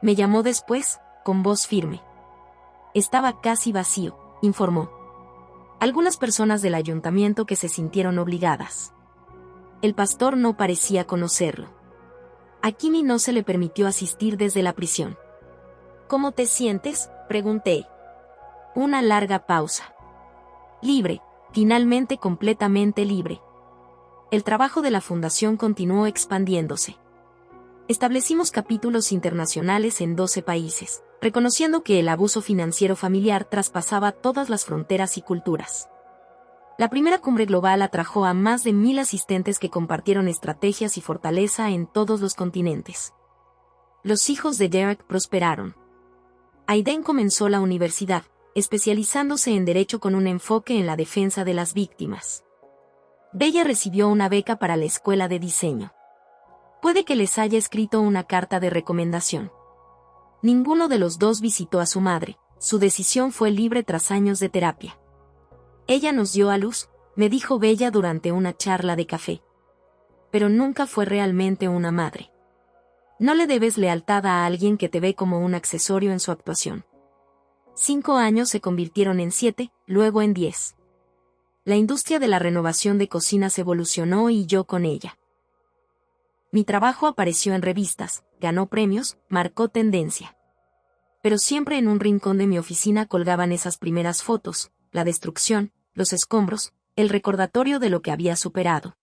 Me llamó después, con voz firme. Estaba casi vacío, informó. Algunas personas del ayuntamiento que se sintieron obligadas. El pastor no parecía conocerlo. A Kimmy no se le permitió asistir desde la prisión. ¿Cómo te sientes?, pregunté. Una larga pausa. Libre, finalmente completamente libre. El trabajo de la fundación continuó expandiéndose. Establecimos capítulos internacionales en 12 países. reconociendo que el abuso financiero familiar traspasaba todas las fronteras y culturas. La primera cumbre global atrajo a más de 1000 asistentes que compartieron estrategias y fortaleza en todos los continentes. Los hijos de Derek prosperaron. Aiden comenzó la universidad, especializándose en derecho con un enfoque en la defensa de las víctimas. Bella recibió una beca para la escuela de diseño. Puede que les haya escrito una carta de recomendación. Ninguno de los dos visitó a su madre, su decisión fue libre tras años de terapia. Ella nos dio a luz, me dijo Bella durante una charla de café. Pero nunca fue realmente una madre. No le debes lealtad a alguien que te ve como un accesorio en su actuación. 5 años se convirtieron en 7, luego en 10. La industria de la renovación de cocinas evolucionó y yo con ella. Mi trabajo apareció en revistas, ganó premios, marcó tendencia. Pero siempre en un rincón de mi oficina colgaban esas primeras fotos, la destrucción, los escombros, el recordatorio de lo que había superado.